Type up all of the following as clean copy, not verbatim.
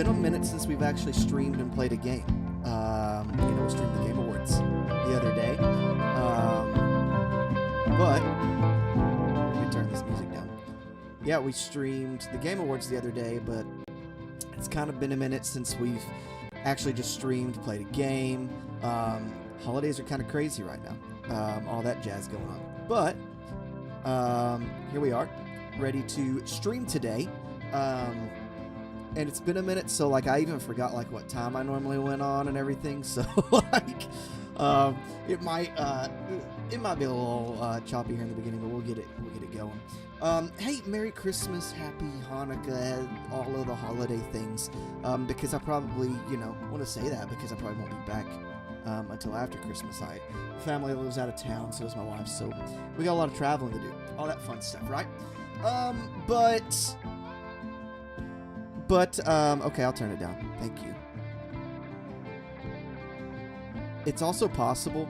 been a minute since we've actually streamed and played a game. We streamed the Game Awards the other day. But let me turn this music down. Yeah, we streamed the Game Awards the other day, but it's kind of been a minute since we've actually just streamed, played a game. Holidays are kind of crazy right now. All that jazz going on. But here we are, ready to stream today. And it's been a minute, so like I even forgot like what time I normally went on and everything. So like it might be a little choppy here in the beginning, but we'll get it going. Hey, Merry Christmas, Happy Hanukkah, all of the holiday things. Because I probably want to say that because I probably won't be back until after Christmas. Family lives out of town, so does my wife. So we got a lot of traveling to do, all that fun stuff, right? But okay, I'll turn it down. Thank you. It's also possible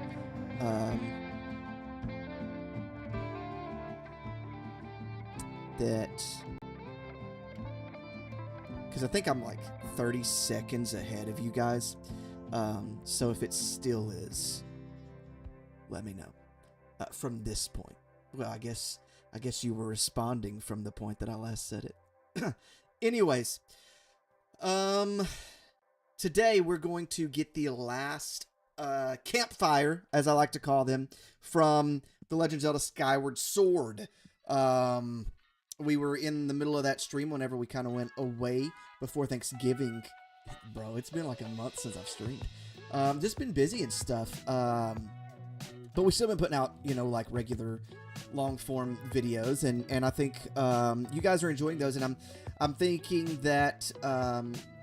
that, because I think I'm like 30 seconds ahead of you guys. So if it still is, let me know. From this point. Well, I guess you were responding from the point that I last said it. Anyways, today we're going to get the last Campfire, as I like to call them, from The Legend of Zelda Skyward Sword. We were in the middle of that stream whenever we kind of went away before Thanksgiving. Bro, it's been like a month since I've streamed. Just been busy and stuff. But we've still been putting out, like regular long form videos, and I think you guys are enjoying those, and I'm thinking that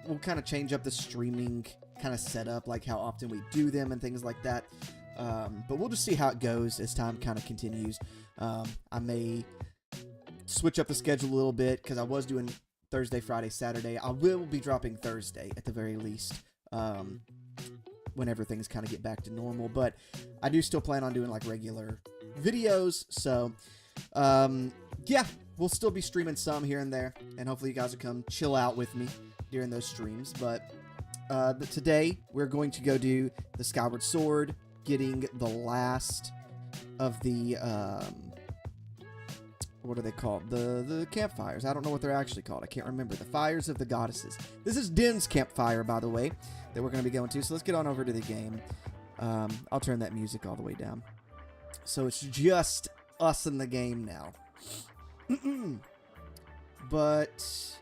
we'll kind of change up the streaming kind of setup, like how often we do them and things like that. But we'll just see how it goes as time kind of continues. I may switch up the schedule a little bit because I was doing Thursday, Friday, Saturday. I will be dropping Thursday at the very least. Whenever things kind of get back to normal, but I do still plan on doing like regular videos, so yeah, we'll still be streaming some here and there, and hopefully you guys will come chill out with me during those streams. But today we're going to go do the Skyward Sword, getting the last of the what are they called? The campfires. I don't know what they're actually called. I can't remember. The fires of the goddesses. This is Din's campfire, by the way, that we're going to be going to. So let's get on over to the game. I'll turn that music all the way down. So it's just us in the game now. But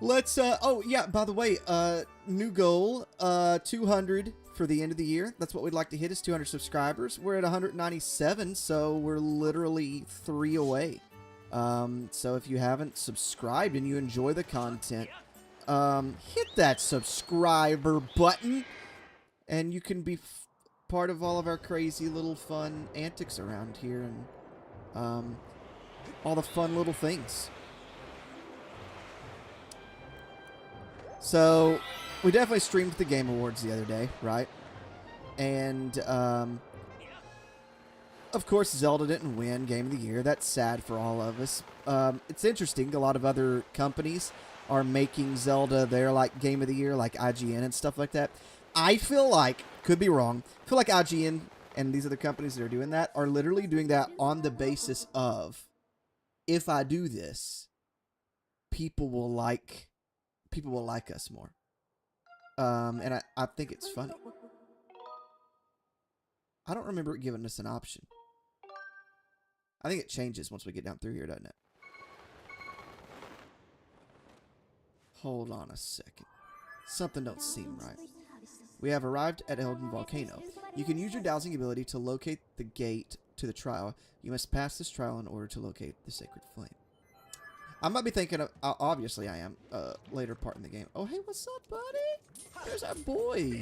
let's oh yeah, by the way, new goal, 200 for the end of the year. That's what we'd like to hit, is 200 subscribers. We're at 197, so we're literally 3 away. So if you haven't subscribed and you enjoy the content, hit that subscriber button, and you can be part of all of our crazy little fun antics around here, and all the fun little things. So we definitely streamed the Game Awards the other day, right? And of course Zelda didn't win Game of the Year. That's sad for all of us. It's interesting, a lot of other companies are making Zelda their like Game of the Year, like IGN and stuff like that. I feel like, could be wrong, I feel like IGN and these other companies that are doing that are literally doing that on the basis of, if I do this, people will like us more. And I think it's funny. I don't remember it giving us an option. I think it changes once we get down through here, doesn't it? Hold on a second. Something don't seem right. We have arrived at Elden Volcano. You can use your dowsing ability to locate the gate to the trial. You must pass this trial in order to locate the sacred flame. I might be thinking of, obviously I am, later part in the game. Oh, hey, what's up, buddy? There's our boy.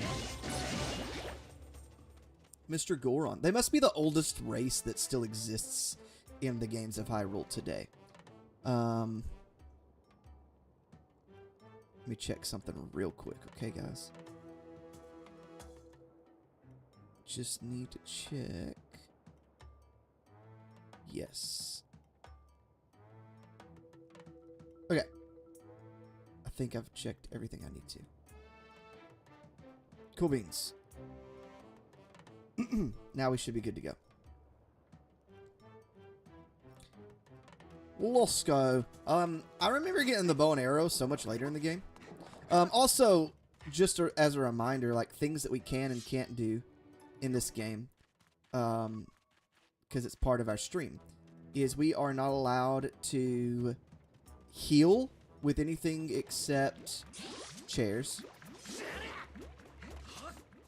Mr. Goron. They must be the oldest race that still exists in the games of Hyrule today. Let me check something real quick, okay, guys? Just need to check. Yes. Okay. I think I've checked everything I need to. Cool beans. Now we should be good to go. Let's go. I remember getting the bow and arrow so much later in the game. Also, just as a reminder, like things that we can and can't do in this game, because it's part of our stream, is we are not allowed to heal with anything except chairs.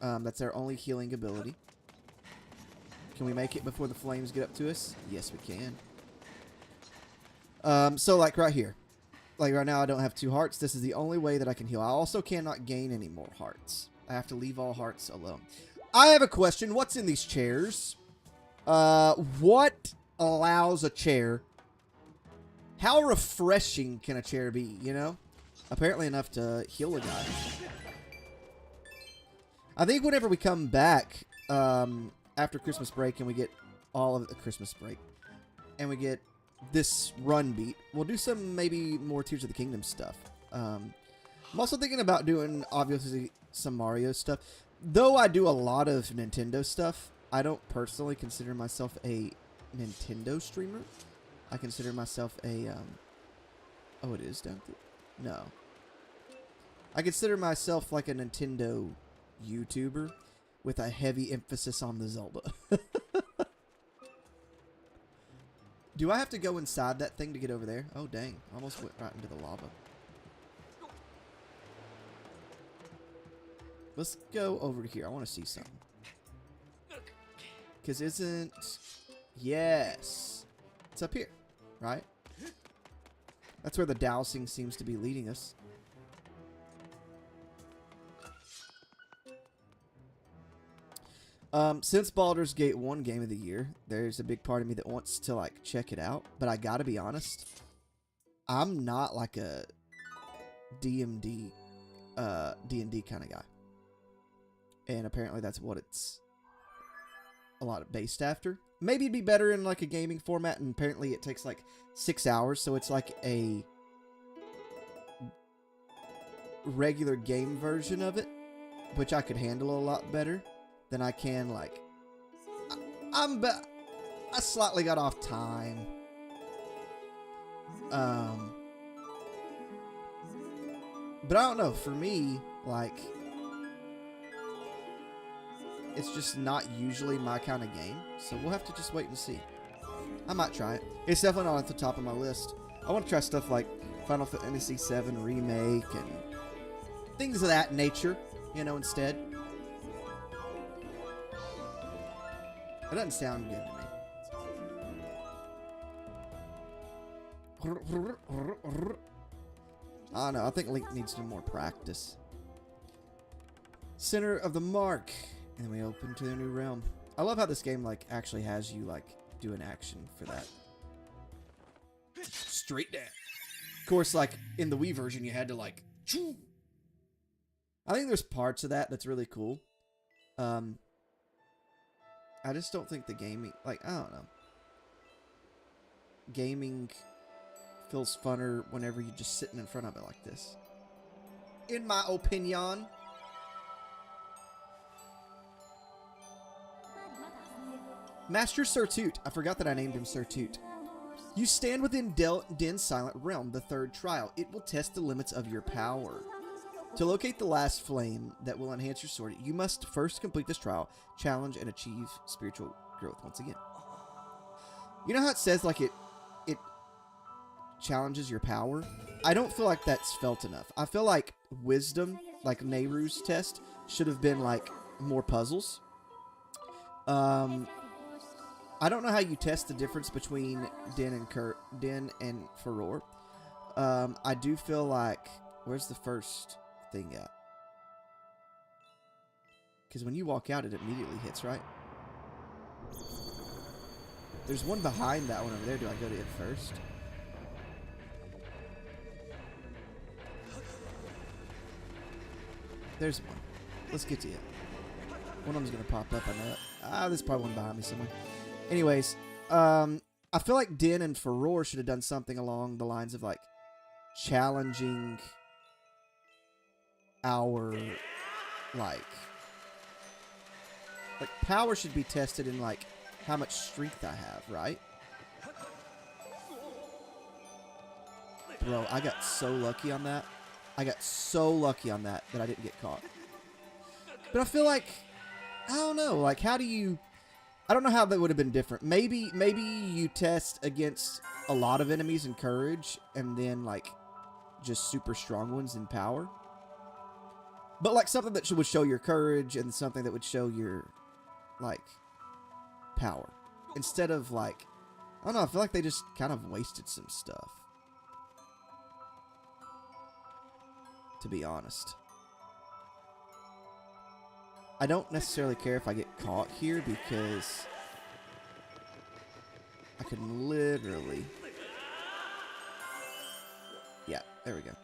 That's our only healing ability. Can we make it before the flames get up to us? Yes, we can. So like right here. Like right now I don't have 2 hearts. This is the only way that I can heal. I also cannot gain any more hearts. I have to leave all hearts alone. I have a question. What's in these chairs? What allows a chair? How refreshing can a chair be, you know? Apparently enough to heal a guy. I think whenever we come back after Christmas break and we get all of the Christmas break and we get this run beat, we'll do some maybe more Tears of the Kingdom stuff. I'm also thinking about doing obviously some Mario stuff. Though I do a lot of Nintendo stuff, I don't personally consider myself a Nintendo streamer. I consider myself a oh, it is down there? No. I consider myself like a Nintendo YouTuber with a heavy emphasis on the Zelda. Do I have to go inside that thing to get over there? Oh, dang. Almost went right into the lava. Let's go over here. I want to see something. Because isn't... Yes. It's up here, right? That's where the dowsing seems to be leading us. Since Baldur's Gate 1 Game of the Year, there's a big part of me that wants to, like, check it out. But I gotta be honest, I'm not, like, a D&D kind of guy. And apparently that's what it's a lot based after. Maybe it'd be better in, like, a gaming format, and apparently it takes, like, 6 hours, so it's like a regular game version of it, which I could handle a lot better than I can, like, I slightly got off time. But I don't know, for me, like, it's just not usually my kind of game, so we'll have to just wait and see. I might try it. It's definitely not at the top of my list. I want to try stuff like Final Fantasy VII Remake and things of that nature, you know, instead. It doesn't sound good to me. I don't know. I think Link needs some more practice. Center of the Mark. And then we open to a new realm. I love how this game, like, actually has you, like, do an action for that. Straight down. Of course, like, in the Wii version, you had to, like, choo. I think there's parts of that that's really cool. I just don't think the gaming, like, I don't know. Gaming feels funner whenever you're just sitting in front of it like this. In my opinion. Master Surtute. I forgot that I named him Surtute. You stand within Din's Silent Realm, the third trial. It will test the limits of your power. To locate the last flame that will enhance your sword, you must first complete this trial, challenge, and achieve spiritual growth once again. You know how it says, like, it challenges your power? I don't feel like that's felt enough. I feel like wisdom, like Nehru's test, should have been, like, more puzzles. I don't know how you test the difference between Din and Furore. I do feel like... Where's the first thing at? Because when you walk out, it immediately hits, right? There's one behind that one over there. Do I go to it first? There's one. Let's get to it. One of them's going to pop up, I know it. There's probably one behind me somewhere. Anyways, I feel like Din and Furore should have done something along the lines of, like, challenging our, like power should be tested in, like, how much strength I have, right? Bro, I got so lucky on that. I got so lucky on that I didn't get caught. But I feel like, I don't know, like, how do you... I don't know how that would have been different. Maybe you test against a lot of enemies in courage, and then, like, just super strong ones in power. But, like, something that would show your courage, and something that would show your, like, power. Instead of, like, I don't know, I feel like they just kind of wasted some stuff. To be honest. I don't necessarily care if I get caught here because I can literally... Yeah, there we go.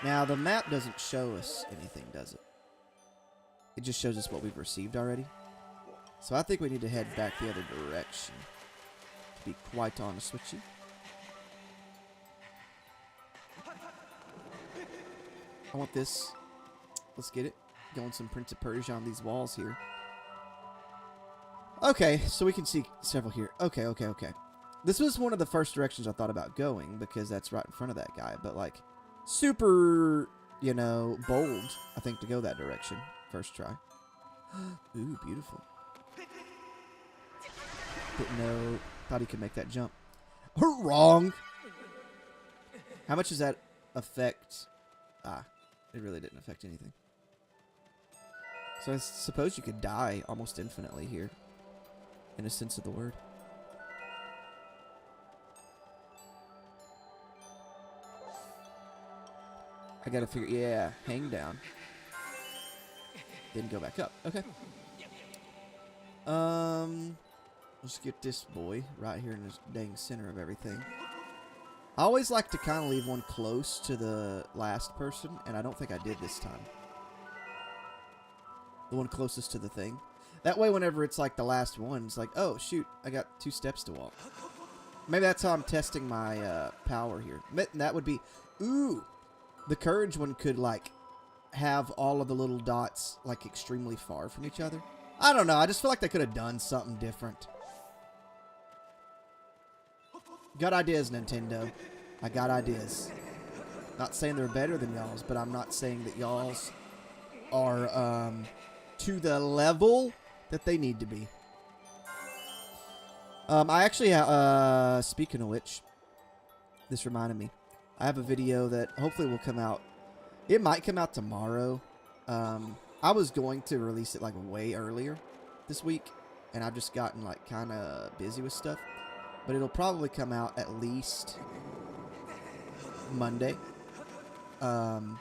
Now, the map doesn't show us anything, does it? It just shows us what we've received already. So I think we need to head back the other direction, to be quite honest with you. I want this. Let's get it. Going some Prince of Persia on these walls here. Okay, so we can see several here. Okay. This was one of the first directions I thought about going because that's right in front of that guy. But, like, super, you know, bold, I think, to go that direction. First try. Ooh, beautiful. Didn't know. Thought he could make that jump. Wrong. How much does that affect? Ah. It really didn't affect anything. So I suppose you could die almost infinitely here. In a sense of the word. I gotta figure... Yeah, hang down. Then go back up. Okay. Let's get this boy right here in the dang center of everything. I always like to kind of leave one close to the last person, and I don't think I did this time. The one closest to the thing. That way, whenever it's like the last one, it's like, oh, shoot, I got 2 steps to walk. Maybe that's how I'm testing my power here. That would be... Ooh! The courage one could, like, have all of the little dots, like, extremely far from each other. I don't know. I just feel like they could have done something different. Got ideas, Nintendo. I got ideas. Not saying they're better than y'all's, but I'm not saying that y'all's are to the level that they need to be. I actually, speaking of which, this reminded me. I have a video that hopefully will come out. It might come out tomorrow. I was going to release it like way earlier this week, and I've just gotten like kind of busy with stuff. But it'll probably come out at least Monday. And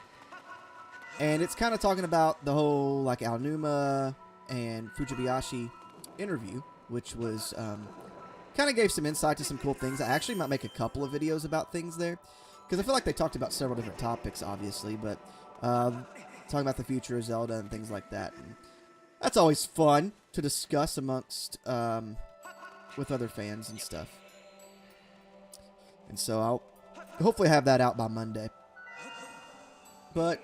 it's kind of talking about the whole, like, Aonuma and Fujibayashi interview, which was, kind of gave some insight to some cool things. I actually might make a couple of videos about things there, because I feel like they talked about several different topics, obviously, but talking about the future of Zelda and things like that. And that's always fun to discuss amongst... with other fans and stuff. And so I'll hopefully have that out by Monday. But...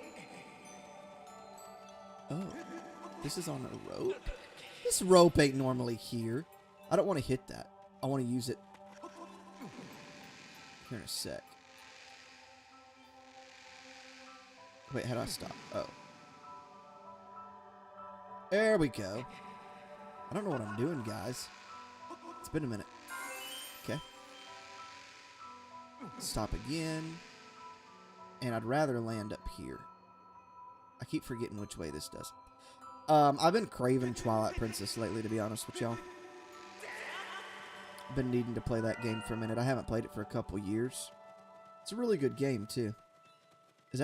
Oh. This is on a rope? This rope ain't normally here. I don't want to hit that. I want to use it here in a sec. Wait, how do I stop? Oh. There we go. I don't know what I'm doing, guys. It's been a minute. Okay. Stop again. And I'd rather land up here. I keep forgetting which way this does. I've been craving Twilight Princess lately, to be honest with y'all. Been needing to play that game for a minute. I haven't played it for a couple years. It's a really good game, too. Is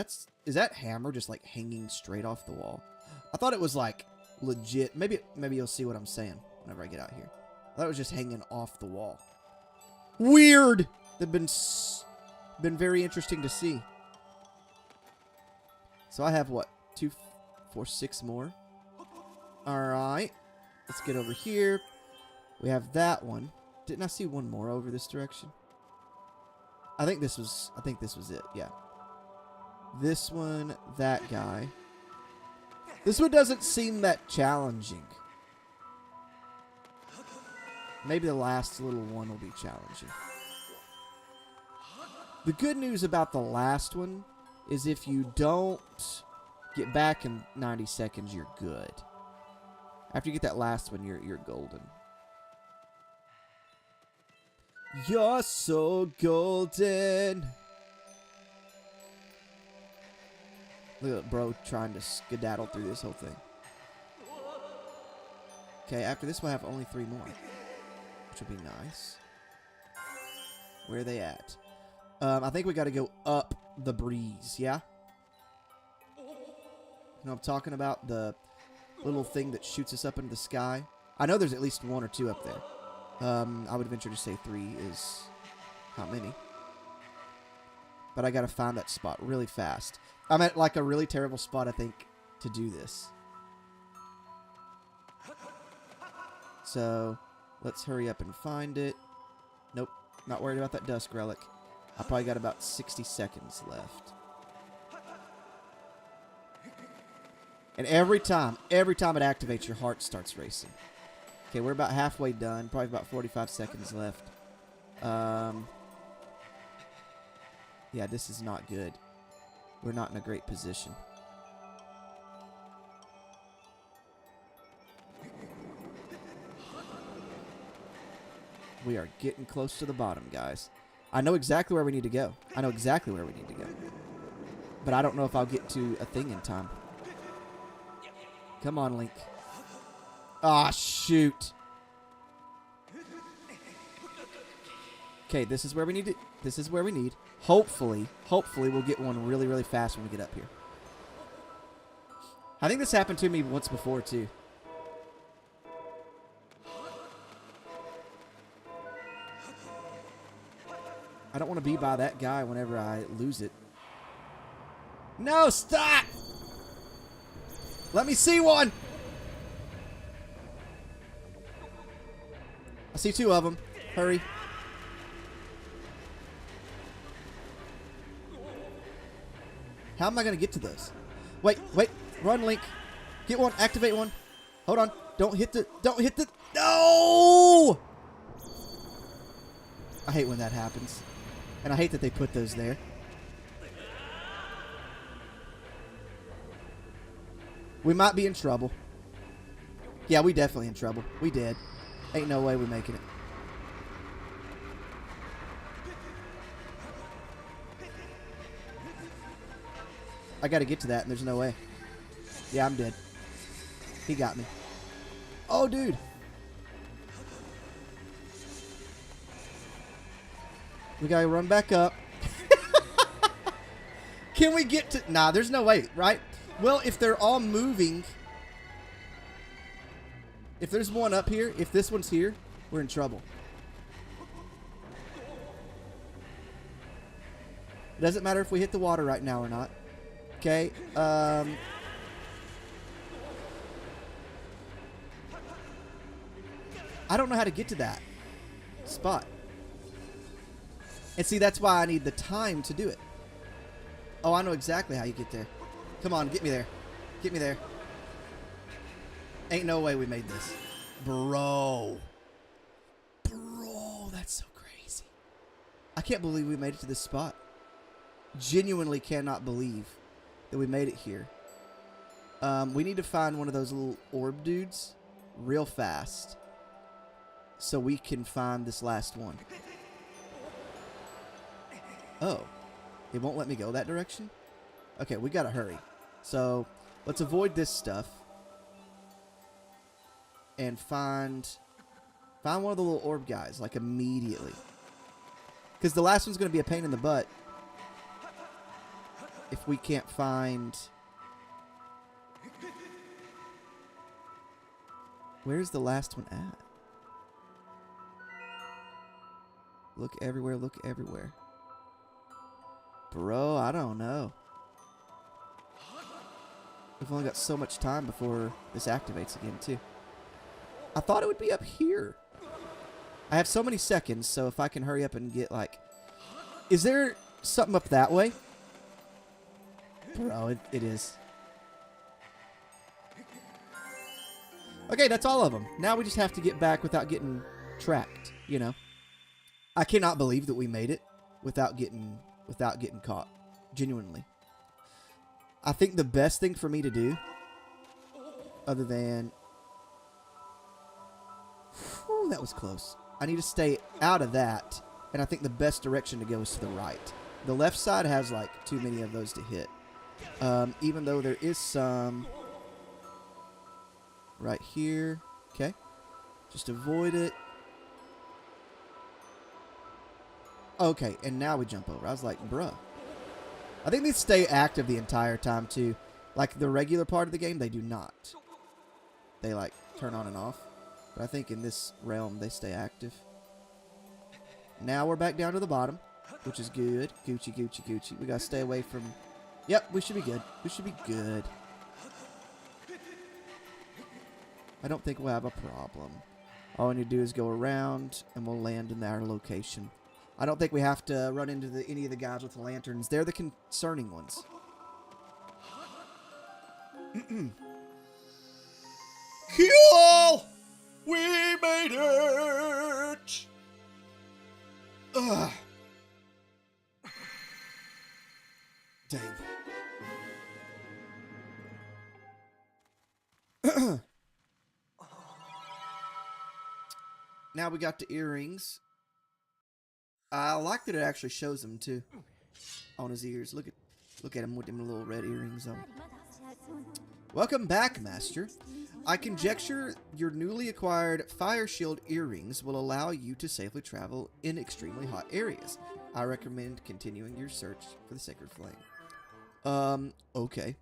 that hammer just, like, hanging straight off the wall? I thought it was, like, legit. Maybe you'll see what I'm saying whenever I get out here. I thought it was just hanging off the wall. Weird! They've been very interesting to see. So I have, what, 2, 4, 6 more? Alright. Let's get over here. We have that one. Didn't I see one more over this direction? I think this was it. Yeah. This one, that guy. This one doesn't seem that challenging. Maybe the last little one will be challenging. The good news about the last one is if you don't get back in 90 seconds, you're good. After you get that last one, you're golden. You're so golden. Look at bro trying to skedaddle through this whole thing. Okay, after this we'll have only 3 more. Which will be nice. Where are they at? I think we got to go up the breeze, yeah? You know what I'm talking about? The little thing that shoots us up into the sky. I know there's at least 1 or 2 up there. I would venture to say 3 is not many. But I got to find that spot really fast. I'm at like a really terrible spot, I think, to do this. So, let's hurry up and find it. Nope, not worried about that dusk relic. I probably got about 60 seconds left. And every time it activates, your heart starts racing. Okay, we're about halfway done. Probably about 45 seconds left. Yeah, this is not good. We're not in a great position. We are getting close to the bottom, guys. I know exactly where we need to go. I know exactly where we need to go. But I don't know if I'll get to a thing in time. Come on, Link. Ah, shoot. Okay, this is where we need it. This is where we need. Hopefully we'll get one really, really fast when we get up here. I think this happened to me once before, too. I don't want to be by that guy whenever I lose it. No, stop! Let me see one! I see 2 of them. Hurry. How am I going to get to those? Wait. Run, Link. Get one. Activate one. Hold on. Don't hit the... No! I hate when that happens. And I hate that they put those there. We might be in trouble. Yeah, we definitely in trouble. We did. Ain't no way we're making it. I gotta get to that, and there's no way. Yeah, I'm dead. He got me. Oh, dude. We gotta run back up. Can we get to... Nah, there's no way, right? Well, if they're all moving... If there's one up here, if this one's here, we're in trouble. It doesn't matter if we hit the water right now or not. Okay, I don't know how to get to that spot. And see, that's why I need the time to do it. Oh, I know exactly how you get there. Come on, get me there. Get me there. Ain't no way we made this. Bro, that's so crazy. I can't believe we made it to this spot. Genuinely cannot believe that we made it here. We need to find one of those little orb dudes real fast so we can find this last one. Oh, it won't let me go that direction? Okay, we gotta hurry. So let's avoid this stuff and find one of the little orb guys, like, immediately. Because the last one's gonna be a pain in the butt if we can't find... Where's the last one at? Look everywhere, look everywhere. Bro, I don't know. We've only got so much time before this activates again, too. I thought it would be up here. I have so many seconds, so if I can hurry up and get, like, Is there something up that way? Bro, it is. Okay, that's all of them. Now we just have to get back without getting tracked, you know. I cannot believe that we made it without getting caught. Genuinely. I think the best thing for me to do, other than... Whew, that was close. I need to stay out of that, and I think the best direction to go is to the right. The left side has, like, too many of those to hit. Even though there is some... right here. Okay. Just avoid it. Okay, and now we jump over. I was like, bruh. I think they stay active the entire time, too. Like, the regular part of the game, they do not. They, like, turn on and off. But I think in this realm, they stay active. Now we're back down to the bottom, which is good. Gucci, Gucci, Gucci. We gotta stay away from... Yep, we should be good. We should be good. I don't think we'll have a problem. All we need to do is go around, and we'll land in our location. I don't think we have to run into any of the guys with the lanterns. They're the concerning ones. Cool! We made it! Ugh. Dang. Now we got the earrings. I like that it actually shows them too on his ears. Look at him with them little red earrings on. Welcome back, Master. I conjecture your newly acquired fire shield earrings will allow you to safely travel in extremely hot areas. I recommend continuing your search for the sacred flame. Okay.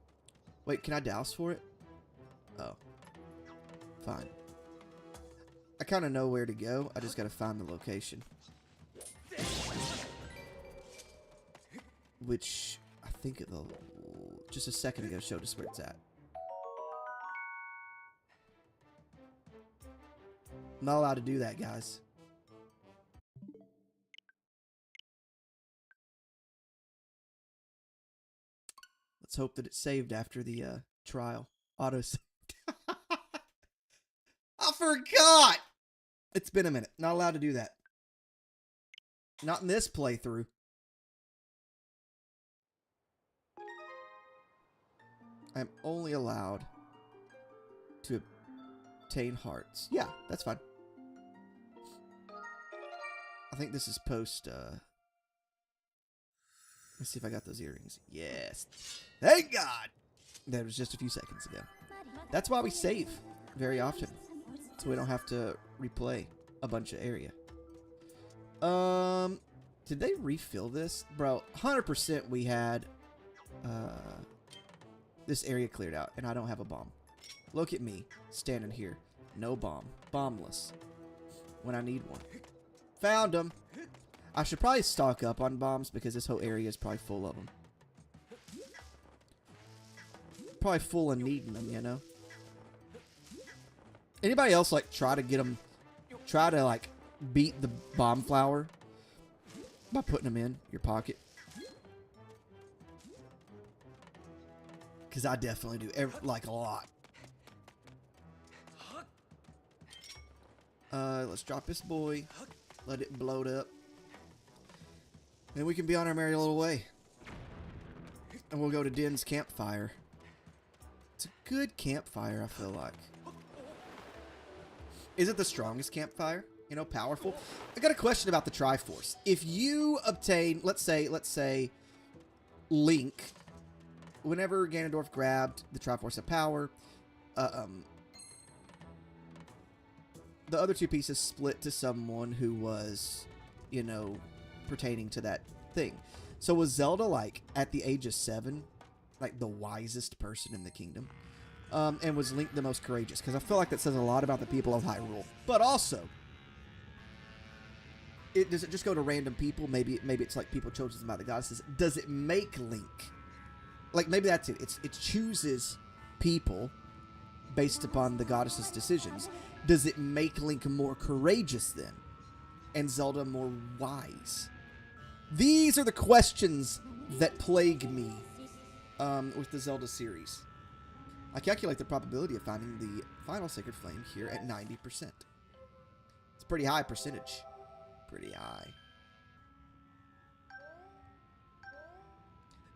Wait, can I douse for it? Oh. Fine. I kind of know where to go. I just got to find the location. Which, I think just a second ago showed us where it's at. I'm not allowed to do that, guys. Let's hope that it's saved after the trial. Auto save. I forgot! It's been a minute. Not allowed to do that. Not in this playthrough. I'm only allowed to obtain hearts. Yeah, that's fine. I think this is post, let's see if I got those earrings. Yes. Thank God! That was just a few seconds ago. That's why we save very often. So we don't have to replay a bunch of area. Did they refill this? Bro, 100% we had, this area cleared out, and I don't have a bomb. Look at me, standing here. No bomb. Bombless. When I need one. Found them. I should probably stock up on bombs, because this whole area is probably full of them. Probably full of needing them, you know? Anybody else, like, try to, like, beat the bomb flower by putting them in your pocket? Because I definitely do. Like, a lot. Let's drop this boy. Let it blow up. And we can be on our merry little way. And we'll go to Din's Campfire. It's a good campfire, I feel like. Is it the strongest campfire? You know, powerful? I got a question about the Triforce. If you obtain, let's say, Link, whenever Ganondorf grabbed the Triforce of Power, the other two pieces split to someone who was, you know, pertaining to that thing. So was Zelda, like, at the age of 7, like, the wisest person in the kingdom? And was Link the most courageous? Because I feel like that says a lot about the people of Hyrule. But also, does it just go to random people? Maybe it's like people chosen by the goddesses. Does it make Link, like, maybe that's it. It chooses people based upon the goddesses' decisions. Does it make Link more courageous then? And Zelda more wise? These are the questions that plague me with the Zelda series. I calculate the probability of finding the final sacred flame here at 90%. It's a pretty high percentage. Pretty high.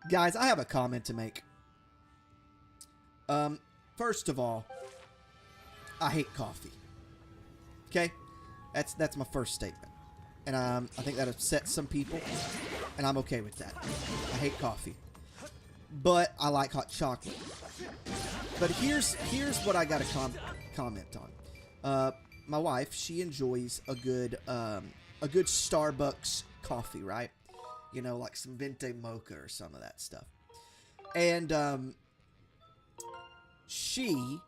Guys, I have a comment to make. First of all, I hate coffee. Okay? That's my first statement. And I think that upsets some people, and I'm okay with that. I hate coffee. But I like hot chocolate. But here's what I got to comment on. My wife, she enjoys a good Starbucks coffee, right? You know, like some Venti Mocha or some of that stuff. And she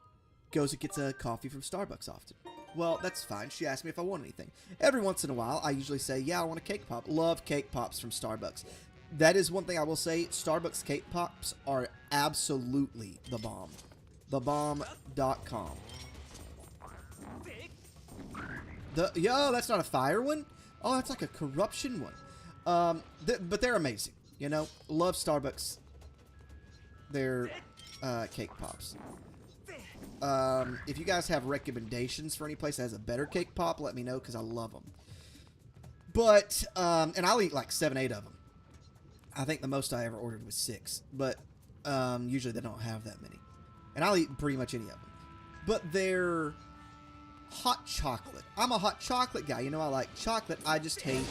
goes and gets a coffee from Starbucks often. Well, that's fine. She asked me if I want anything. Every once in a while, I usually say, yeah, I want a cake pop. Love cake pops from Starbucks. That is one thing I will say. Starbucks cake pops are absolutely the bomb. Thebomb.com. Yo, that's not a fire one? Oh, that's like a corruption one. But they're amazing. You know, love Starbucks. Their cake pops. If you guys have recommendations for any place that has a better cake pop, let me know because I love them. But, and I'll eat like 7, 8 of them. I think the most I ever ordered was 6. But, usually they don't have that many. And I'll eat pretty much any of them. But they're hot chocolate. I'm a hot chocolate guy. You know, I like chocolate. I just hate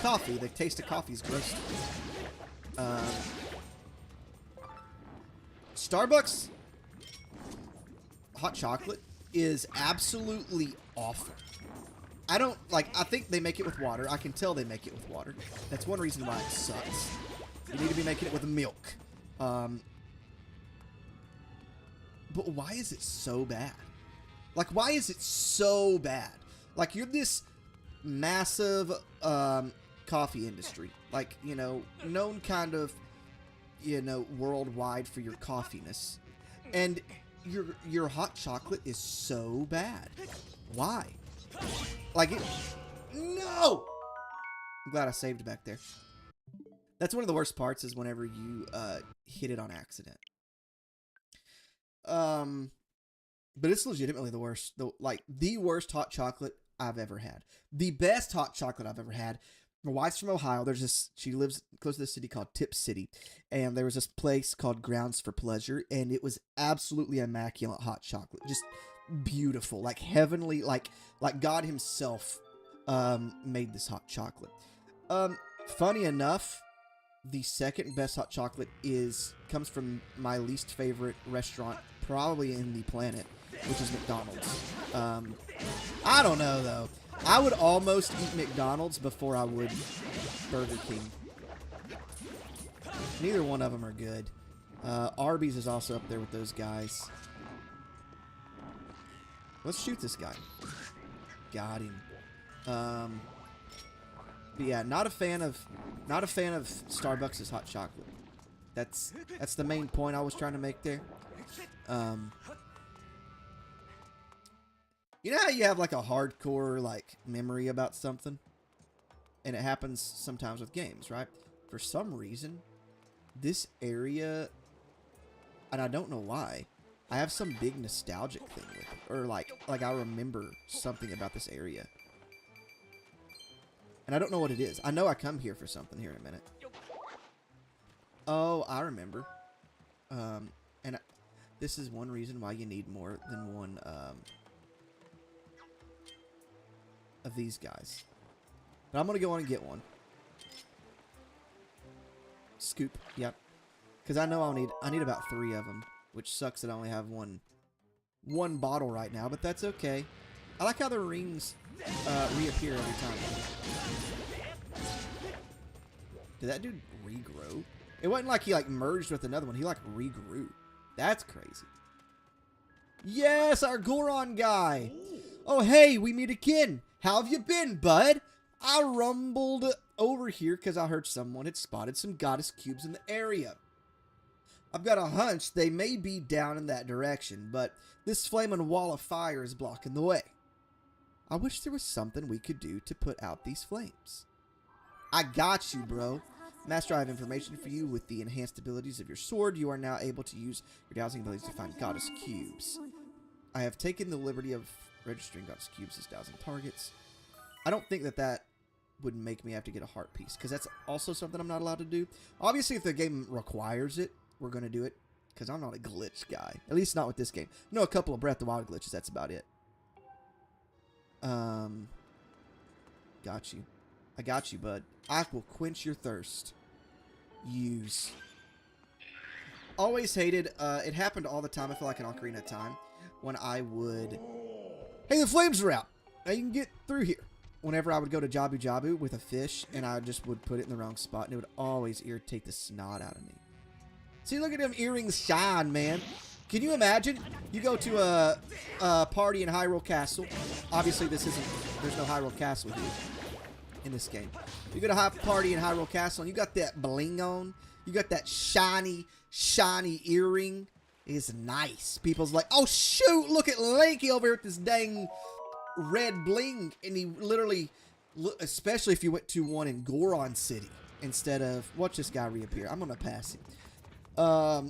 coffee. The taste of coffee is gross. Starbucks hot chocolate is absolutely awful. I don't, like, I think they make it with water. I can tell they make it with water. That's one reason why it sucks. You need to be making it with milk. But why is it so bad? Like, why is it so bad? Like, you're this massive coffee industry. Like, you know, known kind of, you know, worldwide for your coffeeness. And your hot chocolate is so bad. Why? Like, no! I'm glad I saved back there. That's one of the worst parts is whenever you hit it on accident. But it's legitimately the worst. The worst hot chocolate I've ever had. The best hot chocolate I've ever had. My wife's from Ohio. She lives close to this city called Tip City. And there was this place called Grounds for Pleasure. And it was absolutely immaculate hot chocolate. Just beautiful. Like heavenly. Like God himself made this hot chocolate. Funny enough, the second best hot chocolate comes from my least favorite restaurant probably in the planet, which is McDonald's. I don't know, though. I would almost eat McDonald's before I would Burger King. Neither one of them are good. Arby's is also up there with those guys. Let's shoot this guy. Got him. But yeah, not a fan of Starbucks' hot chocolate. That's the main point I was trying to make there. You know how you have like a hardcore like memory about something? And it happens sometimes with games, right? For some reason, this area, and I don't know why, I have some big nostalgic thing with it. Or like I remember something about this area. And I don't know what it is. I know I come here for something here in a minute. Oh, I remember. This is one reason why you need more than one of these guys. But I'm going to go on and get one. Scoop. Yep. Because I know I need about 3 of them. Which sucks that I only have one bottle right now. But that's okay. I like how the rings reappear every time. Did that dude regrow? It wasn't like he like merged with another one. He like regrew. That's crazy. Yes, our Goron guy. Oh, hey, we meet again. How have you been, bud? I rumbled over here because I heard someone had spotted some goddess cubes in the area. I've got a hunch they may be down in that direction, but this flaming wall of fire is blocking the way. I wish there was something we could do to put out these flames. I got you, bro. Master, I have information for you. With the enhanced abilities of your sword, you are now able to use your dowsing abilities to find goddess cubes. I have taken the liberty of registering goddess cubes as dowsing targets. I don't think that would make me have to get a heart piece, because that's also something I'm not allowed to do. Obviously, if the game requires it, we're going to do it, because I'm not a glitch guy. At least not with this game. No, a couple of Breath of the Wild glitches, that's about it. Got you. I got you, bud. I will quench your thirst. Use. Always hated, it happened all the time, I feel like, in Ocarina of Time, when I would... Hey, the flames are out! Now you can get through here. Whenever I would go to Jabu Jabu with a fish, and I just would put it in the wrong spot, and it would always irritate the snot out of me. See, look at them earrings shine, man. Can you imagine? You go to a party in Hyrule Castle. Obviously, there's no Hyrule Castle here in this game. You go to a party in Hyrule Castle, and you got that bling on. You got that shiny, shiny earring. It's nice. People's like, oh, shoot, look at Lanky over here with this dang... red bling, and he literally, especially if you went to one in Goron City instead of, watch this guy reappear. I'm gonna pass him.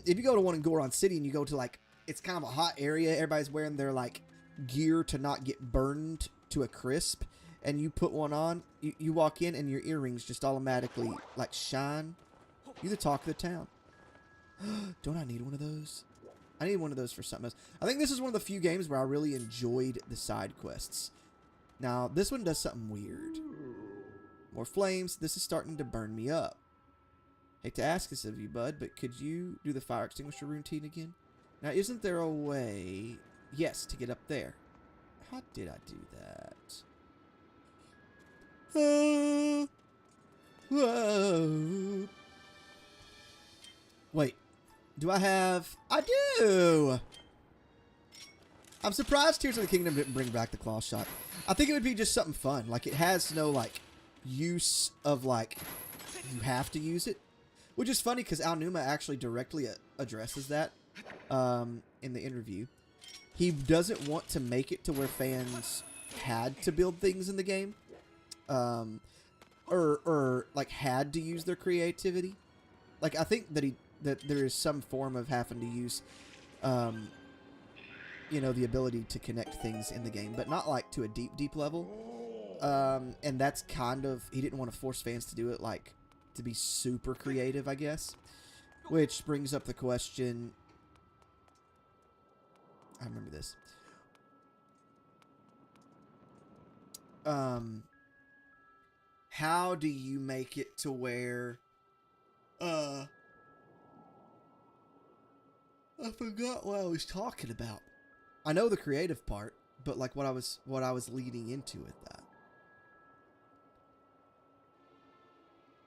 If you go to one in Goron City and you go to, like, it's kind of a hot area, everybody's wearing their, like, gear to not get burned to a crisp, and you put one on, you walk in and your earrings just automatically, like, shine. You're the talk of the town. Don't I need one of those? I need one of those for something else. I think this is one of the few games where I really enjoyed the side quests. Now, this one does something weird. More flames. This is starting to burn me up. Hate to ask this of you, bud, but could you do the fire extinguisher routine again? Now, isn't there a way... Yes, to get up there. How did I do that? Whoa. Wait. Do I have... I do! I'm surprised Tears of the Kingdom didn't bring back the claw shot. I think it would be just something fun. Like, it has no, like, use of, like, you have to use it. Which is funny, because Aonuma actually directly addresses that in the interview. He doesn't want to make it to where fans had to build things in the game. Or like, had to use their creativity. Like, I think that that there is some form of having to use, you know, the ability to connect things in the game, but not like to a deep level. And that's kind of, he didn't want to force fans to do it, like, to be super creative, I guess. Which brings up the question, I remember this. How do you make it to where, I forgot what I was talking about. I know the creative part, but like what I was leading into with that.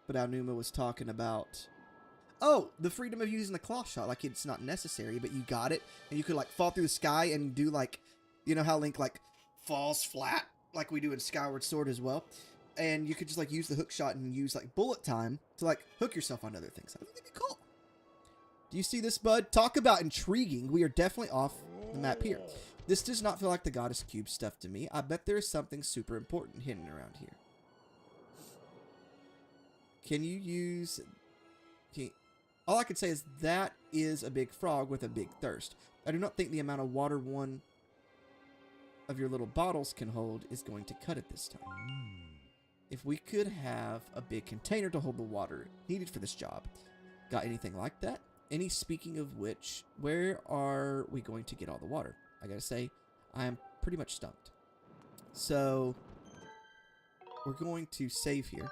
But Aonuma was talking about, oh, the freedom of using the claw shot. Like, it's not necessary, but you got it, and you could like fall through the sky and do like, you know how Link like falls flat like we do in Skyward Sword as well. And you could just like use the hook shot and use like bullet time to like hook yourself on other things. I think that'd be cool. Do you see this, bud? Talk about intriguing. We are definitely off the map here. This does not feel like the Goddess Cube stuff to me. I bet there is something super important hidden around here. Can you use... All I can say is that is a big frog with a big thirst. I do not think the amount of water one of your little bottles can hold is going to cut it this time. If we could have a big container to hold the water needed for this job. Got anything like that? Any speaking of which, where are we going to get all the water? I gotta say, I am pretty much stumped. So, we're going to save here.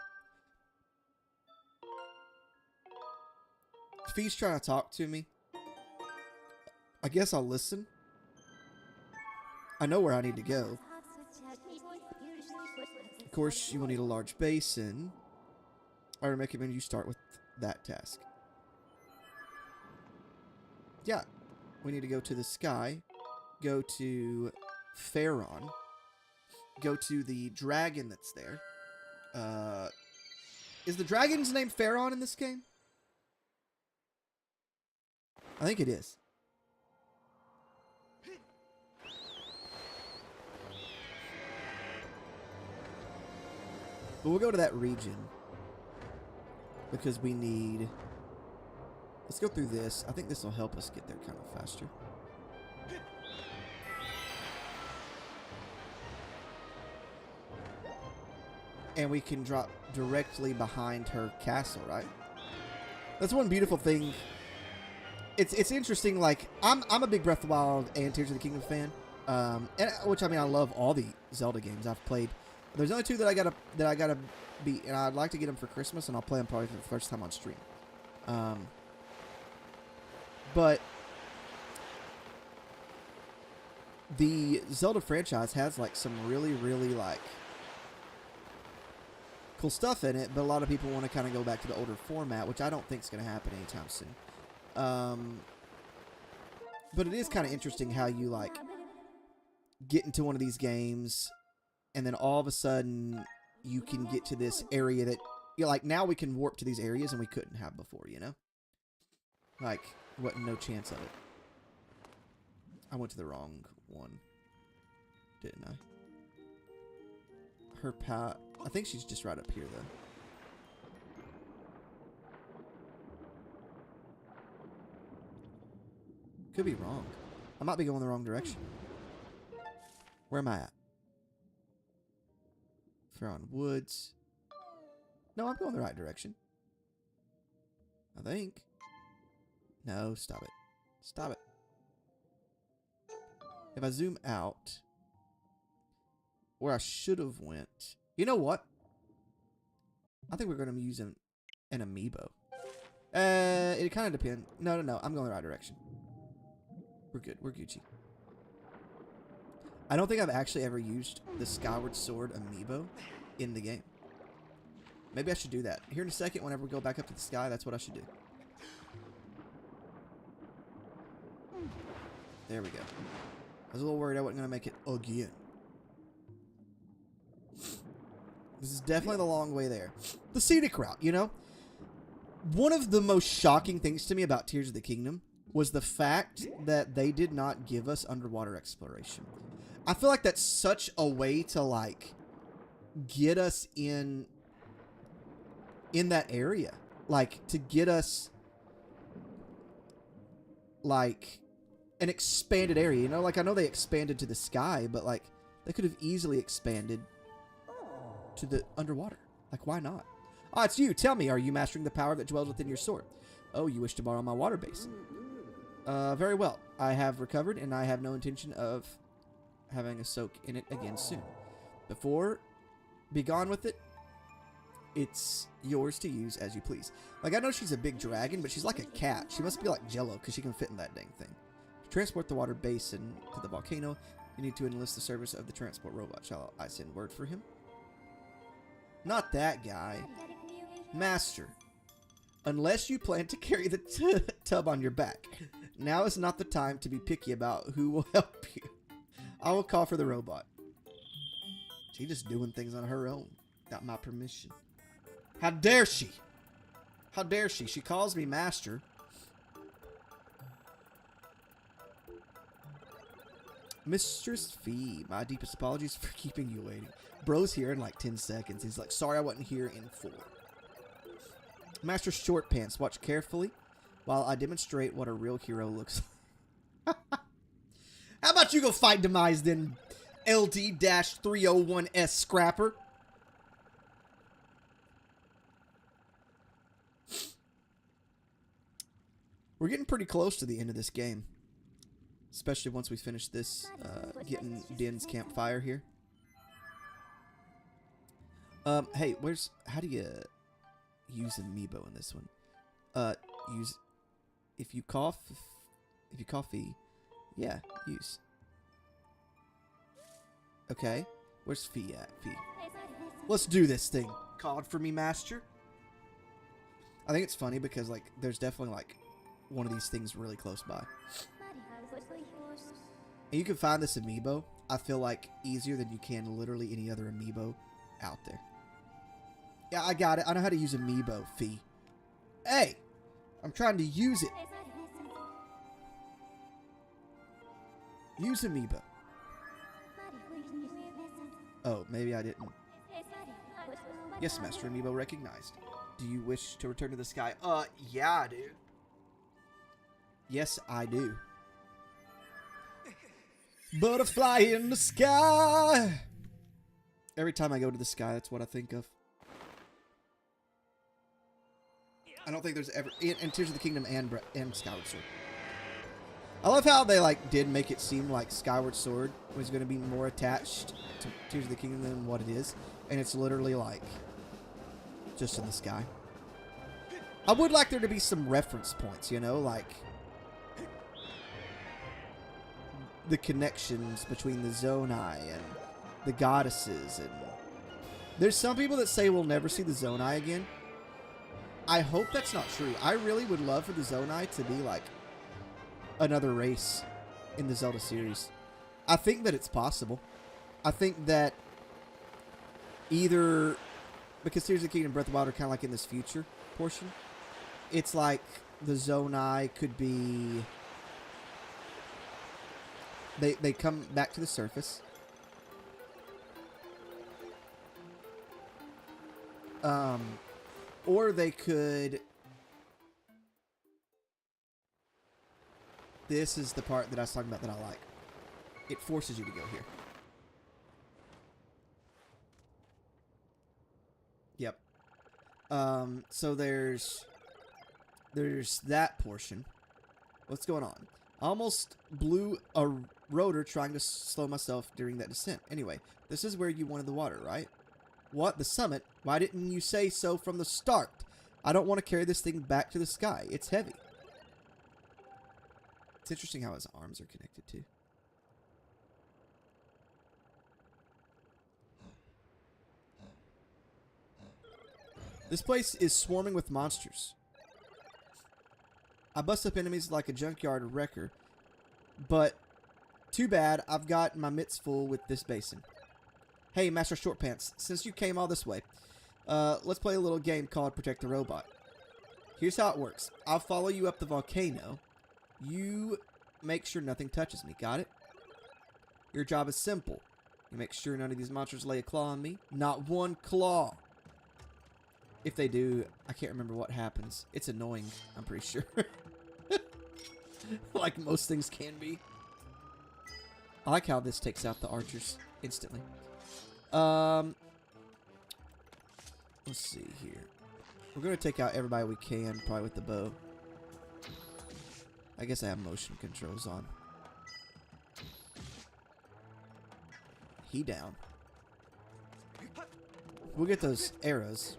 If he's trying to talk to me, I guess I'll listen. I know where I need to go. Of course, you will need a large basin. I recommend you start with that task. Yeah, we need to go to the sky, go to Pharaon, go to the dragon that's there. Is the dragon's name Pharaon in this game? I think it is. But we'll go to that region. because we need... Let's go through this. I think this will help us get there kind of faster. And we can drop directly behind her castle, right? That's one beautiful thing. It's interesting. Like I'm a big Breath of the Wild and Tears of the Kingdom fan, which I mean I love all the Zelda games I've played. There's only two that I gotta beat, and I'd like to get them for Christmas, and I'll play them probably for the first time on stream. But the Zelda franchise has like some really like cool stuff in it, but a lot of people want to kind of go back to the older format, which I don't think is going to happen anytime soon. But it is kind of interesting how you like get into one of these games and then all of a sudden you can get to this area that you're like, now we can warp to these areas and we couldn't have before, you know? Like, what? No chance of it. I went to the wrong one, didn't I? Her path. I think she's just right up here, though. Could be wrong. I might be going the wrong direction. Where am I at? Faron Woods. No, I'm going the right direction. I think. No, stop it. Stop it. If I zoom out, where I should have went. You know what? I think we're going to be using an amiibo. It kind of depends. No. I'm going the right direction. We're good. We're Gucci. I don't think I've actually ever used the Skyward Sword amiibo in the game. Maybe I should do that. Here in a second, whenever we go back up to the sky, that's what I should do. There we go. I was a little worried I wasn't going to make it again. This is definitely the long way there. The scenic route, you know? One of the most shocking things to me about Tears of the Kingdom was the fact that they did not give us underwater exploration. I feel like that's such a way to, like, get us in that area. Like, to get us, like, an expanded area. You know, like, I know they expanded to the sky, but, like, they could have easily expanded to the underwater. Like, why not? Ah, it's you. Tell me, are you mastering the power that dwells within your sword? Oh, you wish to borrow my water basin. Very well. I have recovered, and I have no intention of having a soak in it again soon. Be gone with it. It's yours to use as you please. Like, I know she's a big dragon, but she's like a cat. She must be like Jello, because she can fit in that dang thing. To transport the water basin to the volcano, you need to enlist the service of the transport robot. Shall I send word for him? Not that guy. Master. Unless you plan to carry the tub on your back. Now is not the time to be picky about who will help you. I will call for the robot. She's just doing things on her own. Without my permission. How dare she? How dare she? She calls me master. Mistress Fee, my deepest apologies for keeping you waiting. Bro's here in like 10 seconds. He's like, sorry I wasn't here in 4. Master Short Pants, watch carefully while I demonstrate what a real hero looks like. How about you go fight Demise then, LD-301S Scrapper? We're getting pretty close to the end of this game. Especially once we finish this, getting Din's Campfire here. Hey, how do you use amiibo in this one? If you cough, yeah, use. Okay, where's Fee at? Fee. Let's do this thing. Called for me, master. I think it's funny because, like, there's definitely, like, one of these things really close by. And you can find this amiibo, I feel like, easier than you can literally any other amiibo out there. Yeah, I got it. I know how to use amiibo, Fee. Hey! I'm trying to use it. Use amiibo. Oh, maybe I didn't. Yes, Master Amiibo recognized. Do you wish to return to the sky? Yeah, dude. Yes, I do. Butterfly in the sky. Every time I go to the sky, that's what I think of. I don't think there's ever in Tears of the Kingdom and Skyward Sword. I love how they like did make it seem like Skyward Sword was going to be more attached to Tears of the Kingdom than what it is, and it's literally like just in the sky. I would like there to be some reference points, you know, like the connections between the Zonai and the goddesses. And there's some people that say we'll never see the Zonai again. I hope that's not true. I really would love for the Zonai to be like another race in the Zelda series. I think that it's possible. I think that either because Tears of the Kingdom and Breath of the Wild are kind of like in this future portion, it's like the Zonai could be they come back to the surface. Or they could... This is the part that I was talking about that I like. It forces you to go here. Yep. So there's that portion. What's going on? I almost blew a rotor trying to slow myself during that descent. Anyway, this is where you wanted the water, right? What? The summit? Why didn't you say so from the start? I don't want to carry this thing back to the sky. It's heavy. It's interesting how his arms are connected too. This place is swarming with monsters. I bust up enemies like a junkyard wrecker, but too bad I've got my mitts full with this basin. Hey, Master Short Pants, since you came all this way, let's play a little game called Protect the Robot. Here's how it works. I'll follow you up the volcano. You make sure nothing touches me, got it? Your job is simple. You make sure none of these monsters lay a claw on me. Not one claw. If they do, I can't remember what happens. It's annoying, I'm pretty sure. Like most things can be. I like how this takes out the archers instantly. Let's see here. We're going to take out everybody we can, probably with the bow. I guess I have motion controls on. He down. We'll get those arrows.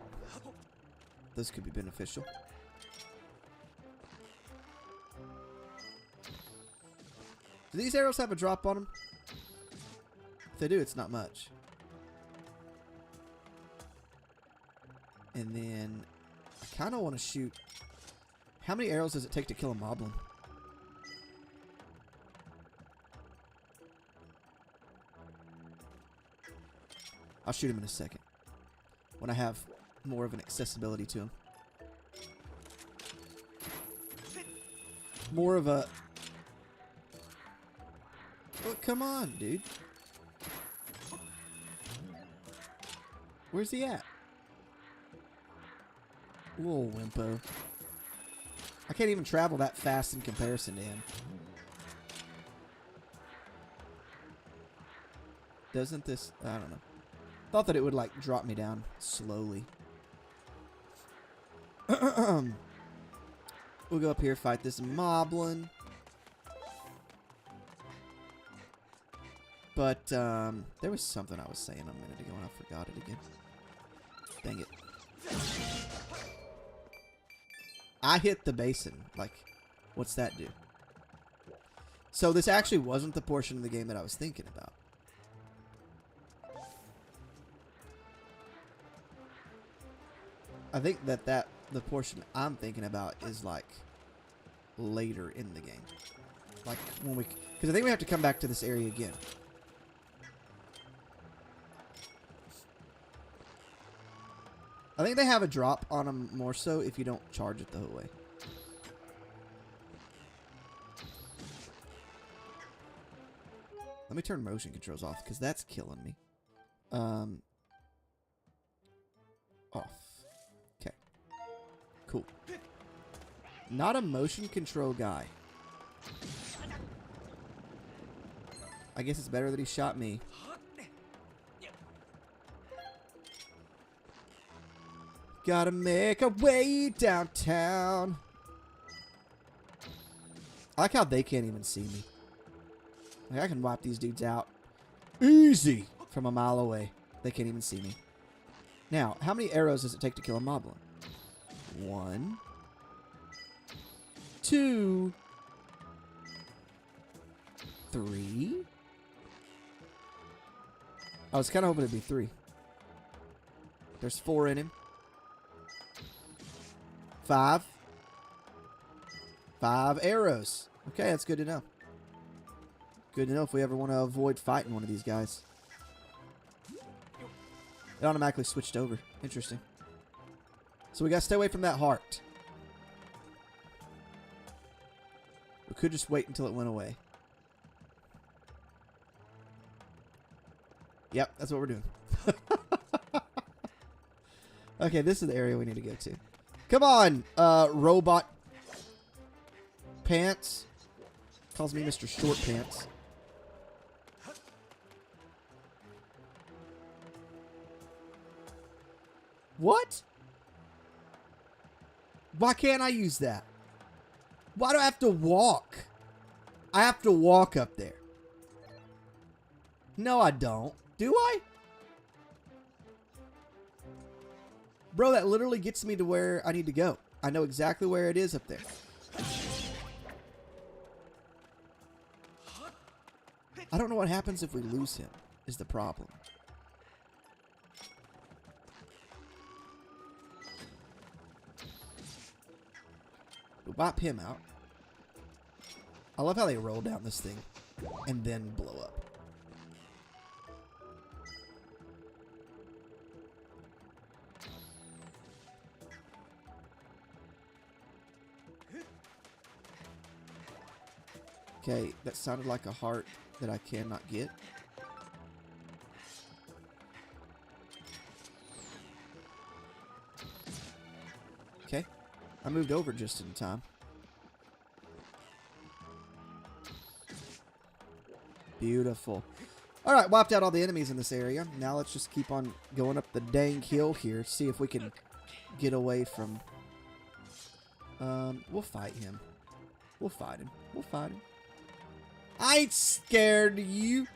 Those could be beneficial. Do these arrows have a drop on them? If they do, it's not much. And then I kind of want to shoot. How many arrows does it take to kill a moblin? I'll shoot him in a second when I have more of an accessibility to him. More of a... Oh, come on, dude. Where's he at? Little wimpo. I can't even travel that fast in comparison to him. Doesn't this... I don't know. Thought that it would, like, drop me down slowly. We'll go up here, fight this moblin. But, there was something I was saying a minute ago and I forgot it again. Dang it. I hit the basin. Like, what's that do? So this actually wasn't the portion of the game that I was thinking about. I think that the portion I'm thinking about is like later in the game. Like when we... Because I think we have to come back to this area again. I think they have a drop on them more so if you don't charge it the whole way. Let me turn motion controls off because that's killing me. Off. Okay. Not a motion control guy. I guess it's better that he shot me. Gotta make a way downtown. I like how they can't even see me. Like, I can wipe these dudes out easy from a mile away. They can't even see me. Now, how many arrows does it take to kill a moblin? 1, 2, 3. I was kind of hoping it'd be 3. There's 4 in him. 5. 5 arrows. Okay, that's good to know. Good to know if we ever want to avoid fighting one of these guys. It automatically switched over. Interesting. So we got to stay away from that heart. We could just wait until it went away. Yep, that's what we're doing. Okay, this is the area we need to go to. Come on, robot pants. Calls me Mr. Short Pants. What? Why can't I use that? Why do I have to walk? I have to walk up there. No, I don't. Do I? Bro, that literally gets me to where I need to go. I know exactly where it is up there. I don't know what happens if we lose him, is the problem. We wipe him out. I love how they roll down this thing and then blow up. Okay, that sounded like a heart that I cannot get. Okay, I moved over just in time. Beautiful. Alright, wiped out all the enemies in this area. Now let's just keep on going up the dang hill here. See if we can get away from... we'll fight him. We'll fight him. We'll fight him. I ain't scared of you.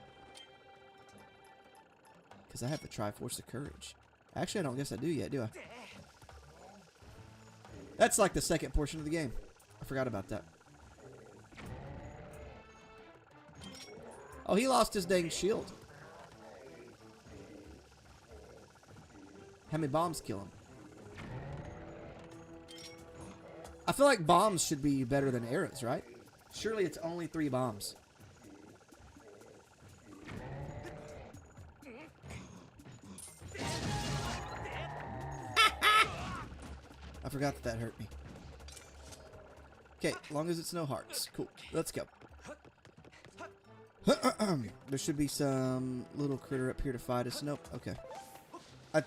Because I have the Triforce of Courage. Actually, I don't guess I do yet, do I? That's like the second portion of the game. I forgot about that. Oh, he lost his dang shield. How many bombs kill him? I feel like bombs should be better than arrows, right? Surely it's only 3 bombs. I forgot that hurt me. Okay, as long as it's no hearts. Cool. Let's go. There should be some little critter up here to fight us. Nope. Okay. I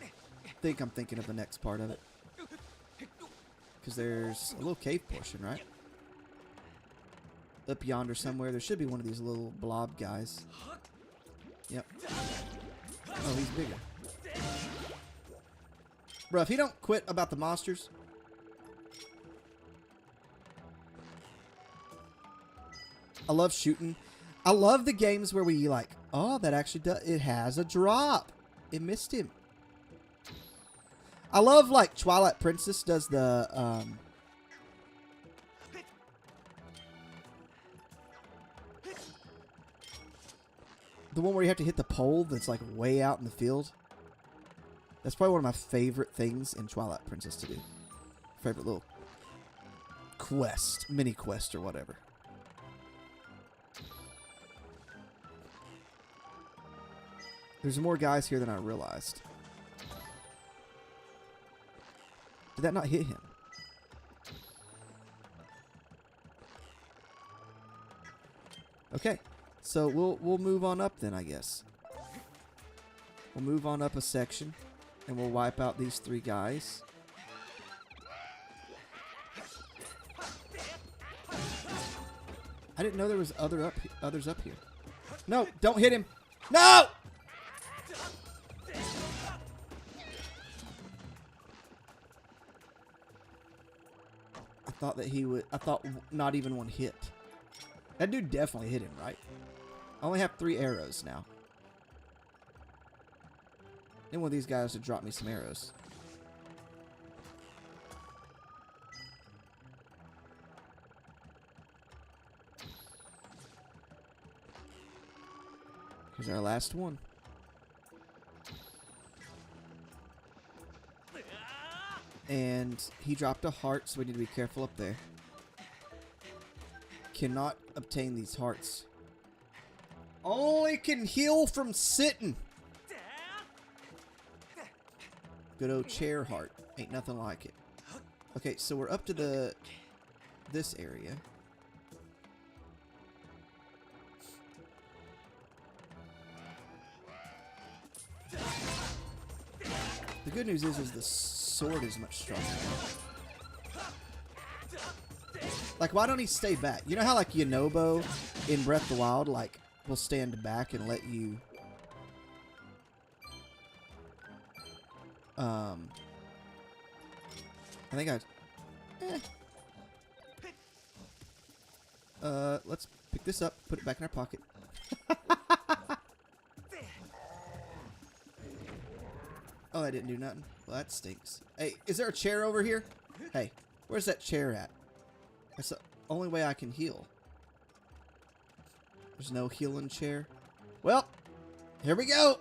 think I'm thinking of the next part of it. Because there's a little cave portion, right? Up yonder somewhere. There should be one of these little blob guys. Yep. Oh, he's bigger. Bro, if he don't quit about the monsters... I love shooting. I love the games where we like, oh, that actually does, it has a drop. It missed him. I love like Twilight Princess does the, one where you have to hit the pole that's like way out in the field. That's probably one of my favorite things in Twilight Princess to do. Favorite little quest, mini quest or whatever. There's more guys here than I realized. Did that not hit him? Okay, so we'll move on up then, I guess. We'll move on up a section, and we'll wipe out these 3 guys. I didn't know there was others up here. No, don't hit him. No! I thought that he would. I thought not even one hit. That dude definitely hit him, right? I only have 3 arrows now. Then one of these guys to drop me some arrows. Here's our last one. And he dropped a heart, so we need to be careful up there. Cannot obtain these hearts. Only can heal from sitting. Good old chair heart. Ain't nothing like it. Okay, so we're up to this area. The good news is the sword is much stronger. Like, why don't he stay back? You know how, like, Yonobo in Breath of the Wild, like, will stand back and let you... I think let's pick this up, put it back in our pocket. Oh, that didn't do nothing. Well, that stinks. Hey, is there a chair over here? Hey, where's that chair at? That's the only way I can heal. There's no healing chair. Well, here we go.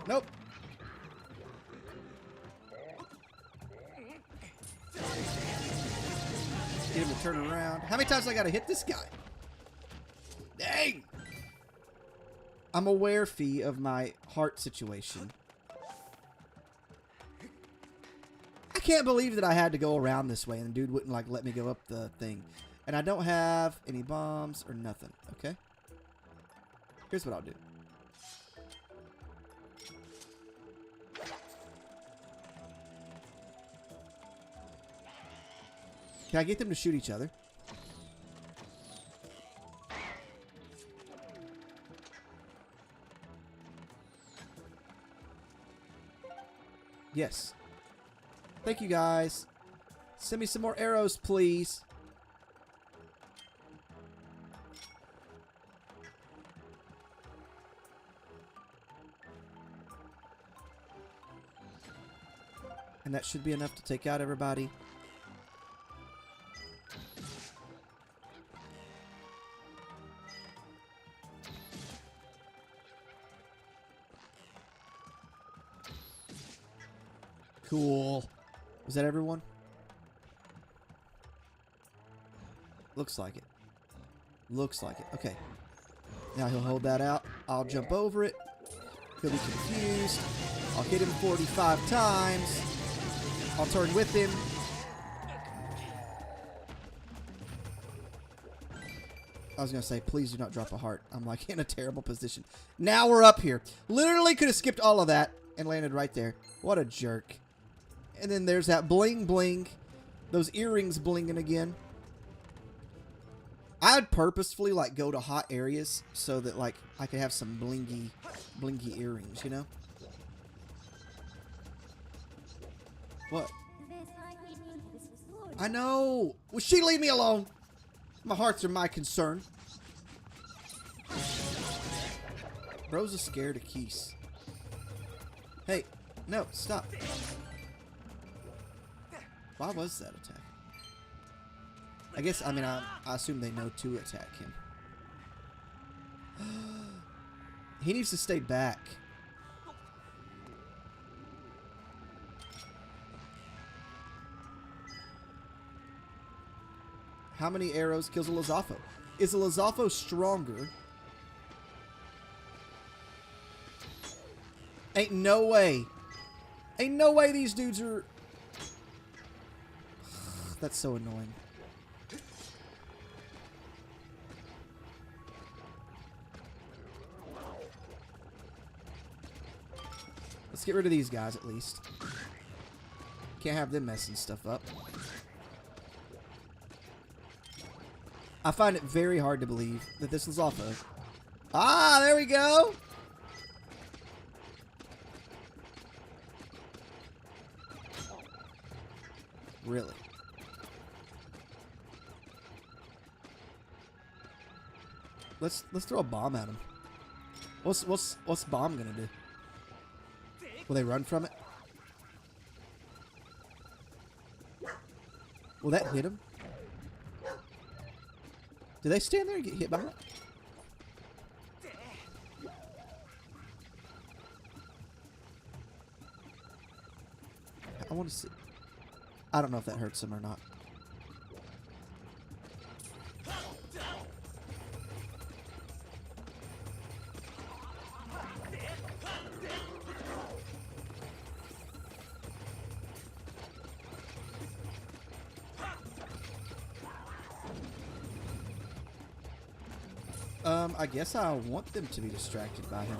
Nope. Get him to turn around. How many times I gotta hit this guy? Dang! I'm aware, Fee, of my heart situation. I can't believe that I had to go around this way and the dude wouldn't like let me go up the thing. And I don't have any bombs or nothing, okay? Here's what I'll do. Can I get them to shoot each other? Yes. Thank you, guys. Send me some more arrows, please. And that should be enough to take out everybody. Cool. Was that everyone? Looks like it. Looks like it. Okay. Now he'll hold that out. I'll jump over it. He'll be confused. I'll hit him 45 times. I'll turn with him. I was going to say, please do not drop a heart. I'm like in a terrible position. Now we're up here. Literally could have skipped all of that and landed right there. What a jerk. And then there's that bling bling. Those earrings blinging again. I'd purposefully like go to hot areas so that like I could have some blingy earrings, you know? What? I know. Will she leave me alone? My hearts are my concern. Bro's scared of Keese. Hey, no, stop. Why was that attack? I guess, I mean, I assume they know to attack him. He needs to stay back. How many arrows kills a Lizalfo? Is a Lizalfo stronger? Ain't no way. Ain't no way these dudes are... That's so annoying. Let's get rid of these guys at least. Can't have them messing stuff up. I find it very hard to believe that this was off of. Ah, there we go. Really? Let's throw a bomb at him. What's bomb gonna do? Will they run from it? Will that hit him? Do they stand there and get hit by it? I want to see. I don't know if that hurts him or not. I guess I want them to be distracted by him.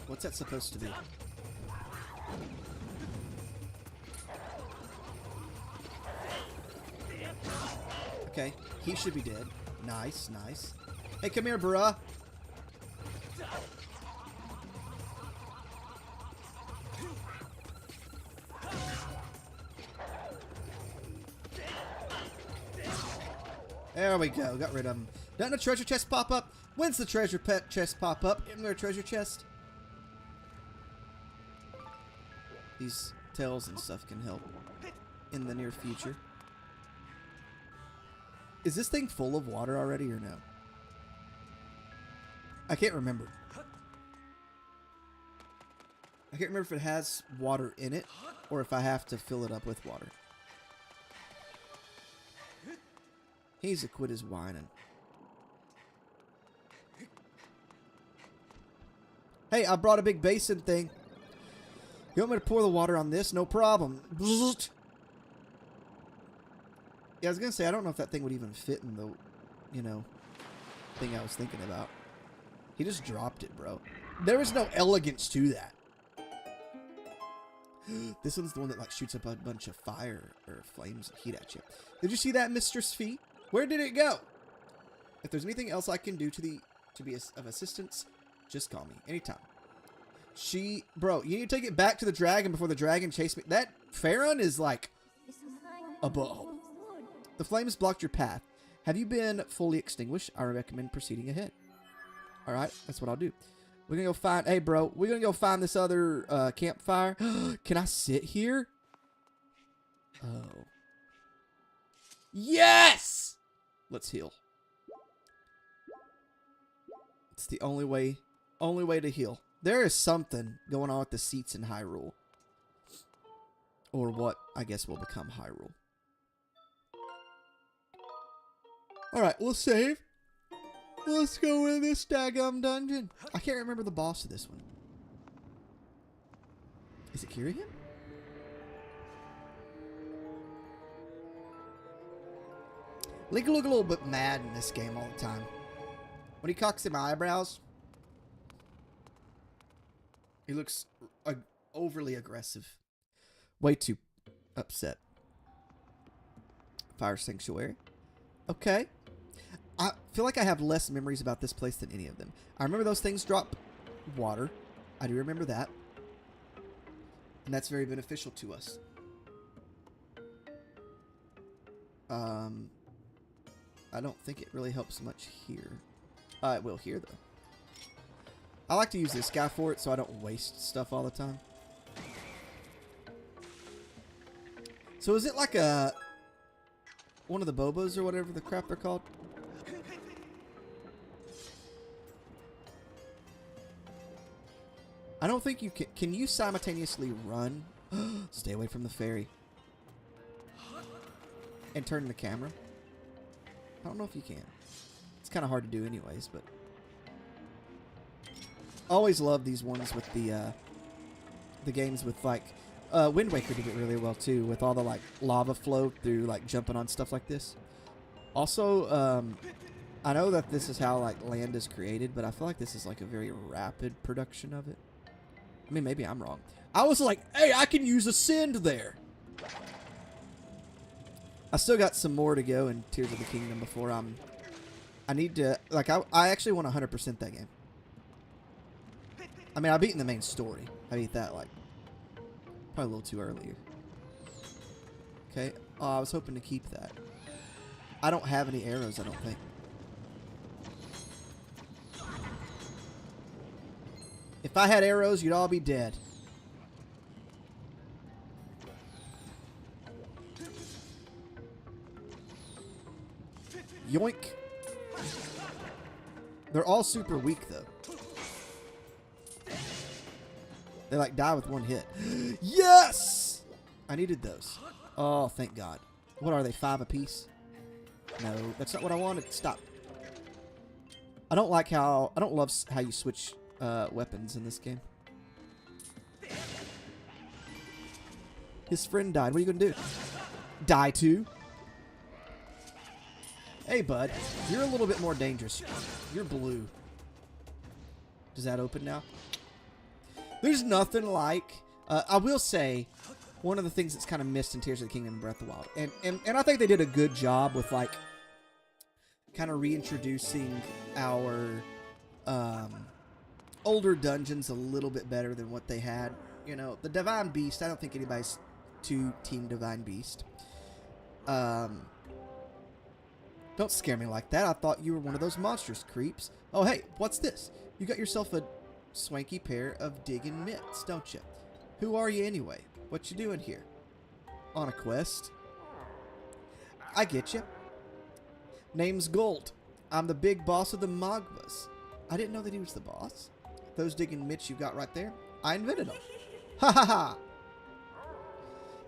What's that supposed to be? Okay, he should be dead. Nice, nice. Hey, come here, bruh. There we go. Got rid of him. Doesn't a treasure chest pop up? When's the treasure chest pop up? Isn't there a treasure chest? These tails and stuff can help in the near future. Is this thing full of water already or no? I can't remember. I can't remember if it has water in it or if I have to fill it up with water. He needs to quit his whining. Hey, I brought a big basin thing. You want me to pour the water on this? No problem. Bzzzt. Yeah, I was going to say, I don't know if that thing would even fit in the, you know, thing I was thinking about. He just dropped it, bro. There was no elegance to that. This one's the one that, like, shoots up a bunch of fire or flames and heat at you. Did you see that, Mistress Fee? Where did it go? If there's anything else I can do to be of assistance, just call me. Anytime. Bro, you need to take it back to the dragon before the dragon chased me. That Pharaon is, like, a butthole. The flames blocked your path. Have you been fully extinguished? I recommend proceeding ahead. Alright, that's what I'll do. We're gonna go find... Hey, bro, we're gonna go find this other campfire. Can I sit here? Oh. Yes! Let's heal. It's the only way to heal. There is something going on with the seats in Hyrule. Or what I guess will become Hyrule. Alright, we'll save. Let's go in this daggum dungeon. I can't remember the boss of this one. Is it Kirian? Link look a little bit mad in this game all the time. When he cocks his eyebrows, he looks overly aggressive. Way too upset. Fire Sanctuary. Okay. I feel like I have less memories about this place than any of them. I remember those things drop water. I do remember that. And that's very beneficial to us. I don't think it really helps much here. It will here, though. I like to use this guy for it so I don't waste stuff all the time. So is it like one of the Bobos or whatever the crap they're called? I don't think you can. Can you simultaneously run? Stay away from the fairy. And turn the camera? I don't know if you can. It's kind of hard to do anyways, but... always love these ones with the games with like Wind Waker did it really well too, with all the like lava flow through like jumping on stuff like this. Also, I know that this is how like land is created, but I feel like this is like a very rapid production of it. I mean, maybe I'm wrong. I was like, hey, I can use Ascend there. I still got some more to go in Tears of the Kingdom before I need to, like, I actually want to 100% that game. I mean, I've beaten the main story. I beat that, like, probably a little too early. Okay. Oh, I was hoping to keep that. I don't have any arrows, I don't think. If I had arrows, you'd all be dead. Yoink. They're all super weak, though. They, like, die with one hit. Yes! I needed those. Oh, thank God. What are they, 5 apiece? No, that's not what I wanted. Stop. I don't like how... I don't love how you switch weapons in this game. His friend died. What are you going to do? Die too? Hey, bud. You're a little bit more dangerous. You're blue. Does that open now? There's nothing like... I will say, one of the things that's kind of missed in Tears of the Kingdom and Breath of the Wild, and I think they did a good job with, like, kind of reintroducing our older dungeons a little bit better than what they had. You know, the Divine Beast, I don't think anybody's too Team Divine Beast. Don't scare me like that. I thought you were one of those monstrous creeps. Oh, hey, what's this? You got yourself a swanky pair of digging mitts, don't you? Who are you anyway? What you doing here? On a quest? I get you. Name's Gold. I'm the big boss of the Magmas. I didn't know that he was the boss. Those digging mitts you got right there, I invented them. Ha ha ha!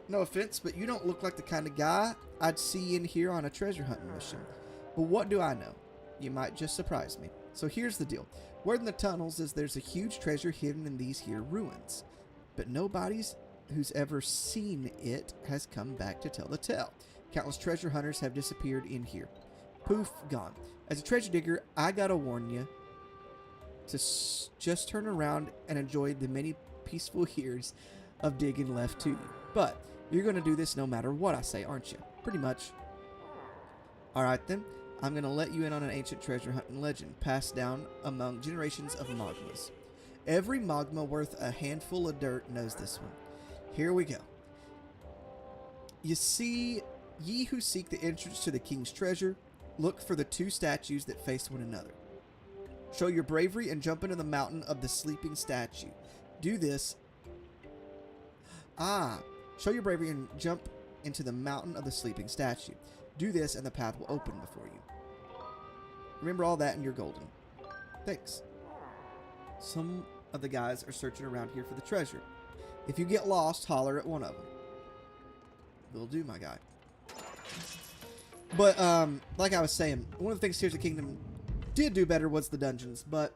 No offense, but you don't look like the kind of guy I'd see in here on a treasure hunting mission. But what do I know? You might just surprise me. So here's the deal. Word in the tunnels is there's a huge treasure hidden in these here ruins. But nobody's who's ever seen it has come back to tell the tale. Countless treasure hunters have disappeared in here. Poof, gone. As a treasure digger, I gotta warn you to just turn around and enjoy the many peaceful years of digging left to you. But you're gonna do this no matter what I say, aren't you? Pretty much. Alright then, I'm gonna let you in on an ancient treasure hunting legend passed down among generations of magmas. Every magma worth a handful of dirt knows this one. Here we go. You see, ye who seek the entrance to the king's treasure, look for the 2 statues that face one another. Show your bravery and jump into the mountain of the sleeping statue. Do this. Show your bravery and jump into the mountain of the sleeping statue. Do this and the path will open before you. Remember all that and you're golden. Thanks. Some of the guys are searching around here for the treasure. If you get lost, holler at one of them. Will do, my guy. But, like I was saying, one of the things Tears of the Kingdom did do better was the dungeons, but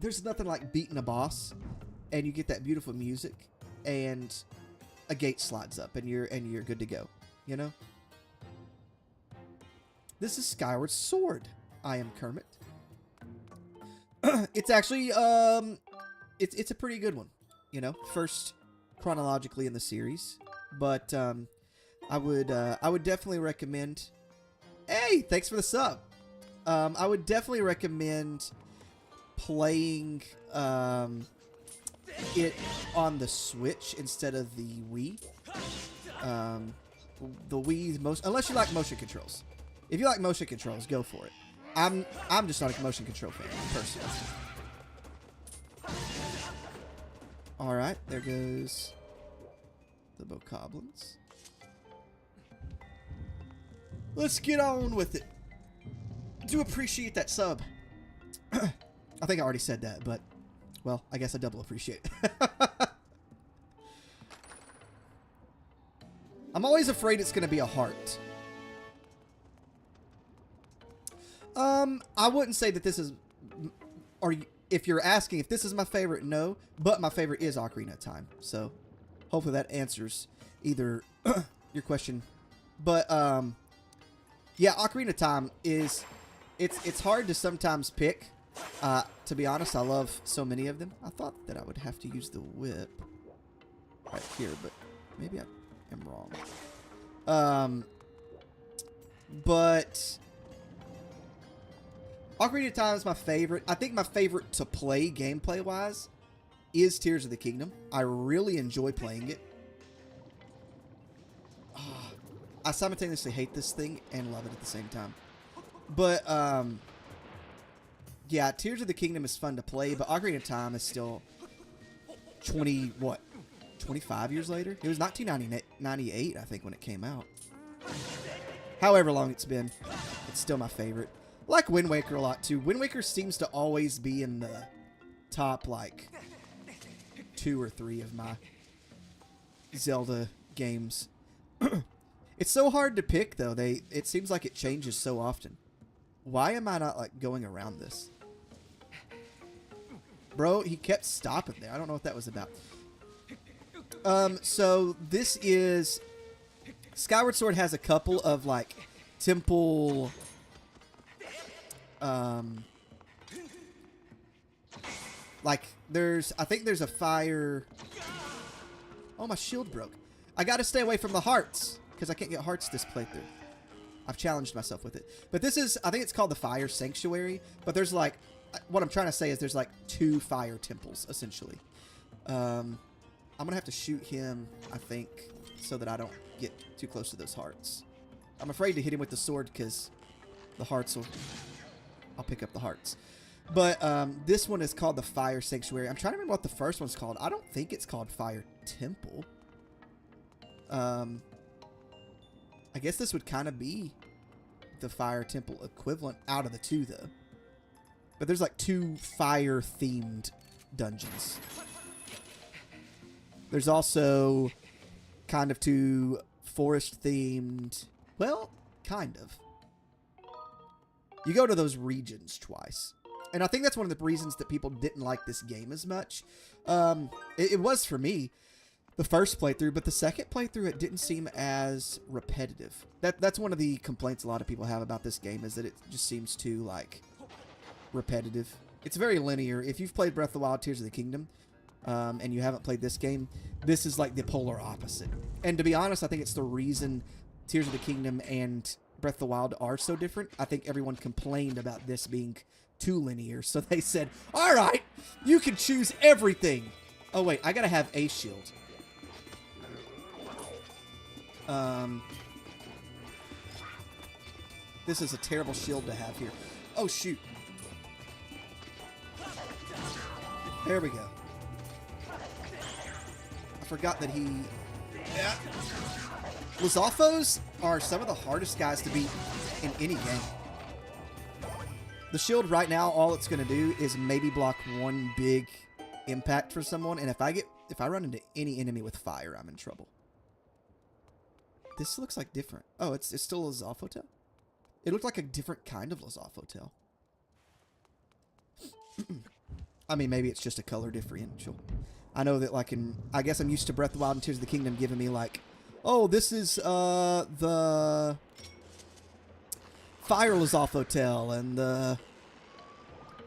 there's nothing like beating a boss, and you get that beautiful music, and a gate slides up, and you're good to go, you know? This is Skyward Sword. I am Kermit. It's actually, it's a pretty good one, you know? First chronologically in the series, but, I would definitely recommend... Hey, thanks for the sub. I would definitely recommend playing it on the Switch instead of the Wii. The Wii's most, unless you like motion controls. If you like motion controls, go for it. I'm just not a motion control fan, personally. All right, there goes the bokoblins. Let's get on with it. Do appreciate that sub. I think I already said that, but, well, I guess I double appreciate it. I'm always afraid it's going to be a heart. I wouldn't say that this is... if you're asking if this is my favorite, no. But my favorite is Ocarina of Time. So hopefully that answers either your question. But yeah, Ocarina of Time is it's hard to sometimes pick. To be honest, I love so many of them. I thought that I would have to use the whip right here, but maybe I am wrong. But Ocarina of Time is my favorite. I think my favorite to play gameplay-wise is Tears of the Kingdom. I really enjoy playing it. I simultaneously hate this thing and love it at the same time. But, yeah, Tears of the Kingdom is fun to play, but Ocarina of Time is still 25 years later? It was 1998, I think, when it came out. However long it's been, it's still my favorite. I like Wind Waker a lot, too. Wind Waker seems to always be in the top, like, 2 or 3 of my Zelda games. It's so hard to pick, though. It seems like it changes so often. Why am I not, like, going around this? Bro, he kept stopping there. I don't know what that was about. So this is... Skyward Sword has a couple of, like, temple... like, I think there's a fire... Oh, my shield broke. I gotta stay away from the hearts, because I can't get hearts this playthrough. I've challenged myself with it. But this is, I think it's called the Fire Sanctuary, but there's, like, what I'm trying to say is there's, like, 2 fire temples, essentially. I'm gonna have to shoot him, I think, so that I don't get too close to those hearts. I'm afraid to hit him with the sword, because the hearts will... I'll pick up the hearts. But this one is called the Fire Sanctuary. I'm trying to remember what the first one's called. I don't think it's called Fire Temple. I guess this would kind of be the Fire Temple equivalent out of the 2, though. But there's like 2 fire-themed dungeons. There's also kind of 2 forest-themed... Well, kind of. You go to those regions twice. And I think that's one of the reasons that people didn't like this game as much. It was for me, the first playthrough, but the second playthrough, it didn't seem as repetitive. That's one of the complaints a lot of people have about this game, is that it just seems too, like, repetitive. It's very linear. If you've played Breath of the Wild, Tears of the Kingdom, and you haven't played this game, this is, like, the polar opposite. And to be honest, I think it's the reason Tears of the Kingdom and Breath of the Wild are so different. I think everyone complained about this being too linear, so they said, all right, you can choose everything. Oh, wait, I gotta have a shield. This is a terrible shield to have here. Oh, shoot. There we go. I forgot that he... Yeah. Lizalfos are some of the hardest guys to beat in any game. The shield right now, all it's going to do is maybe block one big impact for someone, and if I run into any enemy with fire, I'm in trouble. This looks like different. Oh, it's still a Lizalfos? It looked like a different kind of Lizalfos. I mean, maybe it's just a color differential. I know that, like, I guess I'm used to Breath of the Wild and Tears of the Kingdom giving me, like, oh, this is, the Fire Lizalfos and the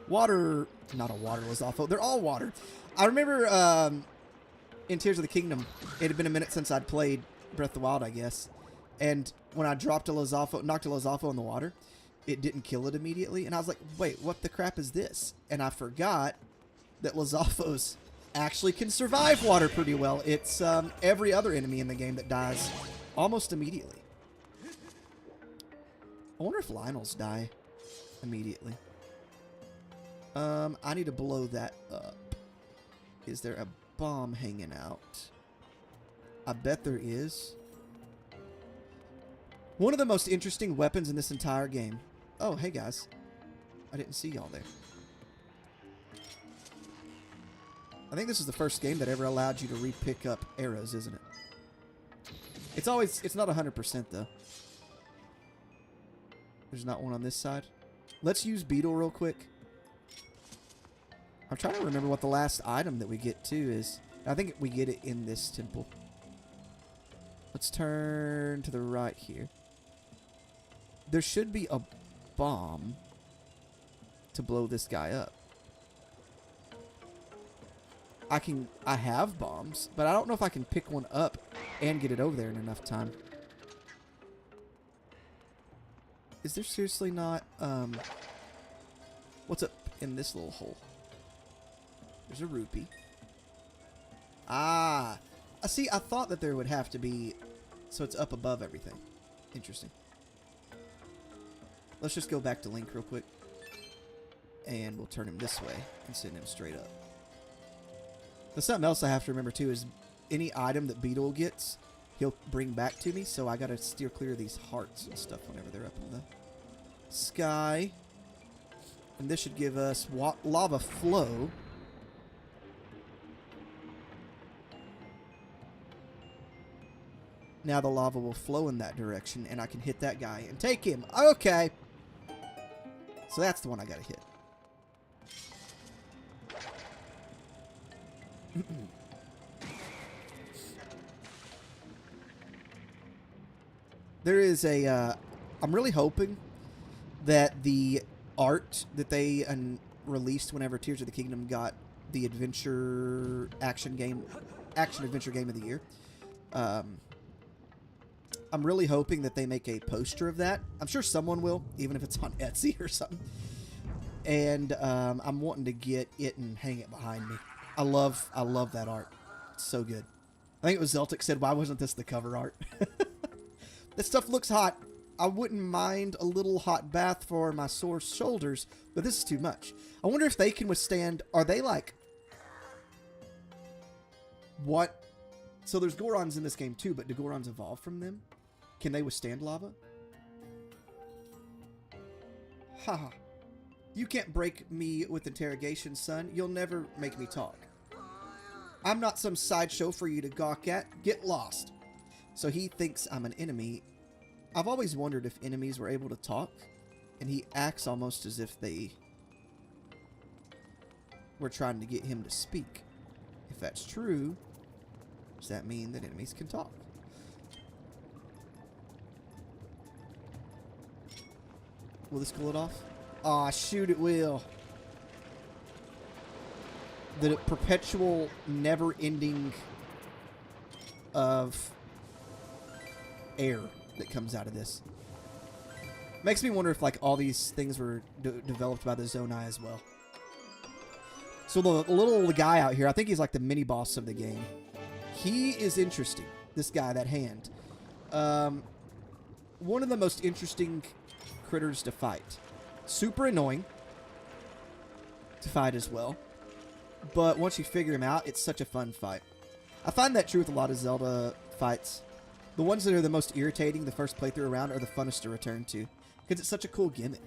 Water... Not a Water Lizalfos. They're all water. I remember, in Tears of the Kingdom, it had been a minute since I'd played Breath of the Wild, I guess. And when I dropped a Lizalfos, knocked a Lizalfos in the water, it didn't kill it immediately. And I was like, wait, what the crap is this? And I forgot that Lizalfos actually can survive water pretty well. It's every other enemy in the game that dies almost immediately. I wonder if Lionels die immediately. I need to blow that up. Is there a bomb hanging out? I bet there is. One of the most interesting weapons in this entire game. Oh, hey guys. I didn't see y'all there. I think this is the first game that ever allowed you to re-pick up arrows, isn't it? It's not 100% though. There's not one on this side. Let's use Beetle real quick. I'm trying to remember what the last item that we get too is. I think we get it in this temple. Let's turn to the right here. There should be a bomb to blow this guy up. I have bombs, but I don't know if I can pick one up and get it over there in enough time. Is there seriously not, what's up in this little hole? There's a rupee. Ah, see, I thought that there would have to be, so it's up above everything. Interesting. Let's just go back to Link real quick. And we'll turn him this way and send him straight up. There's something else I have to remember too is any item that Beetle gets, he'll bring back to me, so I gotta steer clear of these hearts and stuff whenever they're up in the sky. And this should give us lava flow. Now the lava will flow in that direction, and I can hit that guy and take him. Okay. So that's the one I gotta hit. There is a, I'm really hoping that the art that they released whenever Tears of the Kingdom got the action adventure game of the year. I'm really hoping that they make a poster of that. I'm sure someone will, even if it's on Etsy or something. And I'm wanting to get it and hang it behind me. I love that art. It's so good. I think it was Zeltic said, "Why wasn't this the cover art?" This stuff looks hot. I wouldn't mind a little hot bath for my sore shoulders, but this is too much. I wonder if they can withstand... Are they like... What? So there's Gorons in this game too, but do Gorons evolve from them? Can they withstand lava? Haha. You can't break me with interrogation, son. You'll never make me talk. I'm not some sideshow for you to gawk at. Get lost. So he thinks I'm an enemy. I've always wondered if enemies were able to talk, and he acts almost as if they were trying to get him to speak. If that's true, does that mean that enemies can talk? Will this cool it off? Aw, shoot, it will. The perpetual, never-ending of air that comes out of this. Makes me wonder if, like, all these things were developed by the Zonai as well. So the little guy out here, I think he's like the mini-boss of the game. He is interesting. This guy, that hand. One of the most interesting critters to fight. Super annoying to fight as well. But once you figure him out, it's such a fun fight. I find that true with a lot of Zelda fights. The ones that are the most irritating the first playthrough around are the funnest to return to. Because it's such a cool gimmick.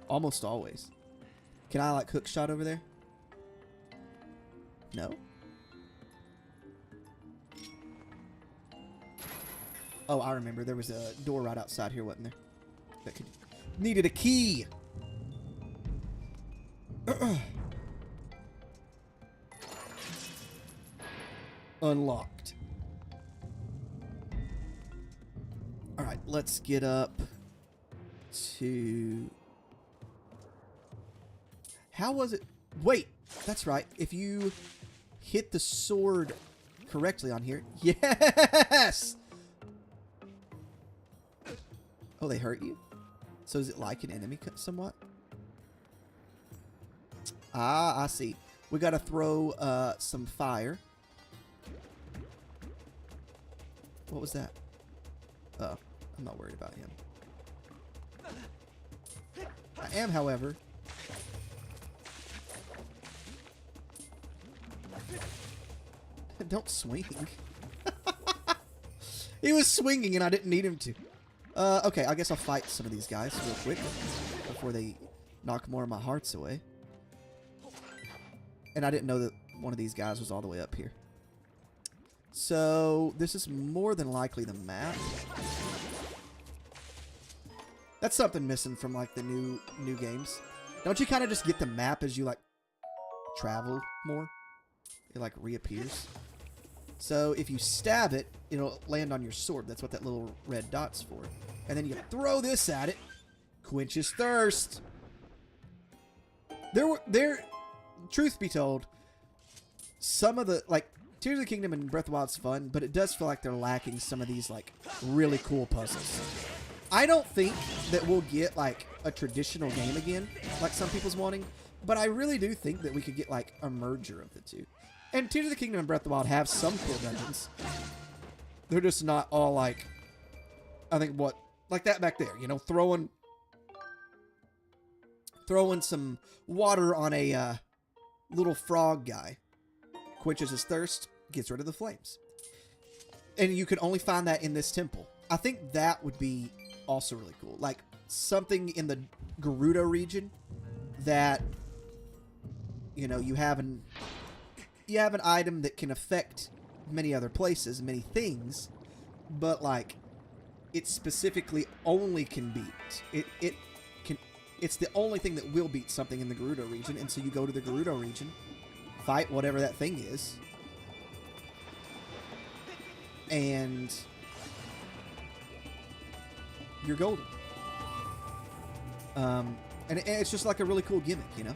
Almost always. Can I, like, hook shot over there? No? Oh, I remember. There was a door right outside here, wasn't there? That could... Needed a key! Unlocked. Alright, let's get up to... How was it? Wait, that's right. If you hit the sword correctly on here... Yes! Oh, they hurt you? So is it like an enemy somewhat? Ah, I see. We gotta throw some fire. What was that? Oh, I'm not worried about him. I am, however. Don't swing. He was swinging and I didn't need him to. Okay, I guess I'll fight some of these guys real quick before they knock more of my hearts away. And I didn't know that one of these guys was all the way up here. So, this is more than likely the map. That's something missing from, like, the new games. Don't you kind of just get the map as you, like, travel more? It, like, reappears. So, if you stab it, it'll land on your sword. That's what that little red dot's for. And then you throw this at it. Quenches thirst. Truth be told, some of the, like, Tears of the Kingdom and Breath of the Wild's fun, but it does feel like they're lacking some of these, like, really cool puzzles. I don't think that we'll get, like, a traditional game again, like some people's wanting, but I really do think that we could get, like, a merger of the two. And Tears of the Kingdom and Breath of the Wild have some cool dungeons. They're just not all, like, I think what, like that back there, you know, throwing some water on a little frog guy. Quenches his thirst, gets rid of the flames. And you can only find that in this temple. I think that would be also really cool. Like, something in the Gerudo region that, you know, you have an item that can affect many other places, many things, but, like, it specifically only can beat. It's the only thing that will beat something in the Gerudo region, and so you go to the Gerudo region, fight whatever that thing is, and you're golden. And it's just like a really cool gimmick, you know?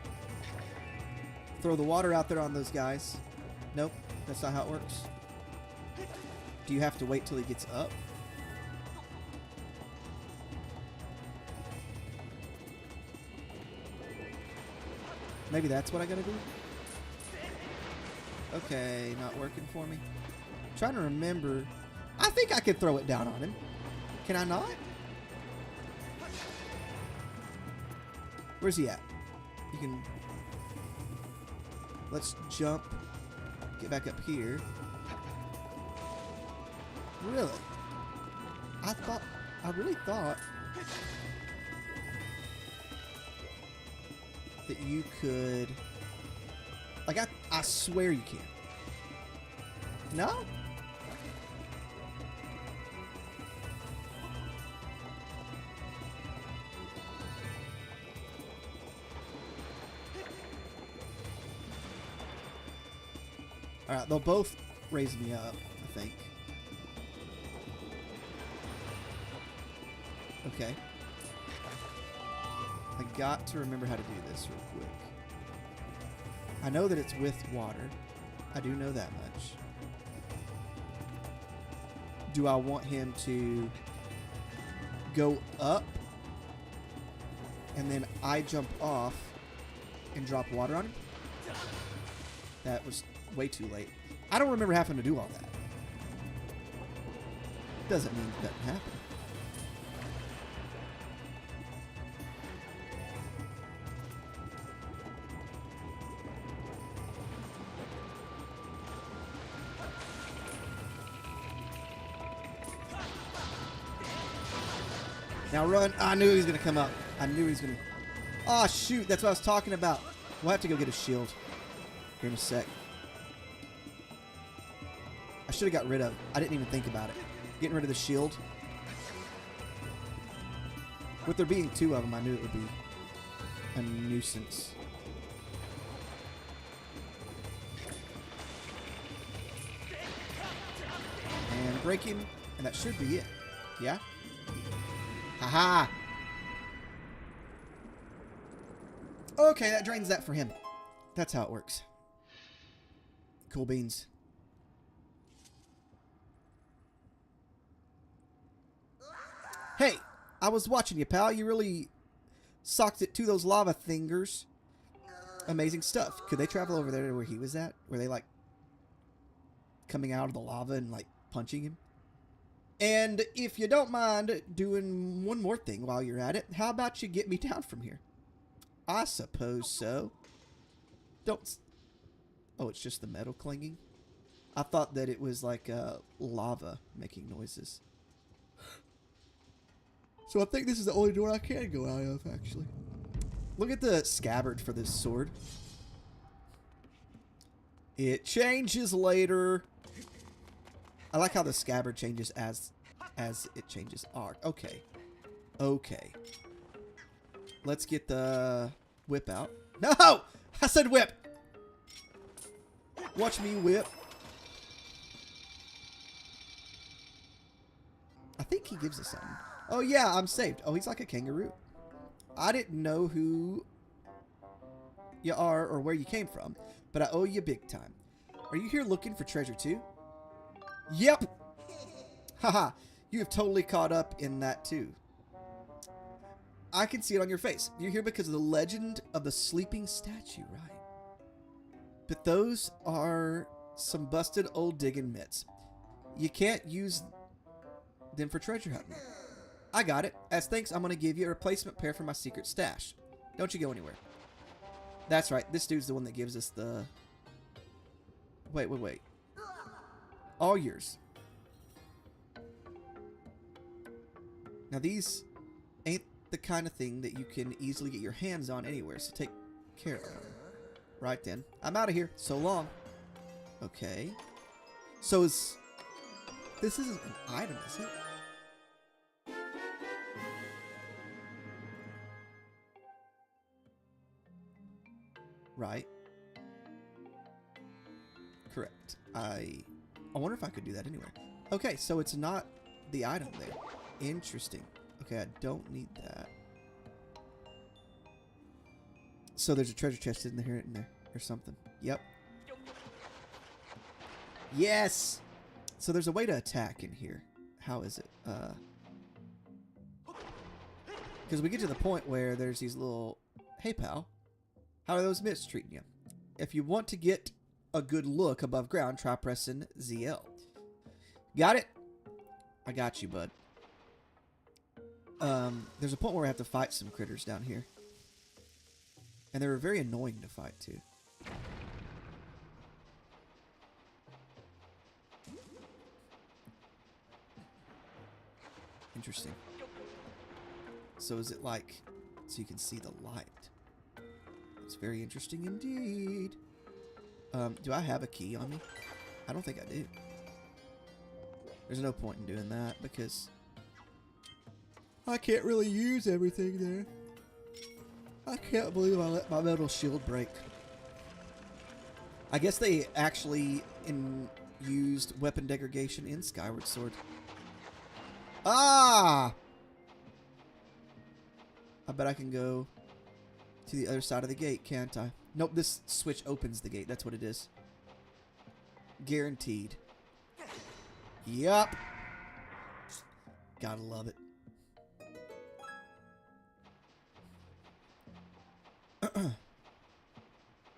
Throw the water out there on those guys. Nope, that's not how it works. Do you have to wait till he gets up? Maybe that's what I gotta do? Okay, not working for me. I'm trying to remember. I think I could throw it down on him. Can I not? Where's he at? You can... Let's jump. Get back up here. Really? I really thought that you could... Like, I swear you can. No? Alright, they'll both raise me up, I think. Okay. I got to remember how to do this real quick. I know that it's with water. I do know that much. Do I want him to go up and then I jump off and drop water on him? That was way too late. I don't remember having to do all that. Doesn't mean it doesn't happen. Now run. Oh, I knew he was going to come up. I knew he was going to... Oh, shoot. That's what I was talking about. We'll have to go get a shield here in a sec. I should have got rid of it. I didn't even think about it. Getting rid of the shield. With there being two of them, I knew it would be a nuisance. And break him. And that should be it. Yeah? Haha! Okay, that drains that for him. That's how it works. Cool beans. Hey, I was watching you, pal. You really socked it to those lava thingers. Amazing stuff. Could they travel over there to where he was at? Were they, like, coming out of the lava and, like, punching him? And if you don't mind doing one more thing while you're at it, how about you get me down from here? I suppose so. Don't... Oh, it's just the metal clanging? I thought that it was like lava making noises. So I think this is the only door I can go out of, actually. Look at the scabbard for this sword. It changes later. I like how the scabbard changes as it changes arc. Okay. Okay. Let's get the whip out. No! I said whip! Watch me whip. I think he gives us something. Oh, yeah, I'm saved. Oh, he's like a kangaroo. I didn't know who you are or where you came from, but I owe you big time. Are you here looking for treasure too? Yep! Haha, you have totally caught up in that too. I can see it on your face. You're here because of the legend of the sleeping statue, right? But those are some busted old digging mitts. You can't use them for treasure hunting. I got it. As thanks, I'm going to give you a replacement pair for my secret stash. Don't you go anywhere. That's right. This dude's the one that gives us the... Wait. All yours. Now, these ain't the kind of thing that you can easily get your hands on anywhere, so take care of them. Right then. I'm out of here. So long. Okay. So is... This isn't an item, is it? Right. Correct. I wonder if I could do that anywhere. Okay, so it's not the item there. Interesting. Okay, I don't need that. So there's a treasure chest in there or something. Yep. Yes! So there's a way to attack in here. How is it? Because we get to the point where there's these little... Hey, pal. How are those mitts treating you? If you want to get a good look above ground, try pressing ZL. Got it? I got you, bud. There's a point where I have to fight some critters down here. And they were very annoying to fight, too. Interesting. So is it like... So you can see the light. It's very interesting indeed. Do I have a key on me? I don't think I do. There's no point in doing that because I can't really use everything there. I can't believe I let my metal shield break. I guess they actually used weapon degradation in Skyward Sword. Ah! I bet I can go to the other side of the gate, can't I? Nope, this switch opens the gate. That's what it is. Guaranteed. Yup. Gotta love it.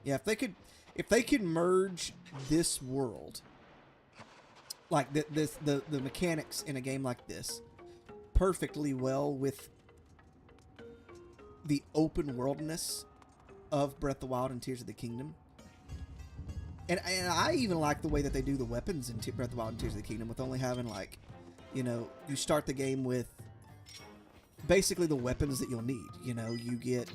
Yeah, if they could merge this world, like the mechanics in a game like this, perfectly well with the open worldness of Breath of the Wild and Tears of the Kingdom. And I even like the way that they do the weapons in Breath of the Wild and Tears of the Kingdom with only having, like, you know, you start the game with basically the weapons that you'll need. You know, you get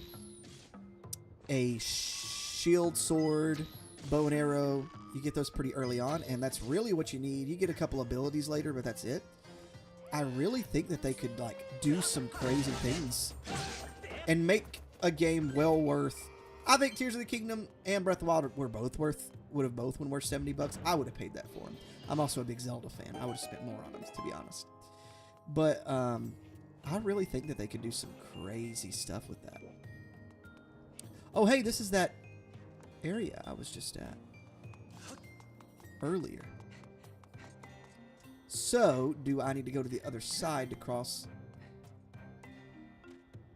a shield, sword, bow and arrow. You get those pretty early on, and that's really what you need. You get a couple abilities later, but that's it. I really think that they could, like, do some crazy things and make a game well worth... I think Tears of the Kingdom and Breath of the Wild would have both been worth $70. I would have paid that for them. I'm also a big Zelda fan. I would have spent more on them, to be honest. But I really think that they could do some crazy stuff with that. Oh, hey, this is that area I was just at earlier. So, do I need to go to the other side to cross?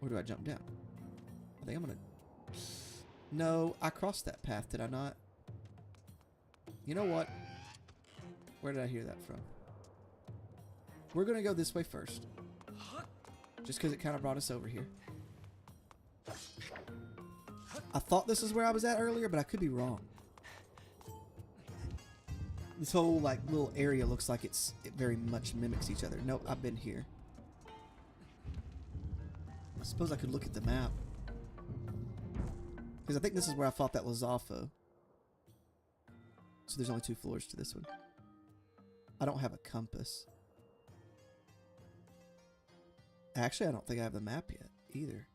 Or do I jump down? I think I'm going to... No, I crossed that path, did I not? You know what? Where did I hear that from? We're going to go this way first. Just because it kind of brought us over here. I thought this is where I was at earlier, but I could be wrong. This whole, like, little area looks like it very much mimics each other. Nope, I've been here. I suppose I could look at the map. Because I think this is where I fought that Lizalfo. So there's only 2 floors to this one. I don't have a compass. Actually, I don't think I have the map yet, either.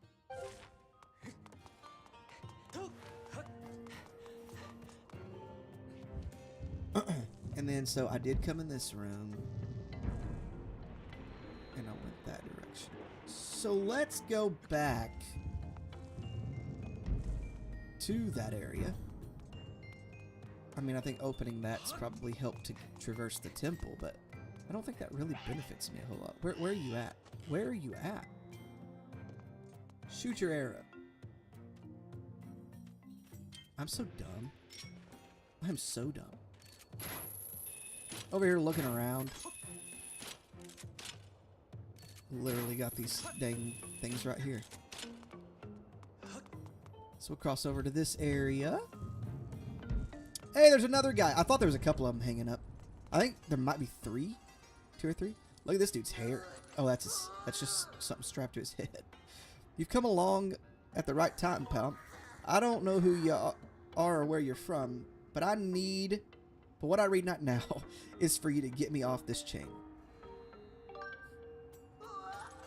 And then, so I did come in this room. And I went that direction. So let's go back to that area. I mean, I think opening that's probably helped to traverse the temple, but I don't think that really benefits me a whole lot. Where are you at? Where are you at? Shoot your arrow. I'm so dumb. I'm so dumb. Over here looking around. Literally got these dang things right here. So we'll cross over to this area. Hey, there's another guy. I thought there was a couple of them hanging up. I think there might be 3. 2 or 3. Look at this dude's hair. Oh, that's just something strapped to his head. You've come along at the right time, pal. I don't know who you are or where you're from, but what I read not now is for you to get me off this chain.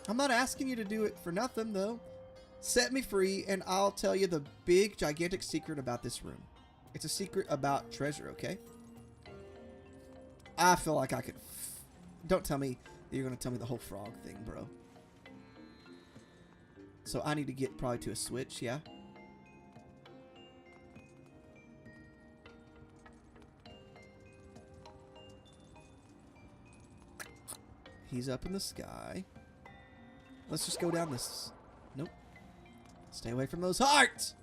I'm not asking you to do it for nothing, though. Set me free, and I'll tell you the big, gigantic secret about this room. It's a secret about treasure, okay? I feel like I could... Don't tell me that you're going to tell me the whole frog thing, bro. So I need to get probably to a switch, yeah? He's up in the sky. Let's just go down this. Nope. Stay away from those hearts!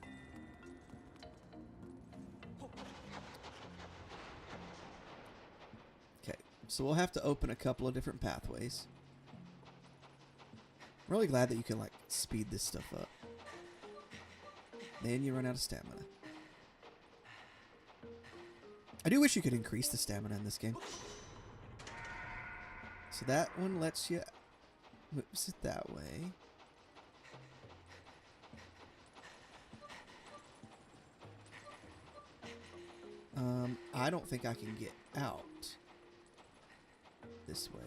Okay, so we'll have to open a couple of different pathways. I'm really glad that you can, like, speed this stuff up. Then you run out of stamina. I do wish you could increase the stamina in this game. So that one lets you... moves it that way. I don't think I can get out this way.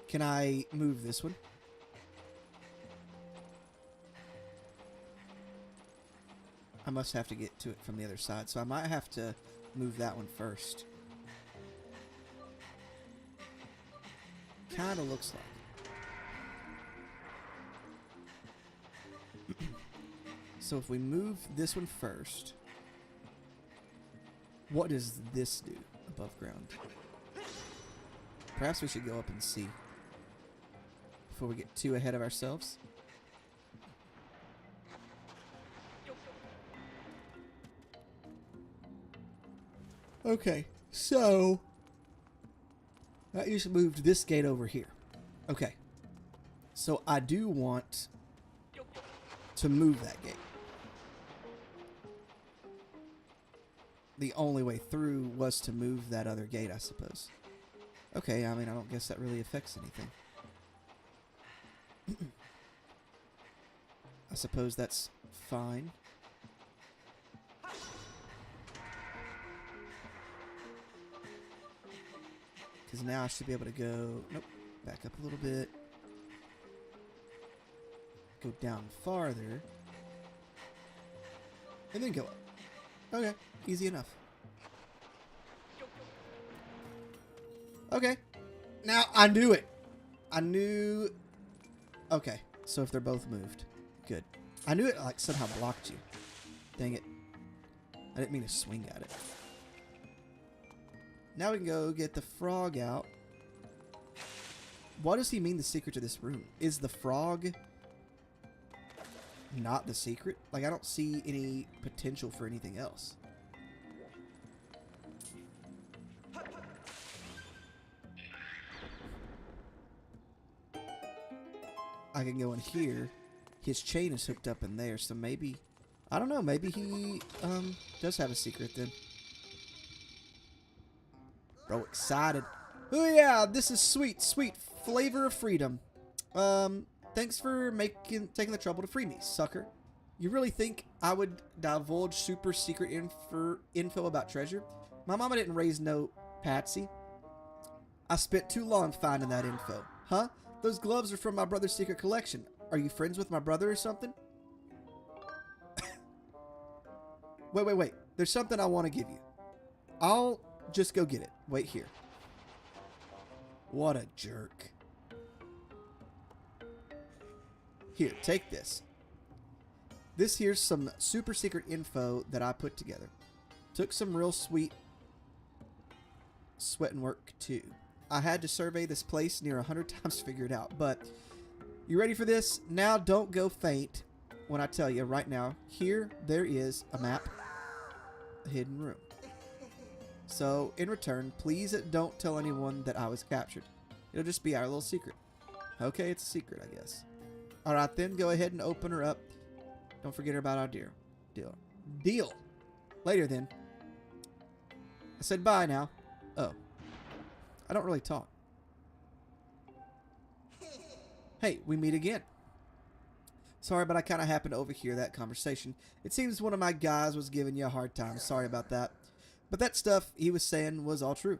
Can I move this one? I must have to get to it from the other side, so I might have to move that one first. Kind of looks like it. So if we move this one first, what does this do above ground? Perhaps we should go up and see before we get too ahead of ourselves. Okay, so that just moved this gate over here. Okay, so I do want to move that gate. The only way through was to move that other gate, I suppose. Okay, I mean, I don't guess that really affects anything. I suppose that's fine. Because now I should be able to go... Nope. Back up a little bit. Go down farther. And then go up. Okay. Easy enough. Okay. Now, I knew it. I knew... Okay. So if they're both moved. Good. I knew it, like, somehow blocked you. Dang it. I didn't mean to swing at it. Now we can go get the frog out. What does he mean, the secret to this room? Is the frog not the secret? Like, I don't see any potential for anything else. I can go in here. His chain is hooked up in there, so maybe... I don't know, maybe he does have a secret then. Bro, excited. Oh yeah, this is sweet, sweet flavor of freedom. Thanks for taking the trouble to free me, sucker. You really think I would divulge super secret info about treasure? My mama didn't raise no patsy. I spent too long finding that info. Huh? Those gloves are from my brother's secret collection. Are you friends with my brother or something? Wait. There's something I want to give you. I'll just go get it. Wait here. What a jerk. Here, take this. This here's some super secret info that I put together. Took some real sweat and work too. I had to survey this place near 100 times to figure it out. But you ready for this? Now don't go faint when I tell you right now. Here there is a map, a hidden room. So in return, please don't tell anyone that I was captured. It'll just be our little secret. Okay, it's a secret, I guess. All right, then go ahead and open her up. Don't forget about our deal. Later then. I said bye now. Oh. I don't really talk. Hey, we meet again. Sorry, but I kind of happened to overhear that conversation. It seems one of my guys was giving you a hard time. Sorry about that. But that stuff he was saying was all true.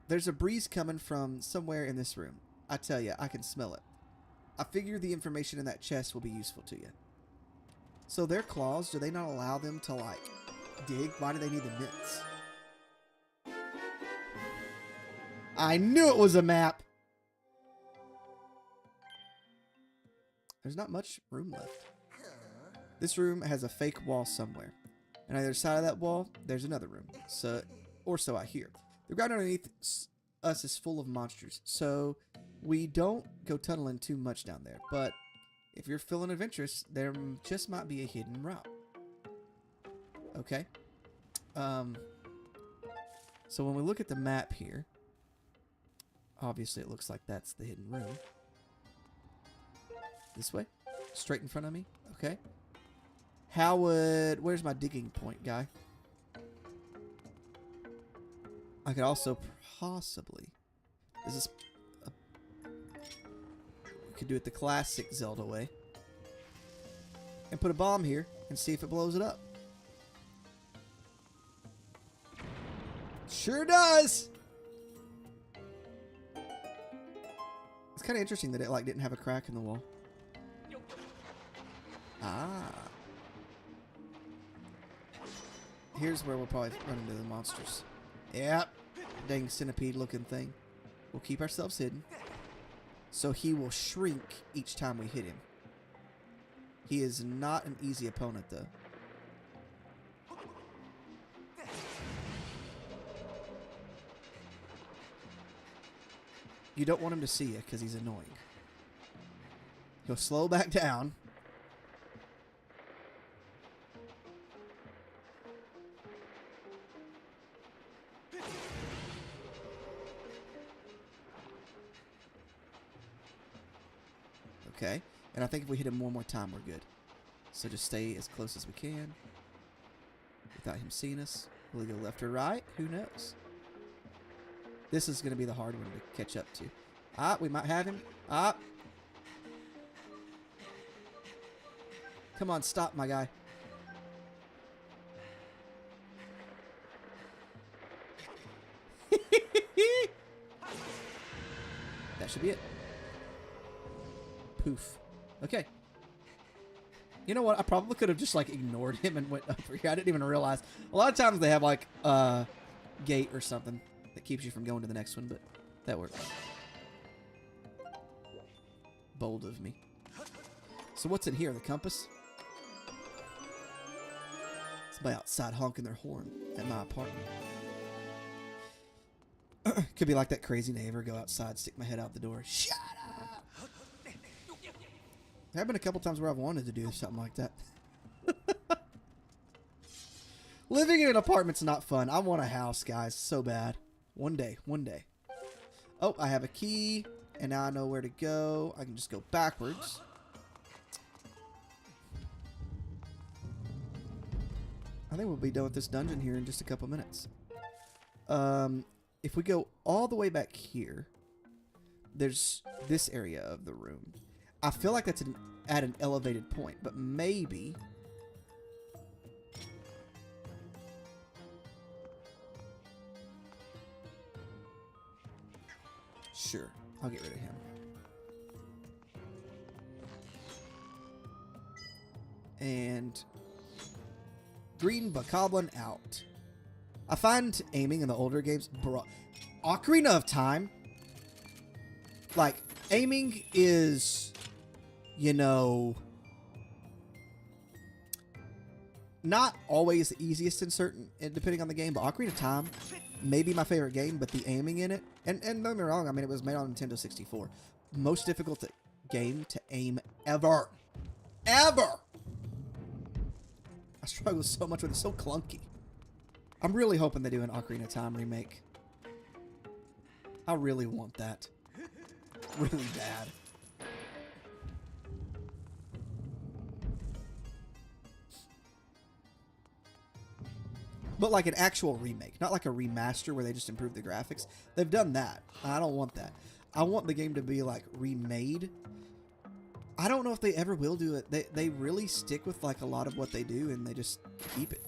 There's a breeze coming from somewhere in this room. I tell you, I can smell it. I figure the information in that chest will be useful to you. So their claws, do they not allow them to, like, dig? Why do they need the mitts? I knew it was a map! There's not much room left. This room has a fake wall somewhere. And on the other side of that wall, there's another room. So I hear. The ground underneath us is full of monsters. So we don't go tunneling too much down there. But if you're feeling adventurous, there just might be a hidden route. Okay. So when we look at the map here, obviously it looks like that's the hidden room. This way? Straight in front of me? Okay. Where's my digging point, guy? I could also possibly... we could do it the classic Zelda way. And put a bomb here and see if it blows it up. Sure does! It's kind of interesting that it like didn't have a crack in the wall. Ah. Here's where we'll probably run into the monsters. Yep. Dang centipede looking thing. We'll keep ourselves hidden. So he will shrink each time we hit him. He is not an easy opponent though. You don't want him to see you because he's annoying. He'll slow back down. Okay. And I think if we hit him one more time, we're good. So just stay as close as we can. Without him seeing us. Will he go left or right? Who knows? This is going to be the hard one to catch up to. Ah, we might have him. Ah. Come on, stop, my guy. That should be it. Poof. Okay. You know what? I probably could have just, like, ignored him and went over here. I didn't even realize. A lot of times they have, like, a gate or something that keeps you from going to the next one, but that worked. Bold of me. So what's in here? The compass? Somebody outside honking their horn at my apartment. Could be like that crazy neighbor. Go outside, stick my head out the door. Shut up! There have been a couple times where I've wanted to do something like that. Living in an apartment's not fun. I want a house, guys, so bad. One day, one day. Oh, I have a key, and now I know where to go. I can just go backwards. I think we'll be done with this dungeon here in just a couple minutes. If we go all the way back here, there's this area of the room. I feel like that's at an elevated point, but maybe... Sure, I'll get rid of him. And Green Bokoblin out. I find aiming in the older games, bro, Ocarina of Time, like, aiming is, you know, not always the easiest in certain, depending on the game, but Ocarina of Time may be my favorite game, but the aiming in it, and don't get me wrong, I mean, it was made on Nintendo 64. Most difficult game to aim ever. Ever! I struggle so much with it. It's so clunky. I'm really hoping they do an Ocarina of Time remake. I really want that. Really bad. But like an actual remake, not like a remaster where they just improve the graphics. They've done that. I don't want that. I want the game to be like remade. I don't know if they ever will do it. They really stick with like a lot of what they do and they just keep it.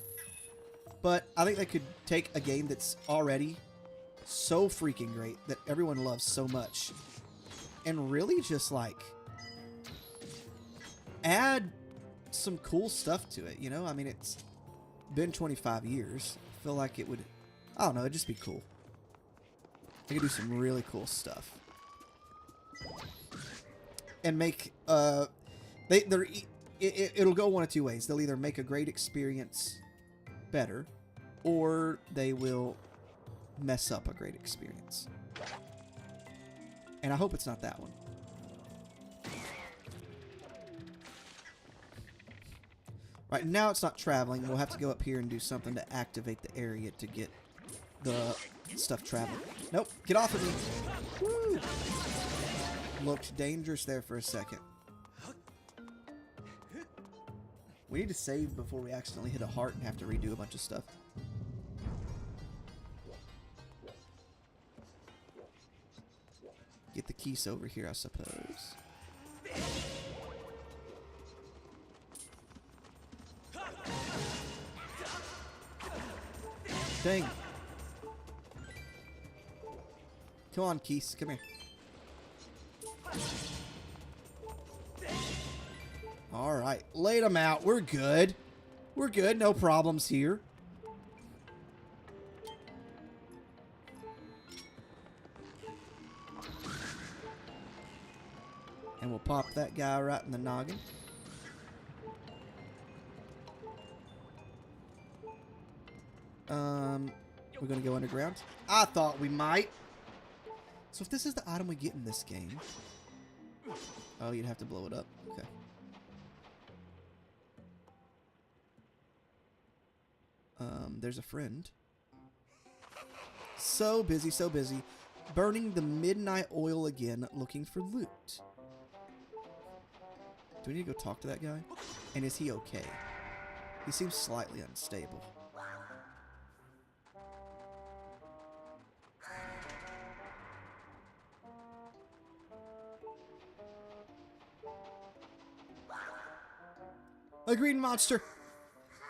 But I think they could take a game that's already so freaking great that everyone loves so much and really just like add some cool stuff to it, you know? I mean, it's been 25 years. I feel like it would, I don't know, it'd just be cool. They could do some really cool stuff. And make, it'll go one of two ways. They'll either make a great experience better, or they will mess up a great experience. And I hope it's not that one. Right, now it's not traveling. We'll have to go up here and do something to activate the area to get the stuff traveling. Nope, get off of me. Woo! Looked dangerous there for a second. We need to save before we accidentally hit a heart and have to redo a bunch of stuff. Get the keys over here, I suppose. Dang. Come on, Keys. Come here. Alright. Laid them out. We're good. We're good. No problems here. And we'll pop that guy right in the noggin. We're gonna go underground. I thought we might. So if this is the item we get in this game, oh, you'd have to blow it up. Okay. There's a friend. So busy, so busy. Burning the midnight oil again, looking for loot. Do we need to go talk to that guy? And is he okay? He seems slightly unstable. A green monster!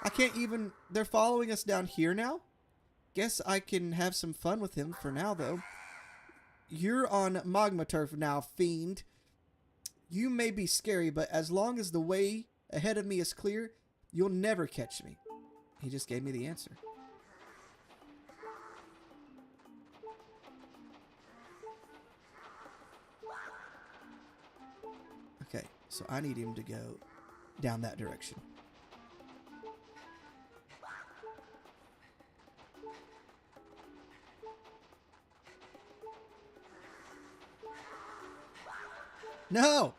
I can't even... They're following us down here now? Guess I can have some fun with him for now, though. You're on magma turf now, fiend. You may be scary, but as long as the way ahead of me is clear, you'll never catch me. He just gave me the answer. Okay, so I need him to go down that direction. No!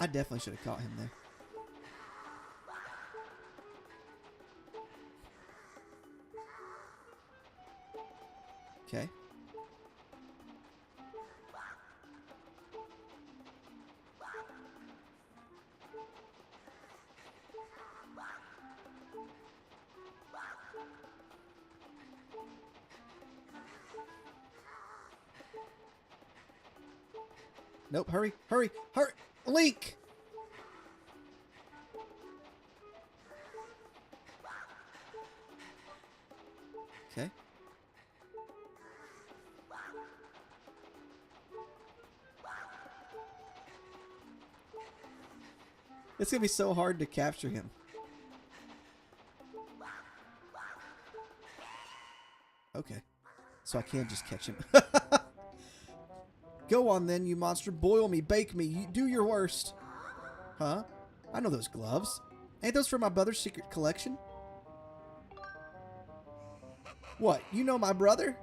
I definitely should have caught him there. Okay. Nope, hurry, hurry, hurry! Link! Okay. It's gonna be so hard to capture him. Okay. So I can just catch him. Go on then, you monster. Boil me, bake me. You do your worst. Huh? I know those gloves. Ain't those from my brother's secret collection? What? You know my brother?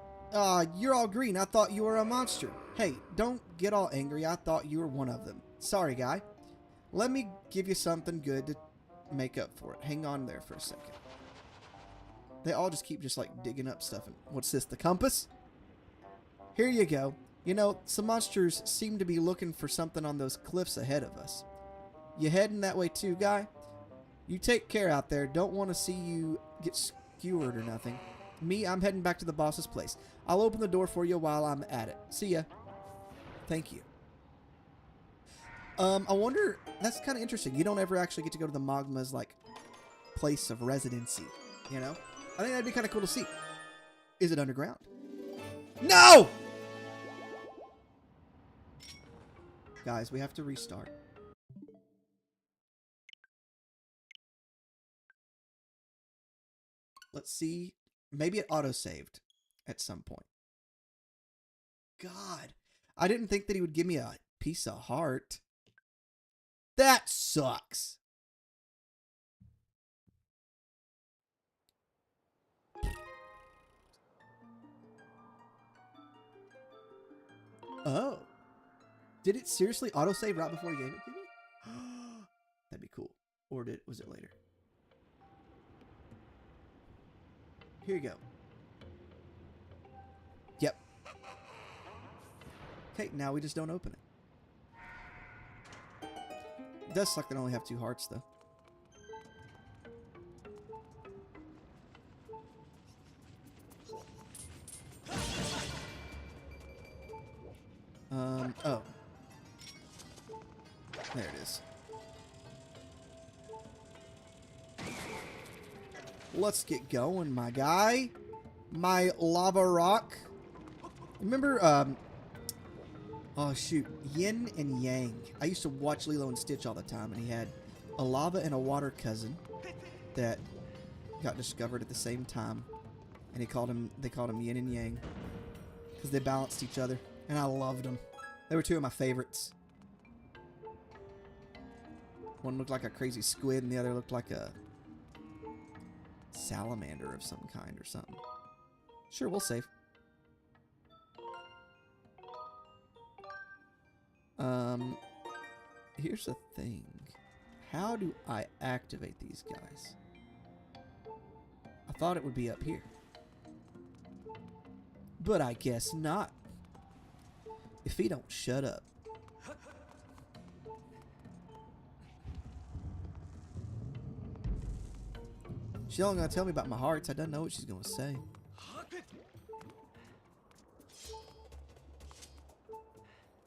You're all green. I thought you were a monster. Hey, don't get all angry. I thought you were one of them. Sorry, guy. Let me give you something good to make up for it. Hang on there for a second. They all just keep like digging up stuff. And what's this, the compass? Here you go. You know, some monsters seem to be looking for something on those cliffs ahead of us. You heading that way too, guy? You take care out there. Don't want to see you get skewered or nothing. Me, I'm heading back to the boss's place. I'll open the door for you while I'm at it. See ya. Thank you. I wonder, that's kind of interesting. You don't ever actually get to go to the Magma's, like, place of residency, you know? I think that'd be kind of cool to see. Is it underground? No! Guys, we have to restart. Let's see. Maybe it auto-saved at some point. God. I didn't think that he would give me a piece of heart. That sucks. Oh. Did it seriously autosave right before he gave it to me? That'd be cool. Or was it later? Here you go. Yep. Okay, now we just don't open it. It does suck that I only have 2 hearts, though. Oh. There it is. Let's get going, my guy. My lava rock. Remember, oh shoot, Yin and Yang. I used to watch Lilo and Stitch all the time, and he had a lava and a water cousin that got discovered at the same time, and they called him Yin and Yang because they balanced each other, and I loved them. They were 2 of my favorites. One looked like a crazy squid, and the other looked like a salamander of some kind or something. Sure, we'll save. Here's the thing. How do I activate these guys? I thought it would be up here. But I guess not. If he don't shut up. She's only going to tell me about my hearts. I don't know what she's going to say.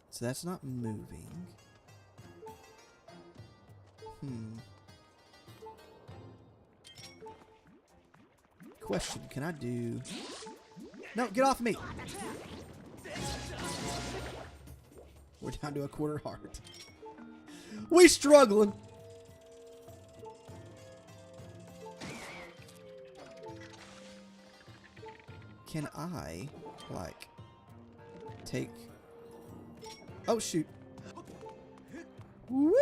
So that's not moving. Question, can I do... No, get off me! We're down to a 1/4 heart. We struggling! Can I, like, take... Oh, shoot. Woo!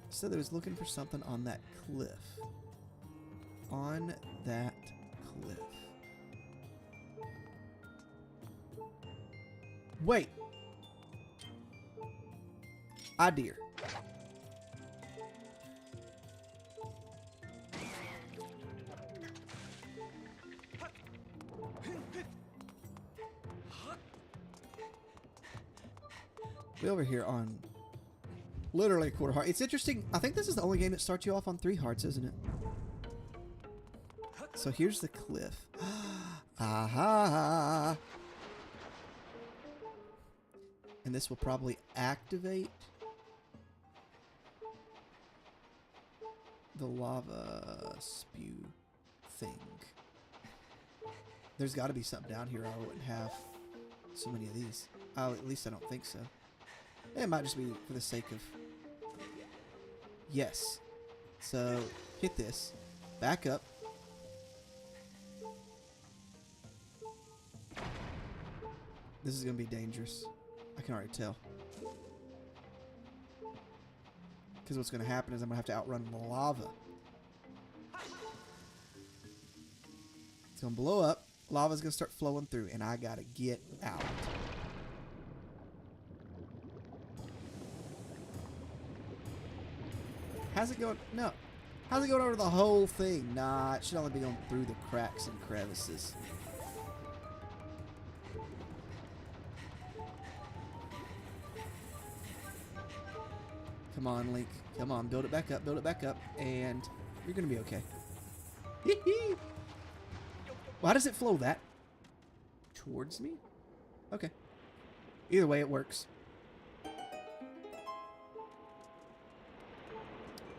So they was looking for something on that cliff. On that cliff. Wait. Idea. Way over here on literally a 1/4 heart. It's interesting. I think this is the only game that starts you off on 3 hearts, isn't it? So here's the cliff. Aha! And this will probably activate the lava spew thing. There's got to be something down here, or I wouldn't have so many of these. At least I don't think so. It might just be for the sake of... Yes. So, hit this. Back up. This is going to be dangerous. I can already tell. Because what's going to happen is I'm going to have to outrun the lava. It's going to blow up. Lava's going to start flowing through, and I got to get out. How's it going? No. How's it going over the whole thing? Nah, it should only be going through the cracks and crevices. Come on, Link. Come on, build it back up, and you're going to be okay. Why does it flow that towards me? Okay. Either way, it works.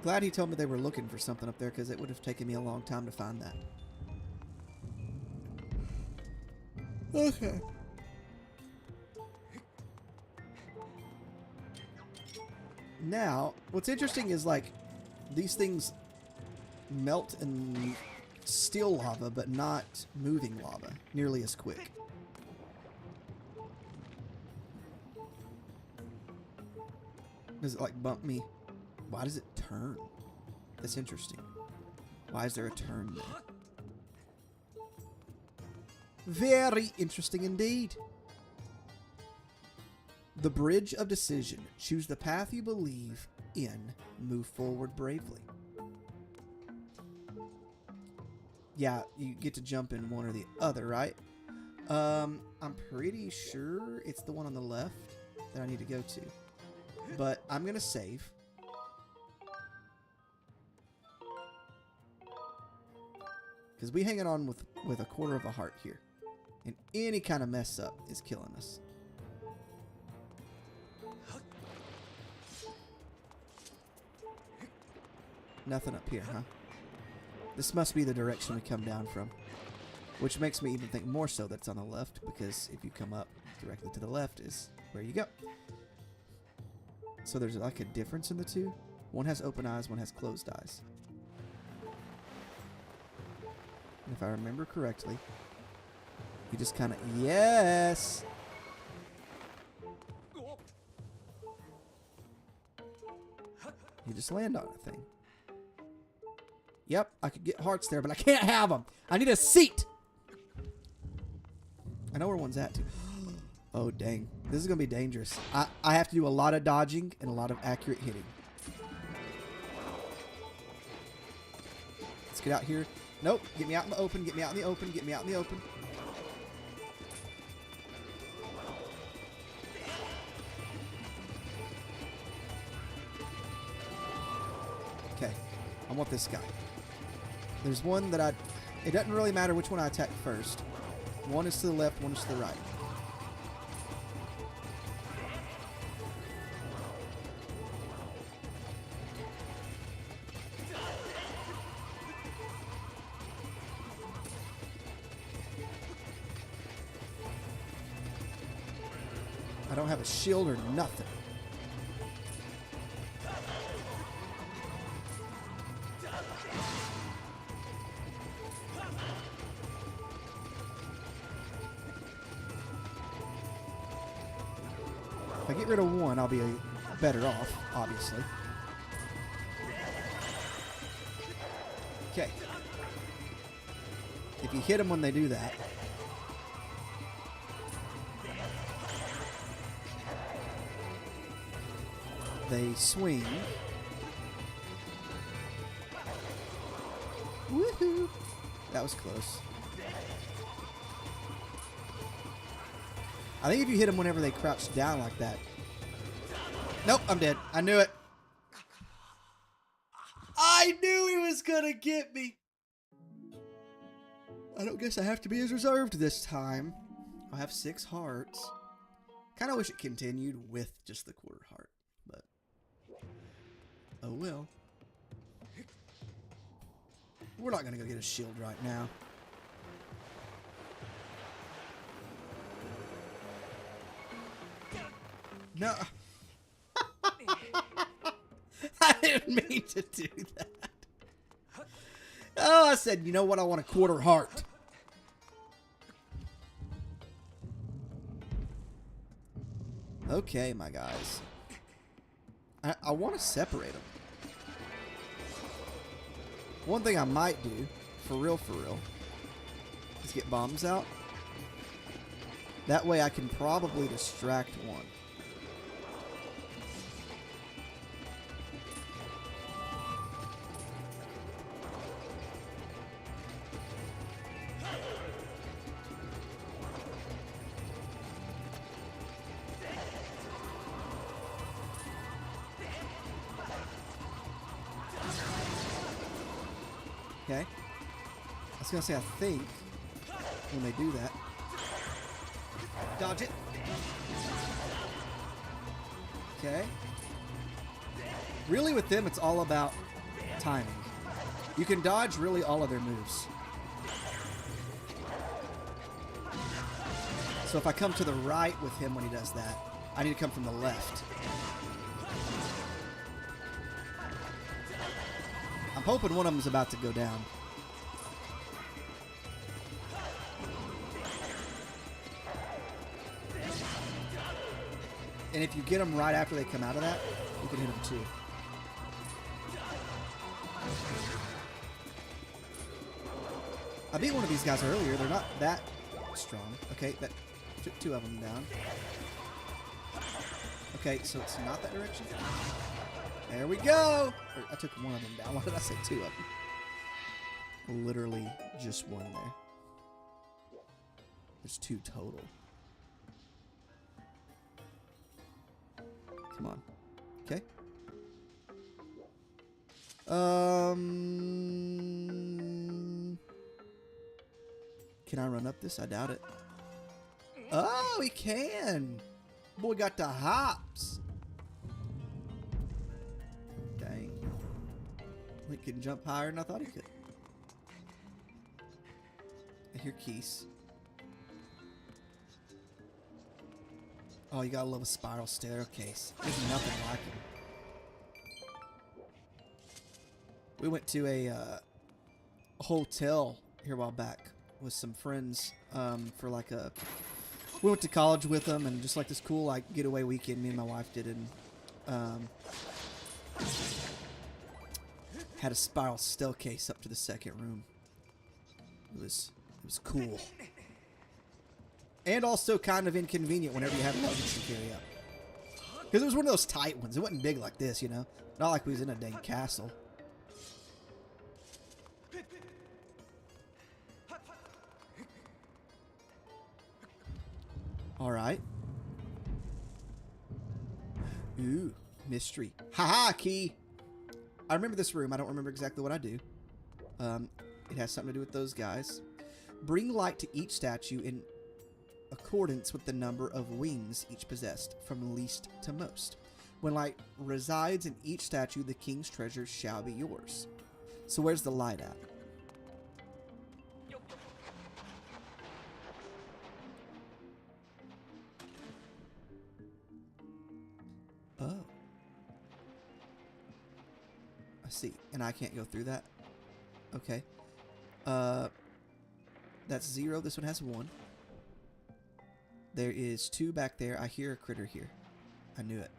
Glad he told me they were looking for something up there, because it would have taken me a long time to find that. Okay. Now, what's interesting is, like, these things melt in still lava, but not moving lava nearly as quick. Does it, like, bump me? Why does it turn? That's interesting. Why is there a turn there? Very interesting indeed. The bridge of decision. Choose the path you believe in. Move forward bravely. Yeah, you get to jump in one or the other, right? I'm pretty sure it's the one on the left that I need to go to. But I'm going to save. Because we hanging on with a quarter of a heart here. And any kind of mess up is killing us. Nothing up here, huh? This must be the direction we come down from. Which makes me even think more so that it's on the left, because if you come up directly to the left is where you go. So there's like a difference in the two. One has open eyes, one has closed eyes. And if I remember correctly, you just kind of... Yes! You just land on a thing. Yep, I could get hearts there, but I can't have them. I need a seat. I know where one's at, too. Oh, dang. This is going to be dangerous. I have to do a lot of dodging and a lot of accurate hitting. Let's get out here. Nope. Get me out in the open. Get me out in the open. Get me out in the open. Okay. I want this guy. There's one that it doesn't really matter which one I attack first. One is to the left, one is to the right. I don't have a shield or nothing. If I get rid of one, I'll be better off, obviously. Okay. If you hit them when they do that, they swing. Woohoo! That was close. I think if you hit them whenever they crouch down like that. Nope, I'm dead. I knew it. I knew he was gonna get me. I don't guess I have to be as reserved this time. I have 6 hearts. Kind of wish it continued with just the quarter heart, but oh well. We're not gonna go get a shield right now. No. I didn't mean to do that. Oh, I said, you know what? I want a quarter heart. Okay, my guys. I want to separate them. One thing I might do, for real, is get bombs out. That way I can probably distract one. Okay. I was gonna say, I think when they do that, dodge it. Okay. Really, with them, it's all about timing. You can dodge really all of their moves. So if I come to the right with him when he does that, I need to come from the left. I'm hoping one of them's about to go down. And if you get them right after they come out of that, you can hit them too. I beat one of these guys earlier. They're not that strong. Okay, that took 2 of them down. Okay, so it's not that direction. There we go. Or, I took 1 of them down. Why did I say 2 of them? Literally just 1 there. There's 2 total. Come on. Okay. Can I run up this? I doubt it. Oh, he can. Boy got the hops. Dang. He can jump higher than I thought he could. I hear keys. Oh, you gotta love a spiral staircase. There's nothing like it. We went to a hotel here a while back with some friends for like a... We went to college with them and just like this cool like getaway weekend me and my wife did, and had a spiral staircase up to the 2nd room. It was cool. And also kind of inconvenient whenever you have luggage to carry up. Because it was one of those tight ones. It wasn't big like this, you know? Not like we was in a dang castle. Alright. Ooh, mystery. Haha, key! I remember this room. I don't remember exactly what I do. It has something to do with those guys. Bring light to each statue in accordance with the number of wings each possessed, from least to most. When light resides in each statue, the king's treasure shall be yours. So where's the light at? Oh. I see. And I can't go through that? Okay. That's 0. This one has 1. There is 2 back there. I hear a critter here. I knew it.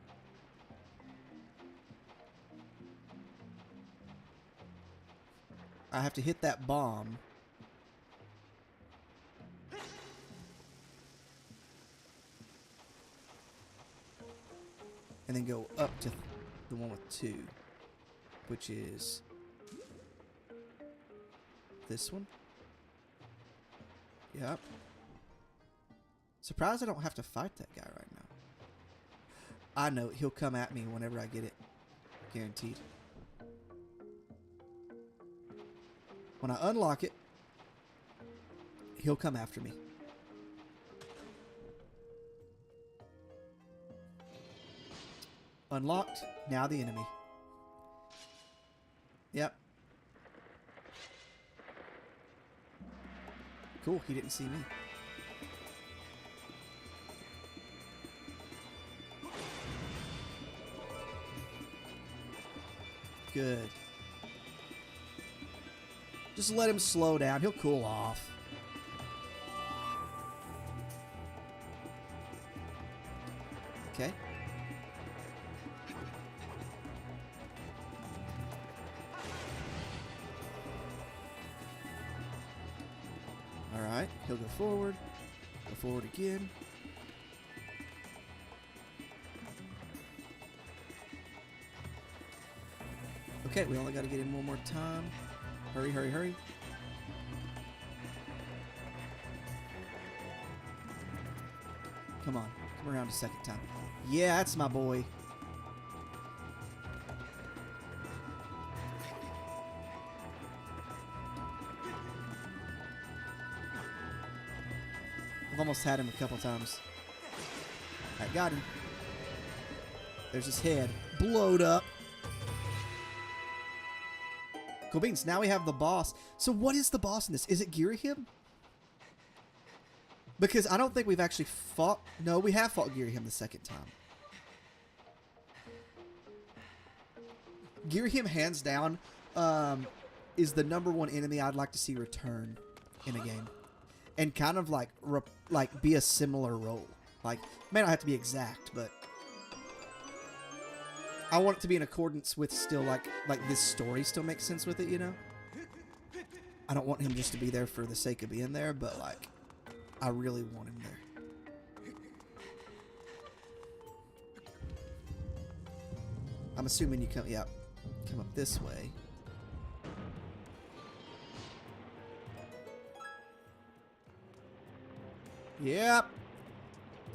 I have to hit that bomb. And then go up to the one with 2. Which is this one. Yep. Surprised I don't have to fight that guy right now. I know he'll come at me whenever I get it. Guaranteed. When I unlock it, he'll come after me. Unlocked. Now the enemy. Yep. Cool, he didn't see me. Good. Just let him slow down. He'll cool off. Okay. Still go forward. Go forward again. Okay, we only got to get in one more time. Hurry, hurry, hurry. Come on. Come around a second time. Yeah, that's my boy. I've almost had him a couple times. I got him. There's his head. Blowed up. Cool beans. Now we have the boss. So what is the boss in this? Is it Girahim? Because I don't think we've actually fought... No, we have fought Girahim the second time. Girahim, hands down, is the #1 enemy I'd like to see return in a game. And kind of like be a similar role. Like, may not have to be exact, but I want it to be in accordance with still like this story still makes sense with it, you know? I don't want him just to be there for the sake of being there, but like I really want him there. I'm assuming you come up this way. Yep.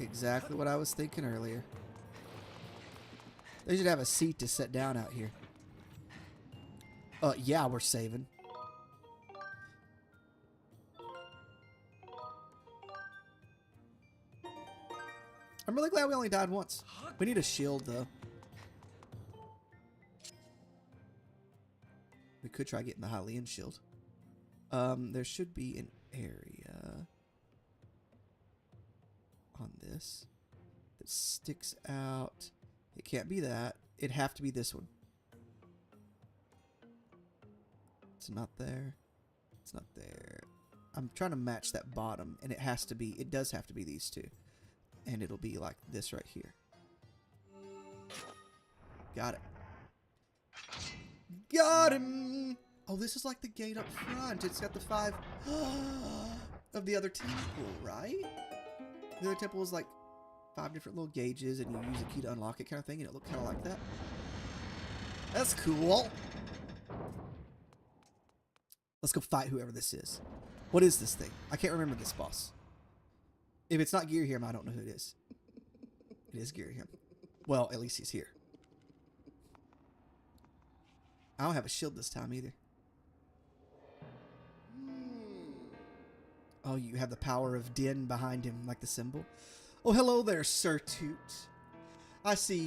Exactly what I was thinking earlier. They should have a seat to sit down out here. Yeah, we're saving. I'm really glad we only died once. We need a shield, though. We could try getting the Hylian shield. There should be an area on this that sticks out. It can't be that. It'd have to be this one. It's not there. It's not there. I'm trying to match that bottom, and it does have to be these two. And it'll be like this right here. Got it. Got him! Oh, this is like the gate up front. It's got the 5 of the other temple, right? The other temple is like 5 different little gauges, and you use a key to unlock it kind of thing, and it looked kind of like that. That's cool. Let's go fight whoever this is. What is this thing? I can't remember this boss. If it's not Girahim, I don't know who it is. It is Girahim. Well, at least he's here. I don't have a shield this time either. Oh, you have the power of Din behind him, like the symbol. Oh, hello there, Sir Toot. I see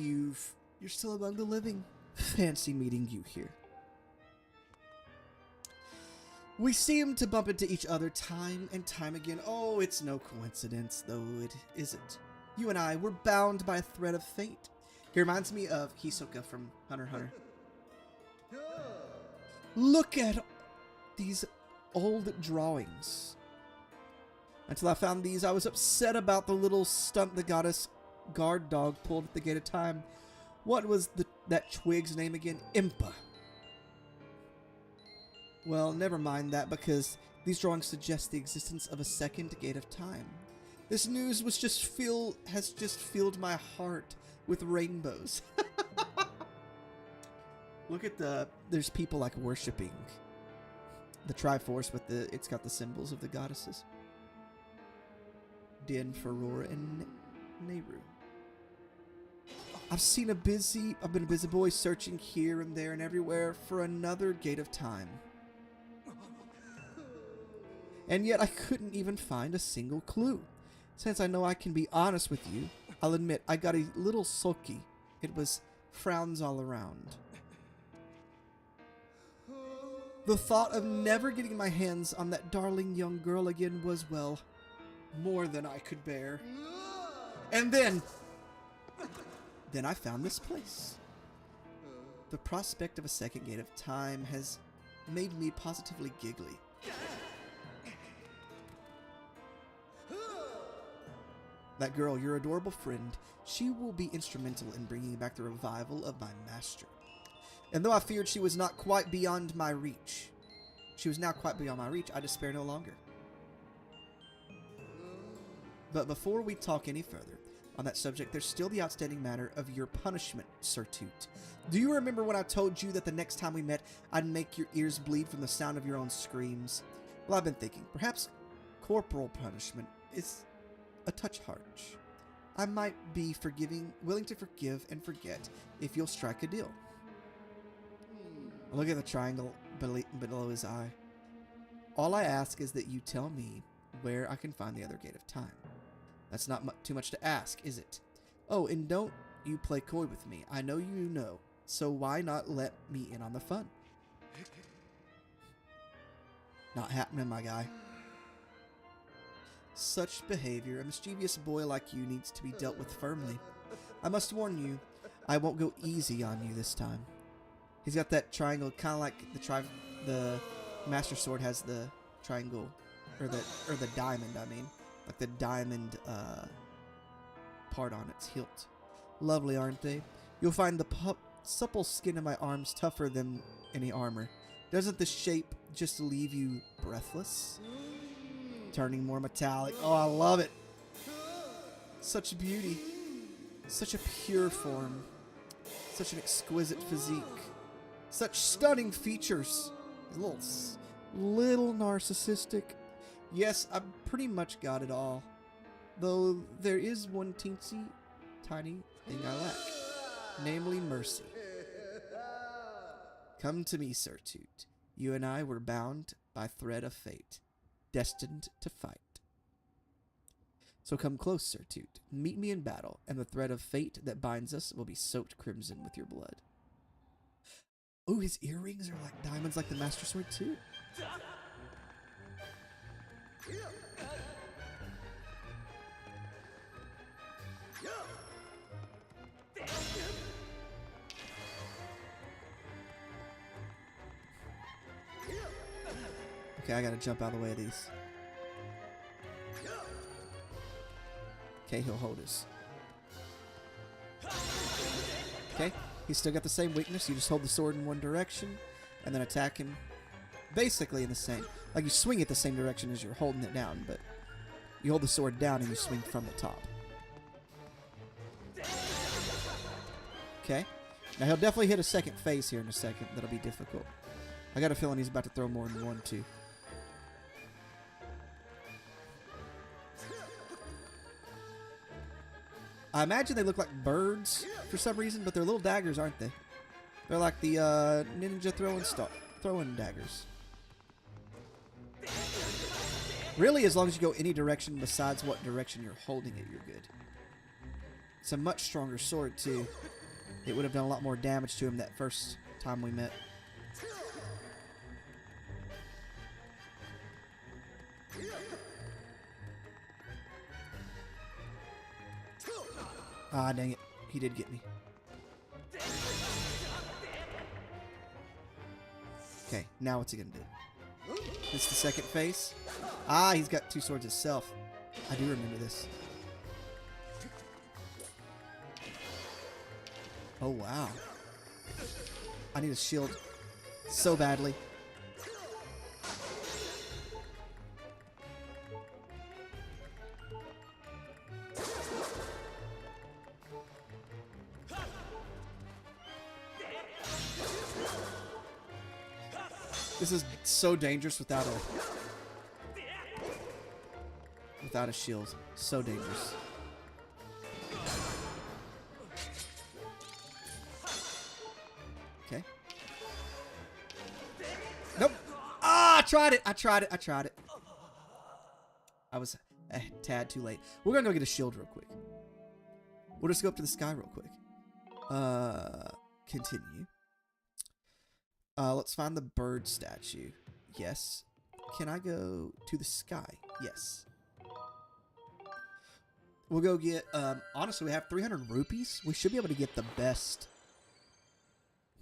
you're still among the living. Fancy meeting you here. We seem to bump into each other time and time again. Oh, it's no coincidence, though it isn't. You and I were bound by a thread of fate. He reminds me of Hisoka from Hunter x Hunter. Look at these old drawings. Until I found these, I was upset about the little stunt the goddess guard dog pulled at the gate of time. What was that twig's name again? Impa. Well, never mind that, because these drawings suggest the existence of a second gate of time. This news has just filled my heart with rainbows. Look at there's people like worshipping the Triforce with it's got the symbols of the goddesses. Din, Farora, and Nehru. I've been a busy boy searching here and there and everywhere for another gate of time. And yet I couldn't even find a single clue. Since I know I can be honest with you, I'll admit I got a little sulky. It was frowns all around. The thought of never getting my hands on that darling young girl again was, well, more than I could bear. And then I found this place. The prospect of a second gate of time has made me positively giggly. That girl, your adorable friend, she will be instrumental in bringing back the revival of my master. And though I feared she was not quite beyond my reach, she was now quite beyond my reach, I despair no longer. But before we talk any further on that subject, there's still the outstanding matter of your punishment, Sir Toot. Do you remember when I told you that the next time we met, I'd make your ears bleed from the sound of your own screams? Well, I've been thinking, perhaps corporal punishment is a touch harsh. I might be willing to forgive and forget if you'll strike a deal. Look at the triangle below his eye. All I ask is that you tell me where I can find the other gate of time. That's not too much to ask, is it? Oh, and don't you play coy with me. I know you know, so why not let me in on the fun? Not happening, my guy. Such behavior, a mischievous boy like you needs to be dealt with firmly. I must warn you, I won't go easy on you this time. He's got that triangle, kind of like the Master Sword has the triangle, or the diamond. I mean, like the diamond part on its hilt. Lovely, aren't they? You'll find the supple skin of my arms tougher than any armor. Doesn't the shape just leave you breathless? Turning more metallic. Oh, I love it. Such beauty. Such a pure form. Such an exquisite physique. Such stunning features. Little narcissistic. Yes, I've pretty much got it all. Though there is one teensy tiny thing I lack. Namely mercy. Come to me, Sir Toot. You and I were bound by thread of fate. Destined to fight. So come close, Sir Toot. Meet me in battle, and the thread of fate that binds us will be soaked crimson with your blood. Oh, his earrings are like diamonds like the Master Sword too. Okay, I gotta jump out of the way of these. Okay, he'll hold us. Okay, he's still got the same weakness. You just hold the sword in one direction and then attack him basically in the same. Like you swing it the same direction as you're holding it down, but you hold the sword down and you swing from the top. Okay, now he'll definitely hit a second phase here in a second. That'll be difficult. I got a feeling he's about to throw more than one, too. I imagine they look like birds for some reason, but they're little daggers, aren't they? They're like the ninja throwing daggers. Really, as long as you go any direction besides what direction you're holding it, you're good. It's a much stronger sword, too. It would have done a lot more damage to him that first time we met. Ah, dang it. He did get me. Okay, now what's he gonna do? It's the second phase. Ah, he's got two swords himself. I do remember this. Oh, wow. I need a shield so badly. This is so dangerous without a shield. So dangerous. Okay. Nope. Ah, I tried it. I tried it. I was a tad too late. We're gonna go get a shield real quick. We'll just go up to the sky real quick. Continue. Let's find the bird statue. Yes. Can I go to the sky? Yes. We'll go get, honestly, we have 300 rupees. We should be able to get the best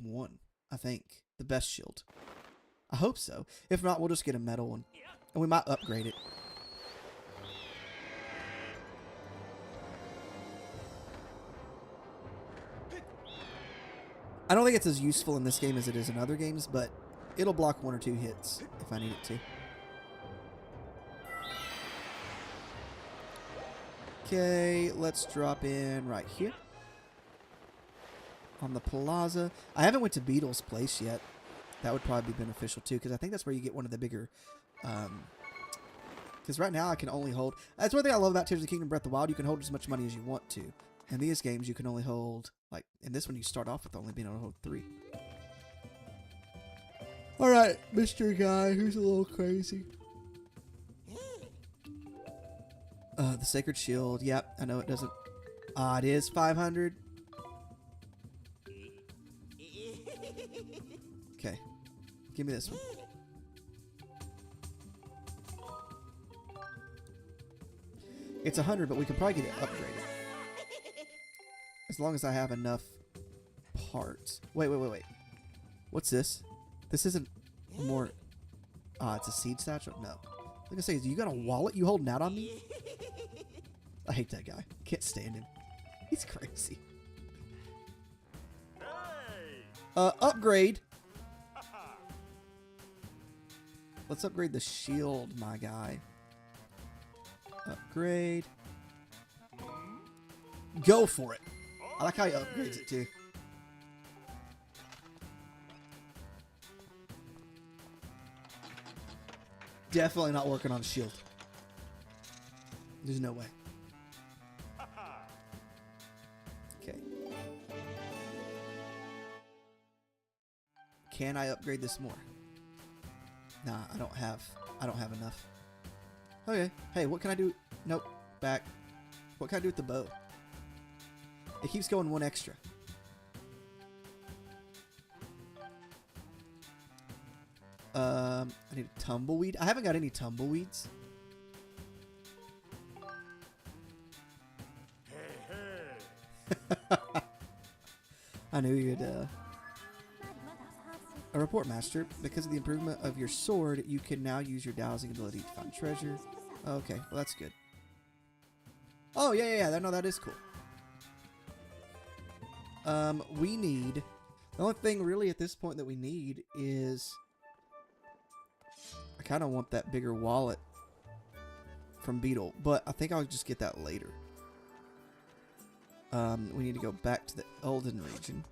one, I think. The best shield. I hope so. If not, we'll just get a metal one. And we might upgrade it. I don't think it's as useful in this game as it is in other games, but it'll block one or two hits if I need it to. Okay, let's drop in right here. On the plaza. I haven't went to Beetle's place yet. That would probably be beneficial too, because I think that's where you get one of the bigger... Because right now I can only hold... That's one thing I love about Tears of the Kingdom Breath of the Wild. You can hold as much money as you want to. In these games, you can only hold... Like, in this one, you start off with only being able to hold 3. Alright, Mr. Guy, who's a little crazy. The Sacred Shield. Yep, I know it doesn't... it is 500. Okay. Give me this one. It's 100, but we could probably get it upgraded. As long as I have enough parts. Wait. What's this? This isn't more... it's a seed satchel? No. Like I say, you got a wallet you holding out on me? I hate that guy. Can't stand him. He's crazy. Upgrade. Let's upgrade the shield, my guy. Upgrade. Go for it. I like how he upgrades it too. Definitely not working on shield. There's no way. Okay. Can I upgrade this more? Nah, I don't have enough. Okay. Hey, what can I do? Nope. Back. What can I do with the bow? It keeps going 1 extra. I need a tumbleweed. I haven't got any tumbleweeds. I knew you'd, A report master. Because of the improvement of your sword, you can now use your dowsing ability to find treasure. Okay, well that's good. Oh, yeah. No, that is cool. We need... The only thing really at this point that we need is... I kind of want that bigger wallet from Beetle, but I think I'll just get that later. We need to go back to the Elden region.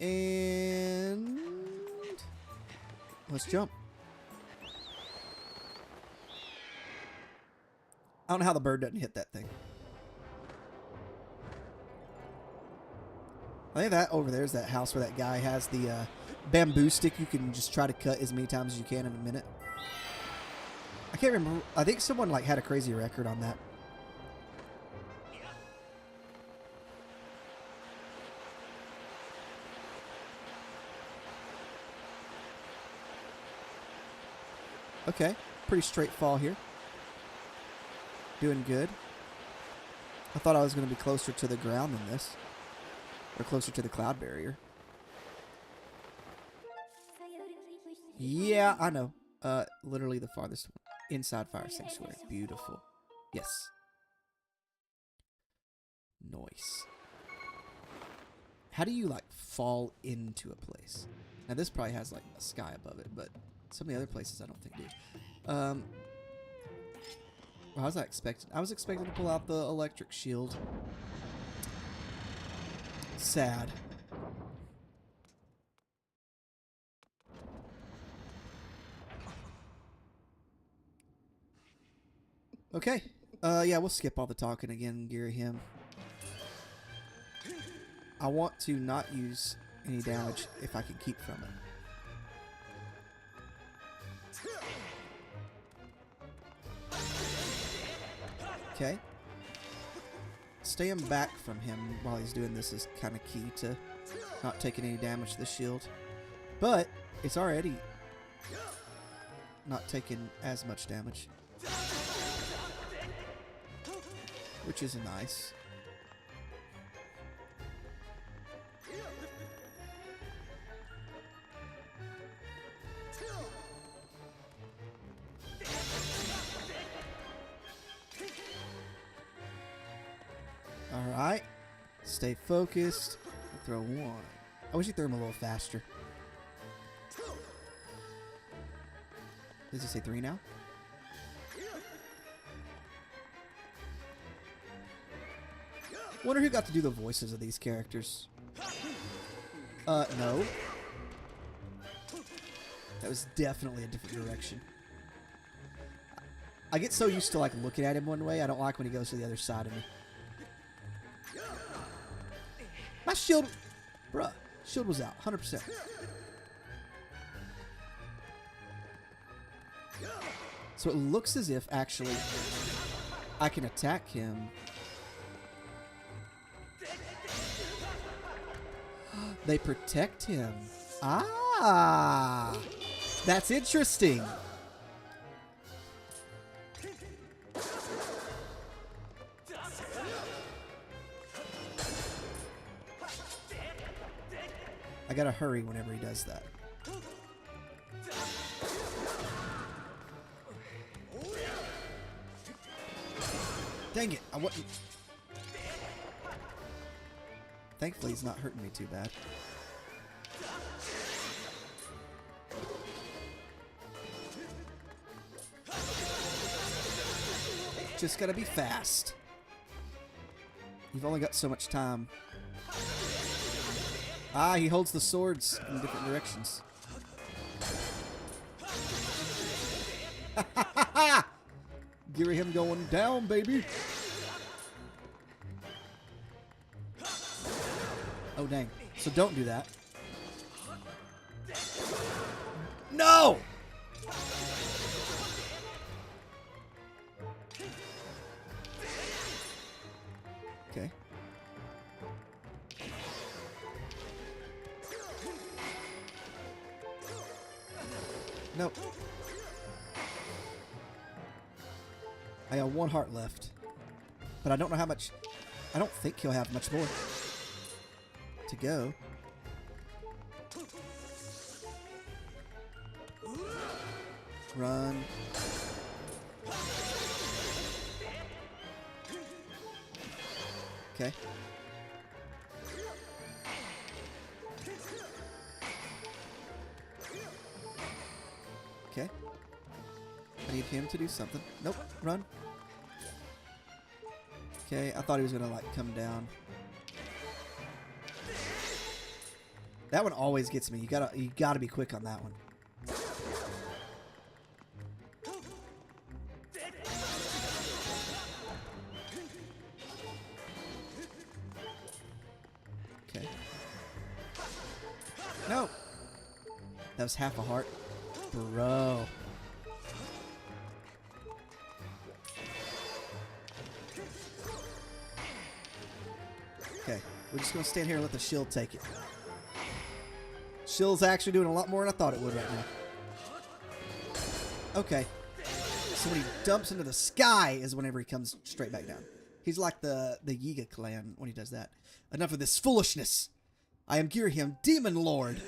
And... let's jump. I don't know how the bird doesn't hit that thing. I think that over there is that house where that guy has the bamboo stick you can just try to cut as many times as you can in a minute. I can't remember. I think someone like had a crazy record on that. Okay, pretty straight fall here. Doing good. I thought I was going to be closer to the ground than this. Or closer to the cloud barrier. Yeah, I know. Literally the farthest one. Inside Fire Sanctuary. Beautiful. Yes. Nice. How do you, like, fall into a place? Now, this probably has, like, a sky above it, but some of the other places I don't think do. Well, how was I expecting? I was expecting to pull out the electric shield. Sad. Okay. Yeah, we'll skip all the talking again and gear him. I want to not use any damage if I can keep from it. Okay. Staying back from him while he's doing this is kind of key to not taking any damage to the shield. But it's already not taking as much damage, which is nice. Alright. Stay focused. Throw one. I wish you threw him a little faster. Does it say 3 now? Wonder who got to do the voices of these characters. No. That was definitely a different direction. I get so used to like looking at him one way, I don't like when he goes to the other side of me. My shield... Bruh. Shield was out. 100%. So it looks as if, actually, I can attack him. They protect him. Ah! That's interesting. I gotta hurry whenever he does that. Dang it, I wasn't... Thankfully, he's not hurting me too bad. Just gotta be fast. You've only got so much time. Ah, he holds the swords in different directions. Give him going down, baby. Oh, dang. So don't do that. No! Okay. Nope. I got 1 heart left. But I don't know how much... I don't think he'll have much more to go. Run. Okay. Okay. I need him to do something. Nope. Run. Okay, I thought he was gonna like come down. That one always gets me. You gotta be quick on that one. Okay. No. That was half a heart. Bro. Okay, we're just gonna stand here and let the shield take it. Shield's actually doing a lot more than I thought it would right now. Okay. So when he dumps into the sky is whenever he comes straight back down. He's like the Yiga clan when he does that. Enough of this foolishness. I am Girahim, Demon Lord.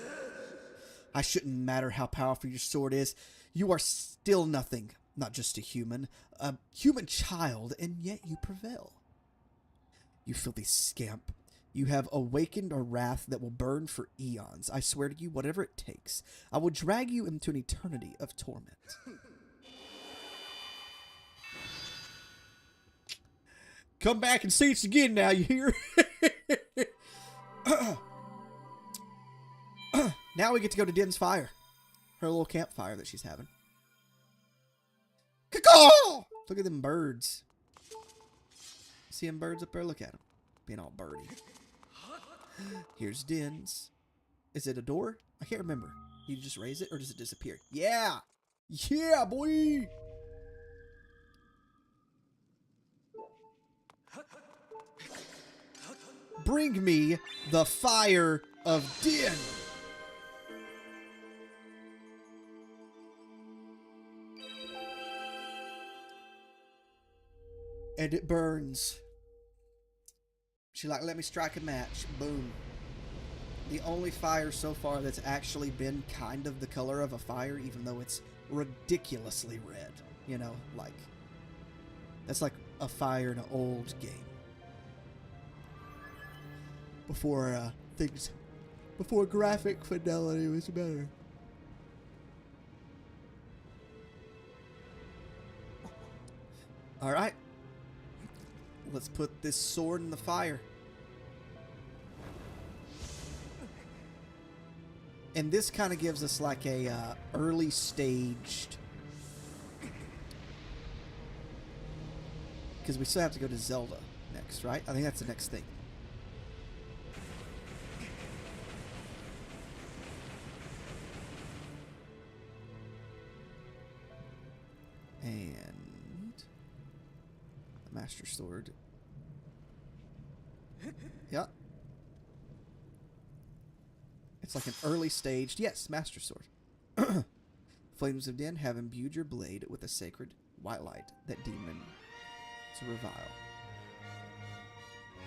I shouldn't matter how powerful your sword is. You are still nothing. Not just a human child, and yet you prevail. You filthy scamp. You have awakened a wrath that will burn for eons. I swear to you, whatever it takes, I will drag you into an eternity of torment. Come back and see us again now, you hear? Now we get to go to Din's fire. Her little campfire that she's having. Caw-caw! Look at them birds. See them birds up there? Look at them. Being all birdie. Here's Din's. Is it a door? I can't remember. You just raise it or does it disappear? Yeah! Yeah, boy! Bring me the fire of Din! And it burns. She like, let me strike a match. Boom. The only fire so far that's actually been kind of the color of a fire, even though it's ridiculously red. You know, like, that's like a fire in an old game. Before before graphic fidelity was better. Alright. Let's put this sword in the fire. And this kind of gives us like a early staged... Because we still have to go to Zelda next, right? I think that's the next thing. And... the Master Sword. Yep. It's like an early staged... Yes, Master Sword. Flames of Din have imbued your blade with a sacred white light that demon... to revile.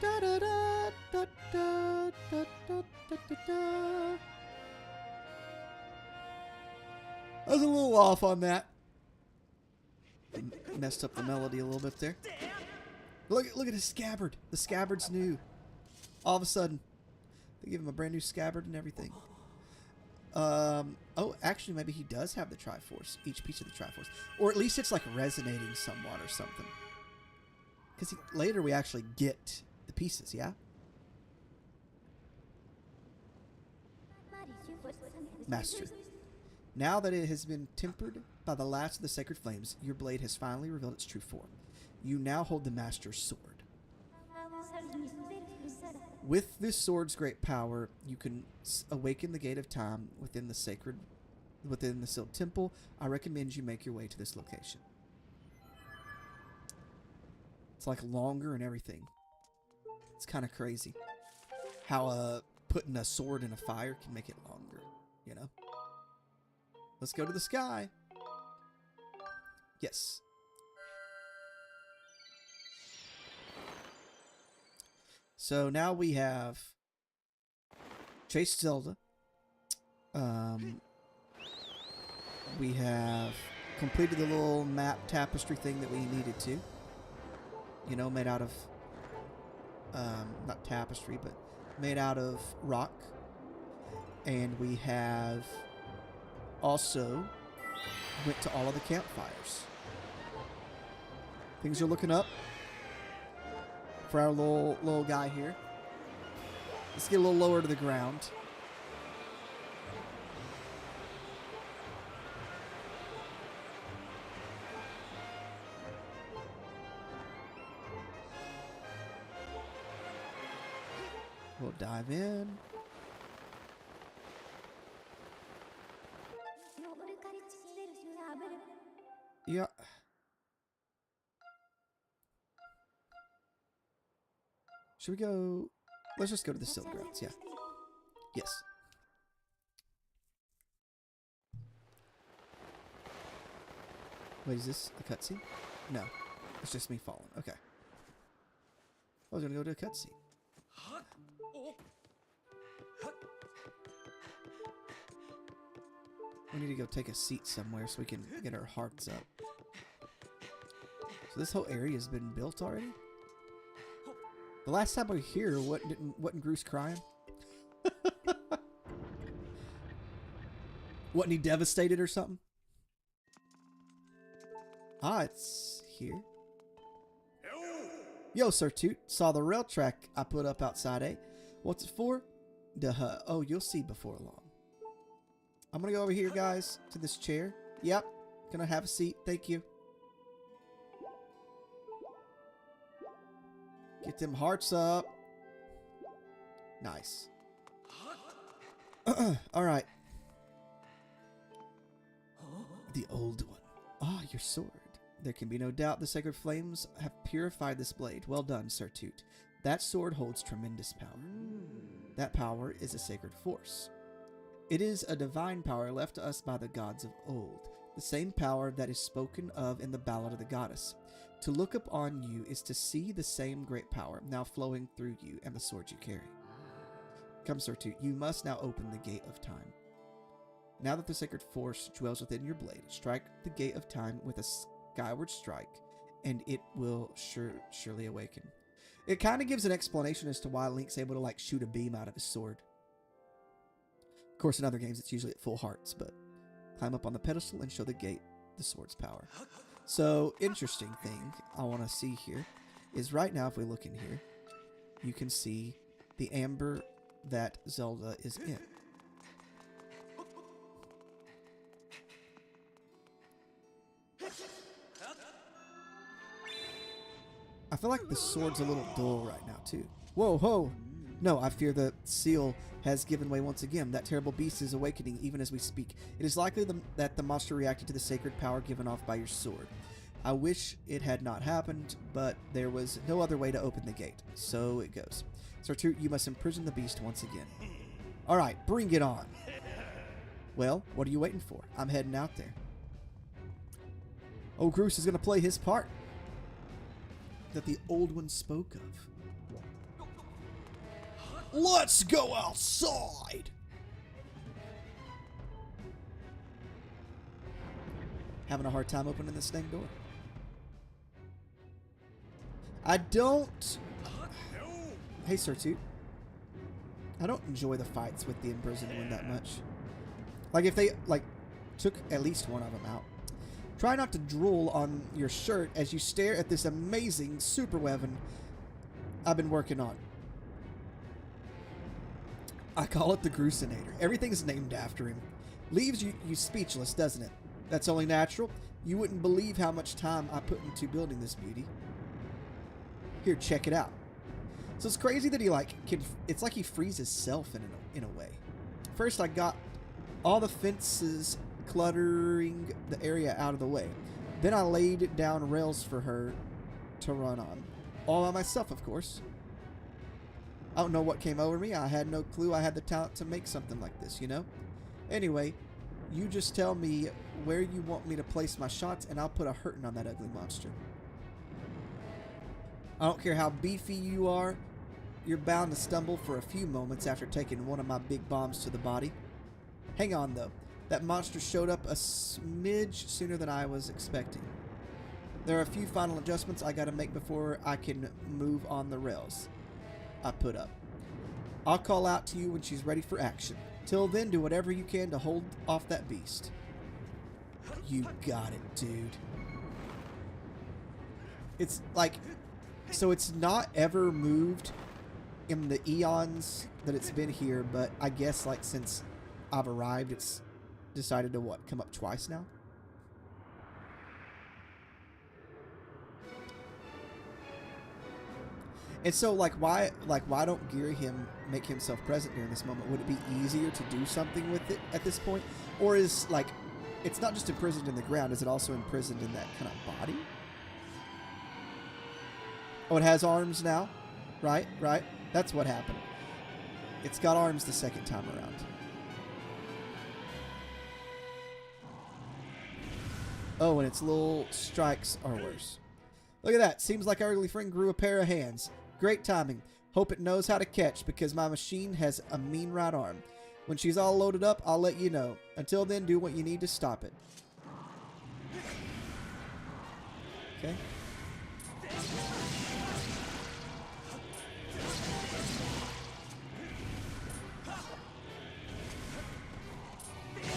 Da da da da da da da da da. I was a little off on that. Messed up the melody a little bit there. Look at his scabbard. The scabbard's new. All of a sudden, they give him a brand new scabbard and everything. Oh, actually, maybe he does have the Triforce. Each piece of the Triforce, or at least it's like resonating somewhat or something. Because later we actually get the pieces, yeah? Master. Now that it has been tempered by the last of the sacred flames, your blade has finally revealed its true form. You now hold the Master's sword. With this sword's great power, you can awaken the gate of time within the sealed temple. I recommend you make your way to this location. It's like longer and everything. It's kind of crazy how putting a sword in a fire can make it longer, you know? Let's go to the sky. Yes. So now we have chased Zelda. We have completed the little map tapestry thing that we needed to. You know, made out of, not tapestry, but made out of rock. And we have also went to all of the campfires. Things are looking up for our little guy here. Let's get a little lower to the ground. We'll dive in. Yeah. Should we go? Let's just go to the Silk Grounds, yeah. Yes. Wait, is this a cutscene? No. It's just me falling. Okay. I was gonna go to a cutscene. We need to go take a seat somewhere so we can get our hearts up. So this whole area has been built already? The last time we were here, wasn't Groose crying? Wasn't he devastated or something? Ah, it's here. Yo, Sir Toot, saw the rail track I put up outside, eh? What's it for? Duh. Oh, you'll see before long. I'm gonna go over here, guys, to this chair. Yep. Can I have a seat? Thank you. Get them hearts up. Nice. Alright. The old one. Ah, your sword. There can be no doubt the sacred flames have purified this blade. Well done, Sir Toot. That sword holds tremendous power. That power is a sacred force. It is a divine power left to us by the gods of old, the same power that is spoken of in the Ballad of the Goddess. To look upon you is to see the same great power now flowing through you and the sword you carry. Come, Sir Toot, you must now open the gate of time. Now that the sacred force dwells within your blade, strike the gate of time with a skyward strike, and it will surely awaken. It kind of gives an explanation as to why Link's able to like shoot a beam out of his sword. Of course, in other games, it's usually at full hearts, but climb up on the pedestal and show the gate the sword's power. So, interesting thing I want to see here is right now, if we look in here, you can see the amber that Zelda is in. I feel like the sword's a little dull right now, too. Whoa, ho! No, I fear the seal has given way once again. That terrible beast is awakening even as we speak. It is likely that the monster reacted to the sacred power given off by your sword. I wish it had not happened, but there was no other way to open the gate. So it goes. Sir, you must imprison the beast once again. Alright, bring it on. Well, what are you waiting for? I'm heading out there. Oh, Groose is going to play his part that the old one spoke of. Let's go outside! Having a hard time opening this dang door. I don't... Hey, Sir Toot. I don't enjoy the fights with the imprisoned one that much. Like, if they, like, took at least one of them out. Try not to drool on your shirt as you stare at this amazing super weapon I've been working on. I call it the Gruesinator. Everything's named after him. Leaves you speechless, doesn't it? That's only natural. You wouldn't believe how much time I put into building this beauty. Here, check it out. So it's crazy that he it's like he frees himself in a way. First, I got all the fences cluttering the area out of the way. Then I laid down rails for her to run on. All by myself, of course. I don't know what came over me. I had no clue I had the talent to make something like this, you know? Anyway, you just tell me where you want me to place my shots and I'll put a hurting on that ugly monster. I don't care how beefy you are, you're bound to stumble for a few moments after taking one of my big bombs to the body. Hang on, though. That monster showed up a smidge sooner than I was expecting. There are a few final adjustments I gotta make before I can move on the rails I put up. I'll call out to you when she's ready for action. Till then, do whatever you can to hold off that beast. You got it, dude. It's like... So it's not ever moved in the eons that it's been here, but I guess like since I've arrived, it's decided to what? Come up twice now? And so why don't Geary make himself present during this moment? Would it be easier to do something with it at this point? Or is it's not just imprisoned in the ground, is it also imprisoned in that kind of body? Oh, it has arms now? Right. That's what happened. It's got arms the second time around. Oh, and its little strikes are worse. Look at that. Seems like our ugly friend grew a pair of hands. Great timing. Hope it knows how to catch because my machine has a mean right arm. When she's all loaded up, I'll let you know. Until then, do what you need to stop it. Okay.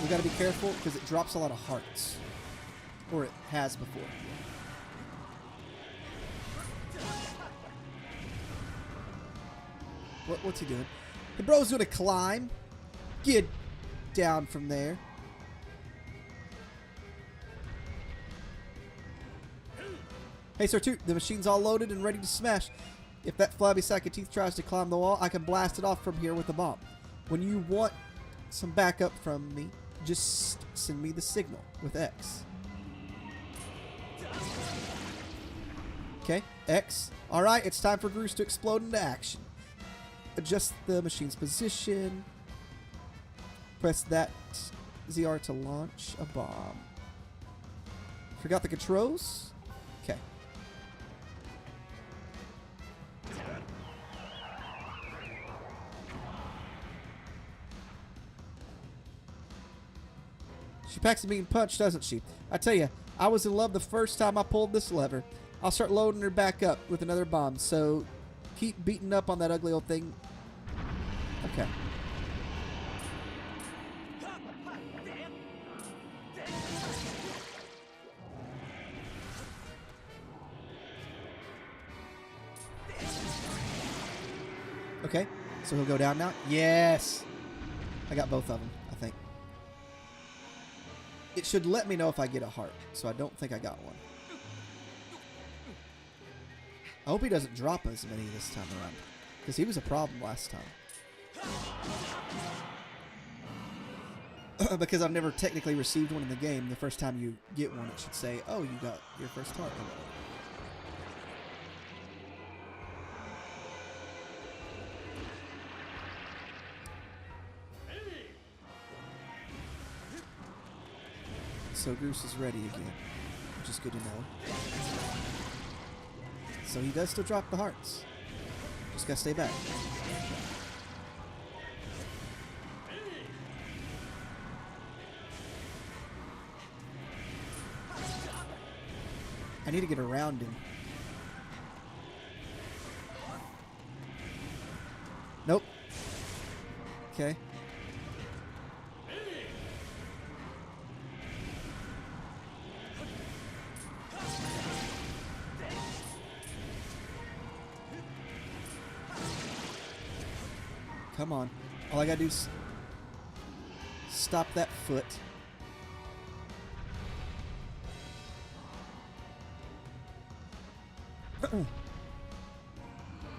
We gotta be careful because it drops a lot of hearts. Or it has before. What's he doing? The bro's gonna climb. Get down from there. Hey, Sir Toot, the machine's all loaded and ready to smash. If that flabby sack of teeth tries to climb the wall, I can blast it off from here with a bomb. When you want some backup from me, just send me the signal with X. Okay, X. Alright, it's time for Groose to explode into action. Adjust the machine's position. Press that ZR to launch a bomb. Forgot the controls? Okay. She packs a mean punch, doesn't she? I tell you, I was in love the first time I pulled this lever. I'll start loading her back up with another bomb, so keep beating up on that ugly old thing. Okay. Okay, so he'll go down now. Yes! I got both of them, I think. It should let me know if I get a heart, so I don't think I got one. I hope he doesn't drop as many this time around, because he was a problem last time. Because I've never technically received one in the game. The first time you get one, it should say, oh, you got your first heart. So Goose is ready again, which is good to know. So he does still drop the hearts. Just gotta stay back. I need to get around him. Nope. Okay. Come on. All I gotta do is stop that foot.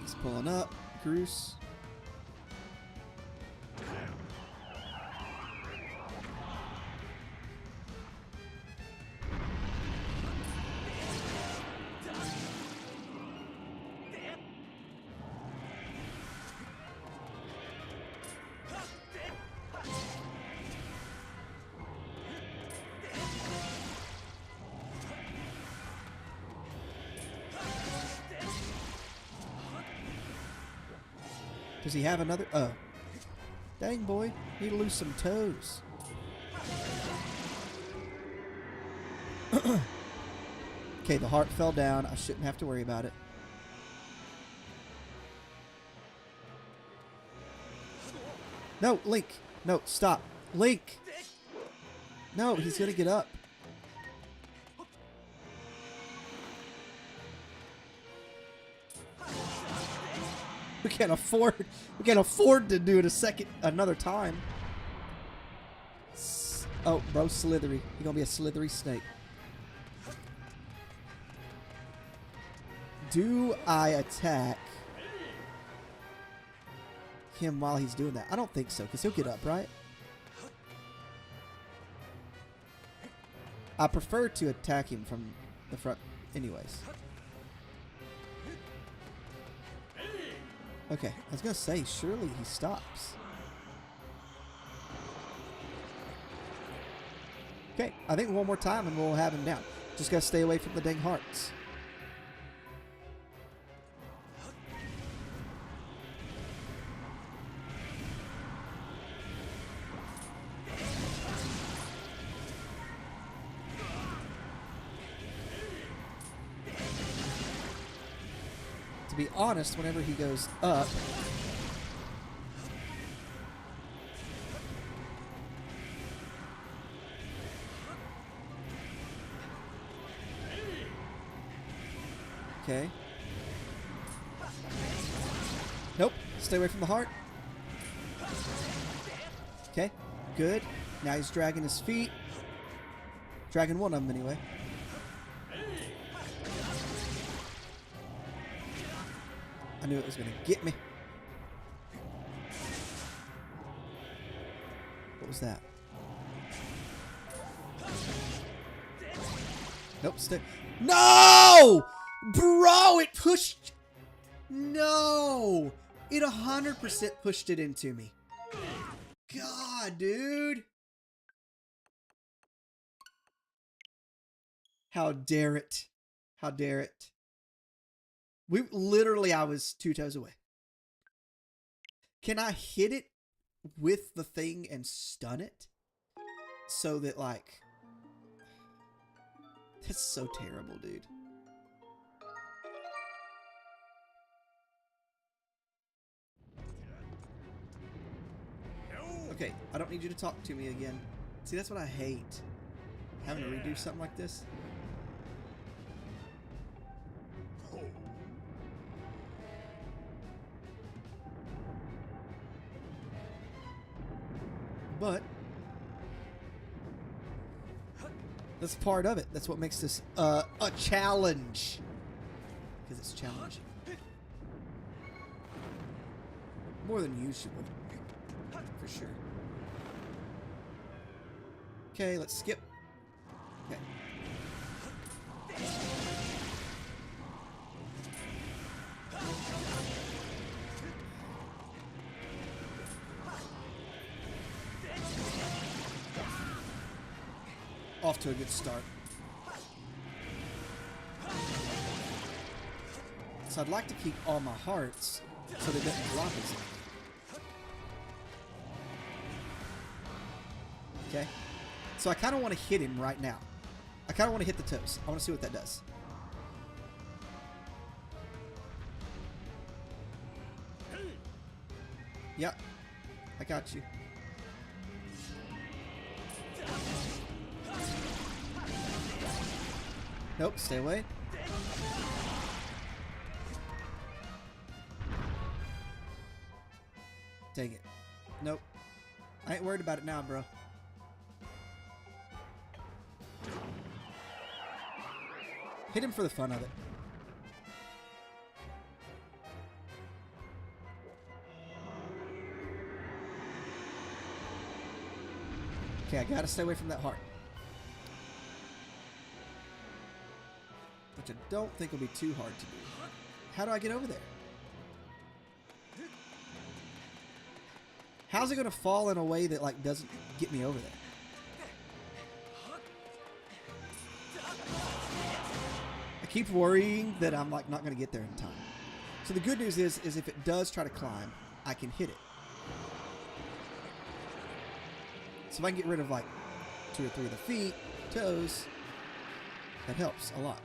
He's pulling up. Goose. Does he have another? Oh. Dang, boy. Need to lose some toes. Okay, the heart fell down. I shouldn't have to worry about it. No, Link. No, stop. Link! No, he's gonna get up. We can't afford to do it another time. Oh, bro, slithery. You're gonna be a slithery snake. Do I attack him while he's doing that? I don't think so, because he'll get up, right? I prefer to attack him from the front anyways. Okay, I was going to say, surely he stops. Okay, I think one more time and we'll have him down. Just got to stay away from the dang hearts. To be honest, whenever he goes up, okay. Nope. Stay away from the heart. Okay. Good. Now he's dragging his feet. Dragging one of them anyway. I knew it was going to get me. What was that? Nope, stay. No! Bro, it pushed. No! It 100% pushed it into me. God, dude. How dare it? How dare it? I was 2 toes away. Can I hit it with the thing and stun it? So that, like... That's so terrible, dude. Okay, I don't need you to talk to me again. See, that's what I hate. Having to redo something like this. But that's part of it. That's what makes this a challenge. Because it's challenging. More than usual. For sure. Okay, let's skip. Okay. Off to a good start. So I'd like to keep all my hearts so they don't drop as easy. Okay. So I kind of want to hit him right now. I kind of want to hit the toes. I want to see what that does. Yep. I got you. Nope, stay away. Dang it. Nope. I ain't worried about it now, bro. Hit him for the fun of it. Okay, I gotta stay away from that heart. Which I don't think will be too hard to do. How do I get over there? How's it gonna fall in a way that like doesn't get me over there? I keep worrying that I'm like not gonna get there in time. So the good news is if it does try to climb, I can hit it. So if I can get rid of like 2 or 3 of the feet, toes, that helps a lot.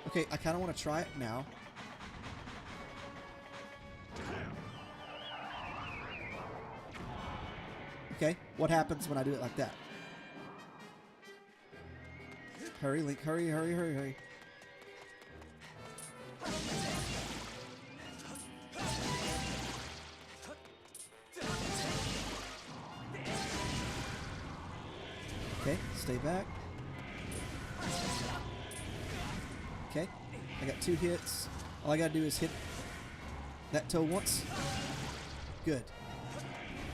Okay, I kind of want to try it now. Okay, what happens when I do it like that? Hurry, Link, hurry, hurry, hurry, hurry. Okay, stay back. Okay, I got 2 hits. All I gotta do is hit that toe once. Good.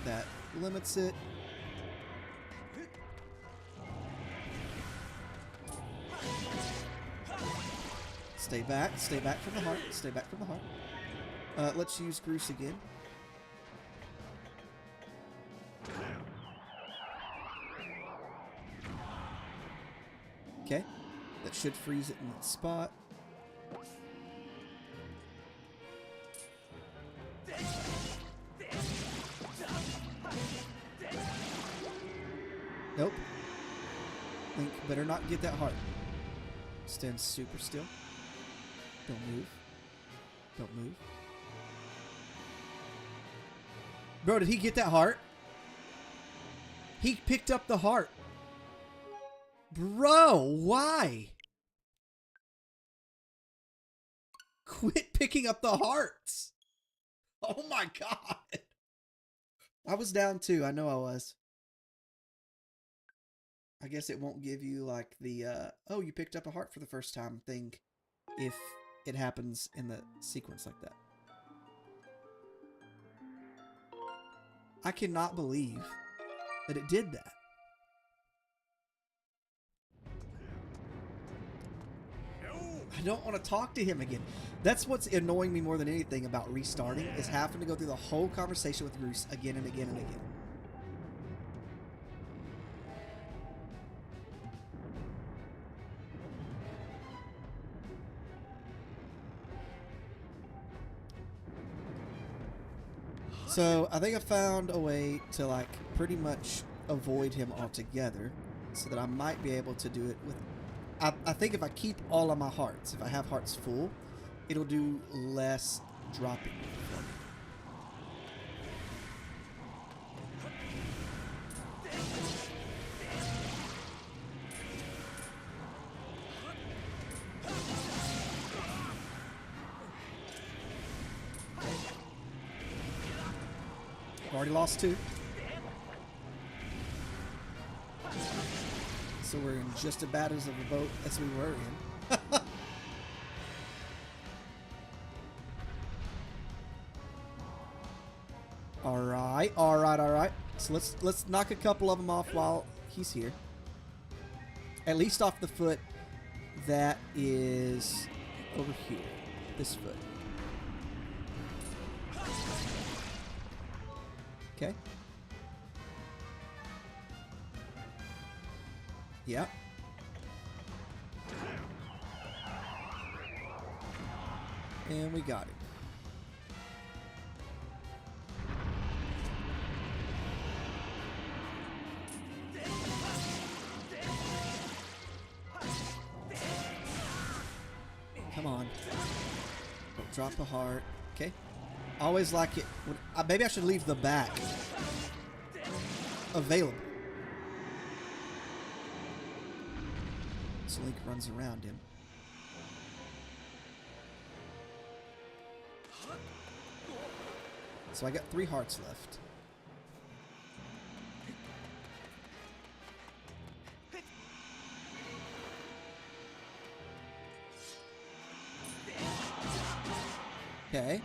That limits it. Stay back from the heart, stay back from the heart. Let's use Groose again. Okay, that should freeze it in that spot. Nope. Link better not get that heart. Stand super still. Don't move. Don't move. Bro, did he get that heart? He picked up the heart. Bro, why? Quit picking up the hearts. Oh my god. I was down too. I know I was. I guess it won't give you like the, oh, you picked up a heart for the first time thing if it happens in the sequence like that. I cannot believe that it did that. I don't want to talk to him again. That's what's annoying me more than anything about restarting, is having to go through the whole conversation with Roos again and again and again. So I think I found a way to like pretty much avoid him altogether, so that I might be able to do it with... I think if I keep all of my hearts, if I have hearts full, it'll do less dropping for me. I've already lost 2. So we're in just as bad as of a boat as we were in. Alright, alright, alright. So let's knock a couple of them off while he's here. At least off the foot that is over here. This foot. Okay. Yeah. And we got it. Come on. Don't drop a heart. Okay. Always like it. Maybe I should leave the back available. So Link runs around him. So I got 3 hearts left. Okay.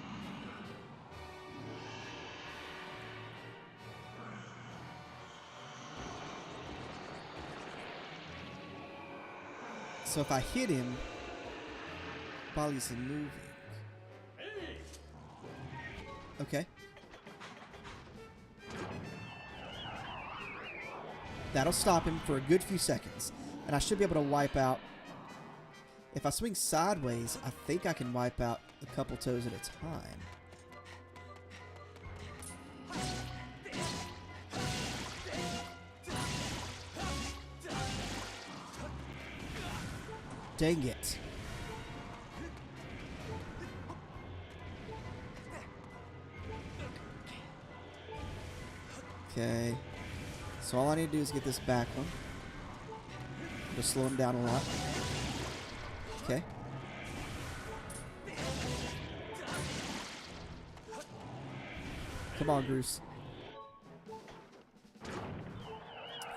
So if I hit him while he's moving. Okay. That'll stop him for a good few seconds. And I should be able to wipe out. If I swing sideways, I think I can wipe out a couple toes at a time. Dang it. Okay. So all I need to do is get this back one. Just slow him down a lot. Okay. Come on, Bruce.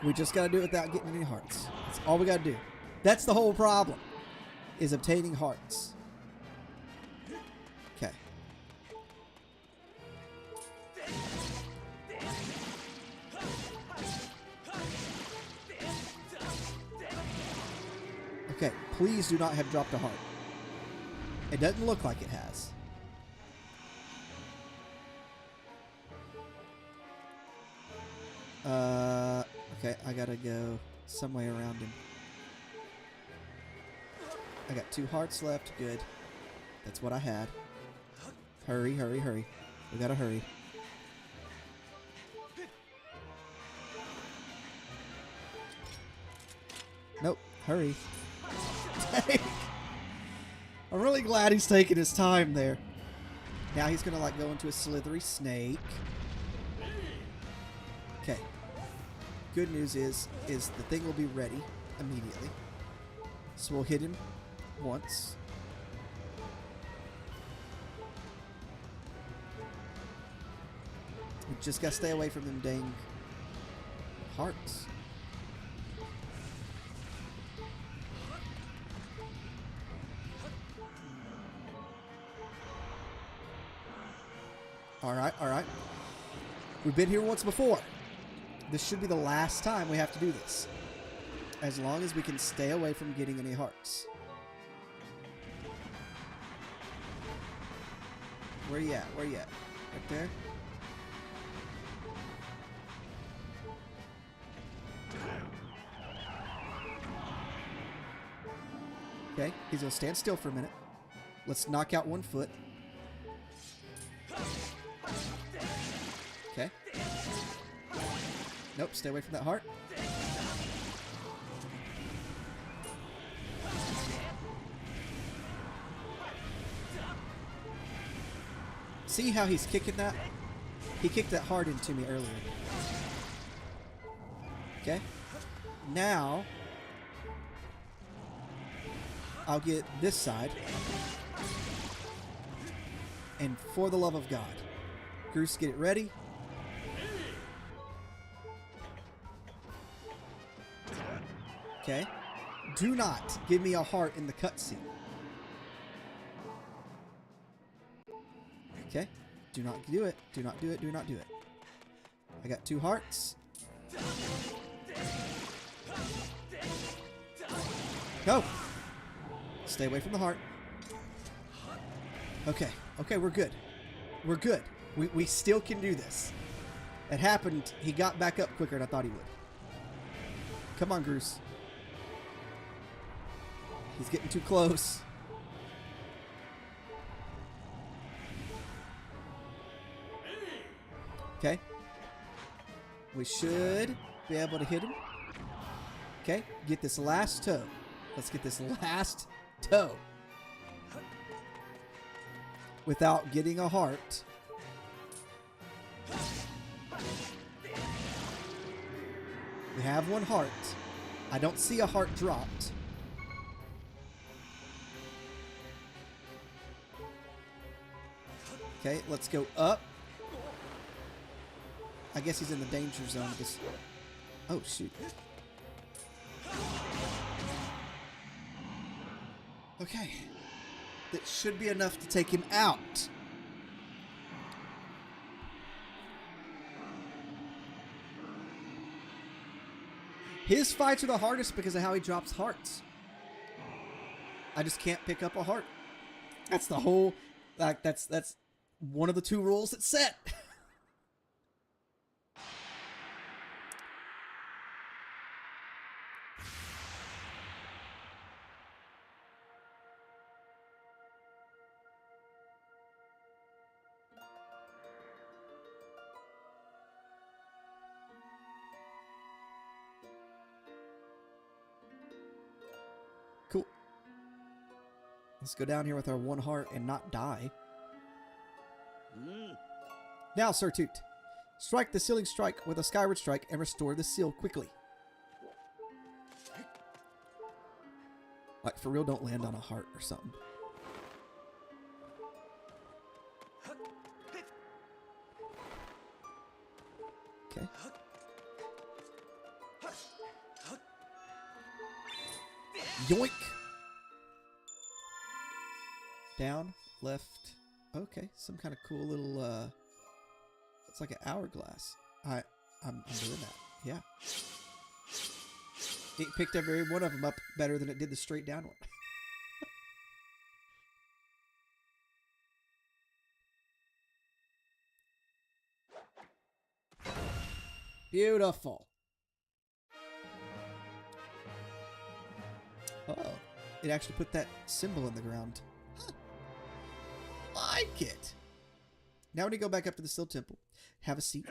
We just gotta do it without getting any hearts. That's all we gotta do. That's the whole problem, is obtaining hearts. Okay. Okay, please do not have dropped a heart. It doesn't look like it has. Okay, I gotta go some way around him. I got 2 hearts left. Good. That's what I had. Hurry, hurry, hurry. We gotta hurry. Nope. Hurry. I'm really glad he's taking his time there. Now he's gonna like go into a slithery snake. Okay. Good news is the thing will be ready immediately. So we'll hit him once. We just gotta stay away from them dang hearts. Alright, alright. We've been here once before. This should be the last time we have to do this. As long as we can stay away from getting any hearts. Where you at? Where you at? Right there? Okay, he's gonna stand still for a minute. Let's knock out 1 foot. Okay. Nope, stay away from that heart. See how he's kicking that? He kicked that hard into me earlier. Okay. Now, I'll get this side. And for the love of God, Goose, get it ready. Okay. Do not give me a heart in the cutscene. Okay. Do not do it. Do not do it. Do not do it. I got 2 hearts. Go. Stay away from the heart. Okay. Okay, we're good. We're good. We still can do this. It happened. He got back up quicker than I thought he would. Come on, Groose. He's getting too close. Okay. We should be able to hit him. Okay. Get this last toe. Let's get this last toe. Without getting a heart. We have 1 heart. I don't see a heart dropped. Okay, let's go up. I guess he's in the danger zone. Oh, shoot. Okay. That should be enough to take him out. His fights are the hardest because of how he drops hearts. I just can't pick up a heart. That's the whole... Like, that's one of the 2 rules it's set. Cool. Let's go down here with our 1 heart and not die. Now, Sir Toot. Strike the sealing strike with a skyward strike and restore the seal quickly. Like, for real, don't land on a heart or something. Okay. Yoink! Down, left. Okay, some kind of cool little, it's like an hourglass. I'm doing that. Yeah. It picked every one of them up better than it did the straight down one. Beautiful. Oh, it actually put that symbol in the ground. Huh. Like it. Now when you go back up to the Still Temple, have a seat.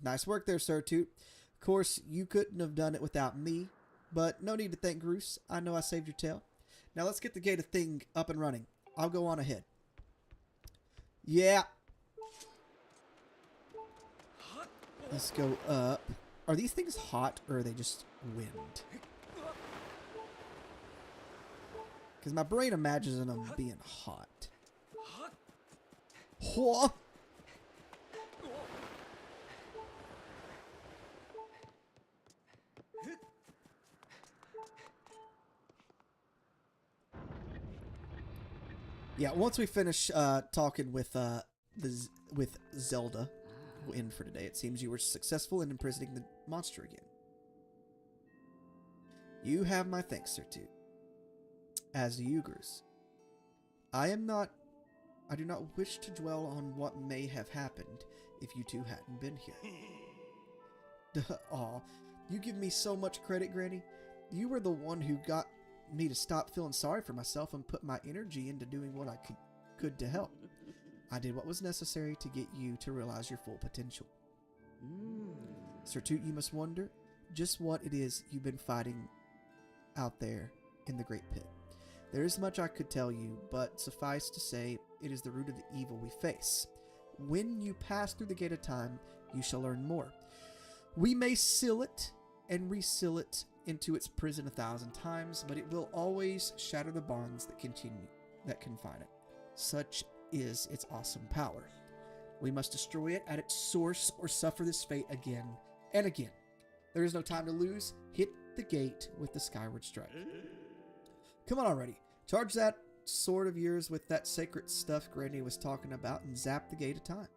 Nice work there, Sir Toot. Of course, you couldn't have done it without me, but no need to thank Groose. I know I saved your tail. Now let's get the Gate of Thing up and running. I'll go on ahead. Yeah. Let's go up. Are these things hot or are they just wind? Because my brain imagines them being hot. Whoa! Yeah, once we finish talking with Zelda, we'll end for today. It seems you were successful in imprisoning the monster again. You have my thanks, Sir Toot. As do you, Groose. I do not wish to dwell on what may have happened if you two hadn't been here. Aw, you give me so much credit, Granny. You were the one who got me to stop feeling sorry for myself and put my energy into doing what I could to help. I did what was necessary to get you to realize your full potential. Sir Toot, you must wonder just what it is you've been fighting out there in the Great Pit. There is much I could tell you, but suffice to say, it is the root of the evil we face. When you pass through the Gate of Time, you shall learn more. We may seal it and reseal it into its prison 1,000 times, but it will always shatter the bonds that confine it. Such is its awesome power. We must destroy it at its source or suffer this fate again and again. There is no time to lose. Hit the gate with the skyward strike. Come on already. Charge that sword of yours with that sacred stuff Granny was talking about and zap the gate of time.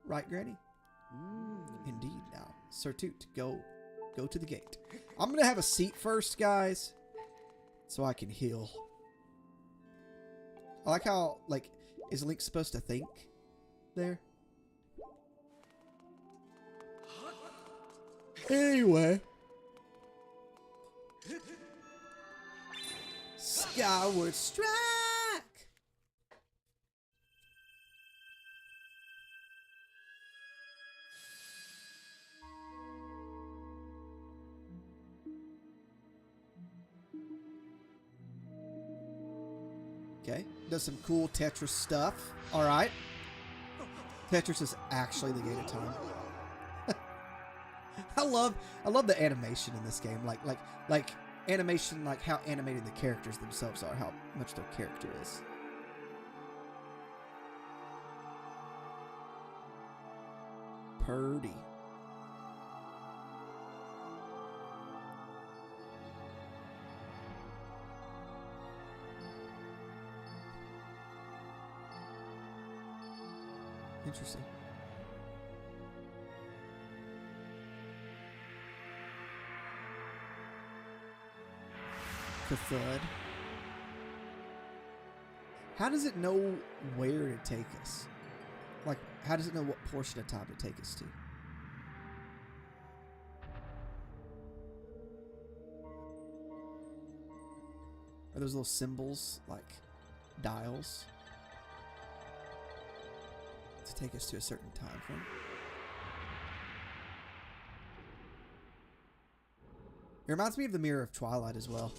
Right, Granny? Indeed. Now, Sir Toot, go to the gate. I'm going to have a seat first, guys, so I can heal. I like how, like, is Link supposed to think there? Anyway. Skyward strike! Okay, does some cool Tetris stuff. Alright. Tetris is actually the gate of time. I love the animation in this game. Like animation, like how animated the characters themselves are, how much their character is. Purdy. Interesting. Thud. How does it know where to take us? Like, how does it know what portion of time to take us to? Are those little symbols, like dials, to take us to a certain time frame? It reminds me of the Mirror of Twilight as well.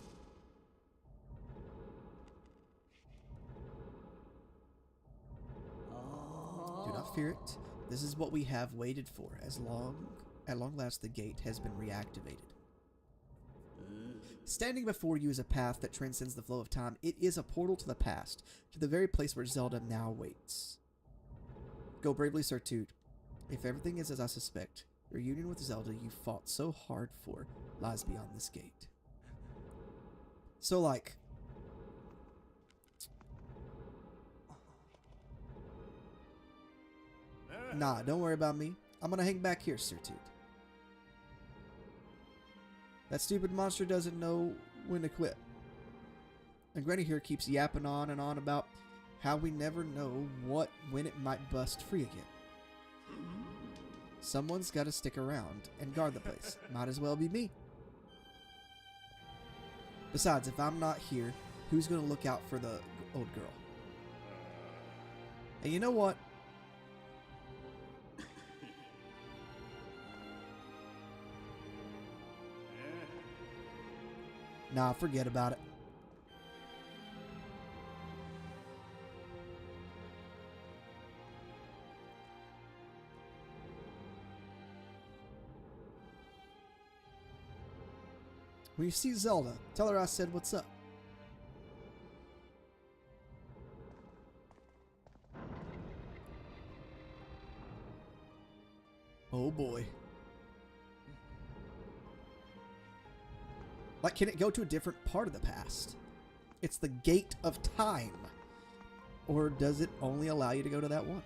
Do not fear it. This is what we have waited for. At long last, the gate has been reactivated. Standing before you is a path that transcends the flow of time. It is a portal to the past, to the very place where Zelda now waits. Go bravely, Sir Toot. If everything is as I suspect, your union with Zelda you fought so hard for lies beyond this gate. So, like, nah, don't worry about me. I'm gonna hang back here, Sir Toot. That stupid monster doesn't know when to quit. And Granny here keeps yapping on and on about how we never know when it might bust free again. Someone's got to stick around and guard the place. Might as well be me. Besides, if I'm not here, who's going to look out for the old girl? And you know what? Nah, forget about it. When you see Zelda, tell her I said what's up. Oh boy. Like, can it go to a different part of the past? It's the gate of time. Or does it only allow you to go to that one?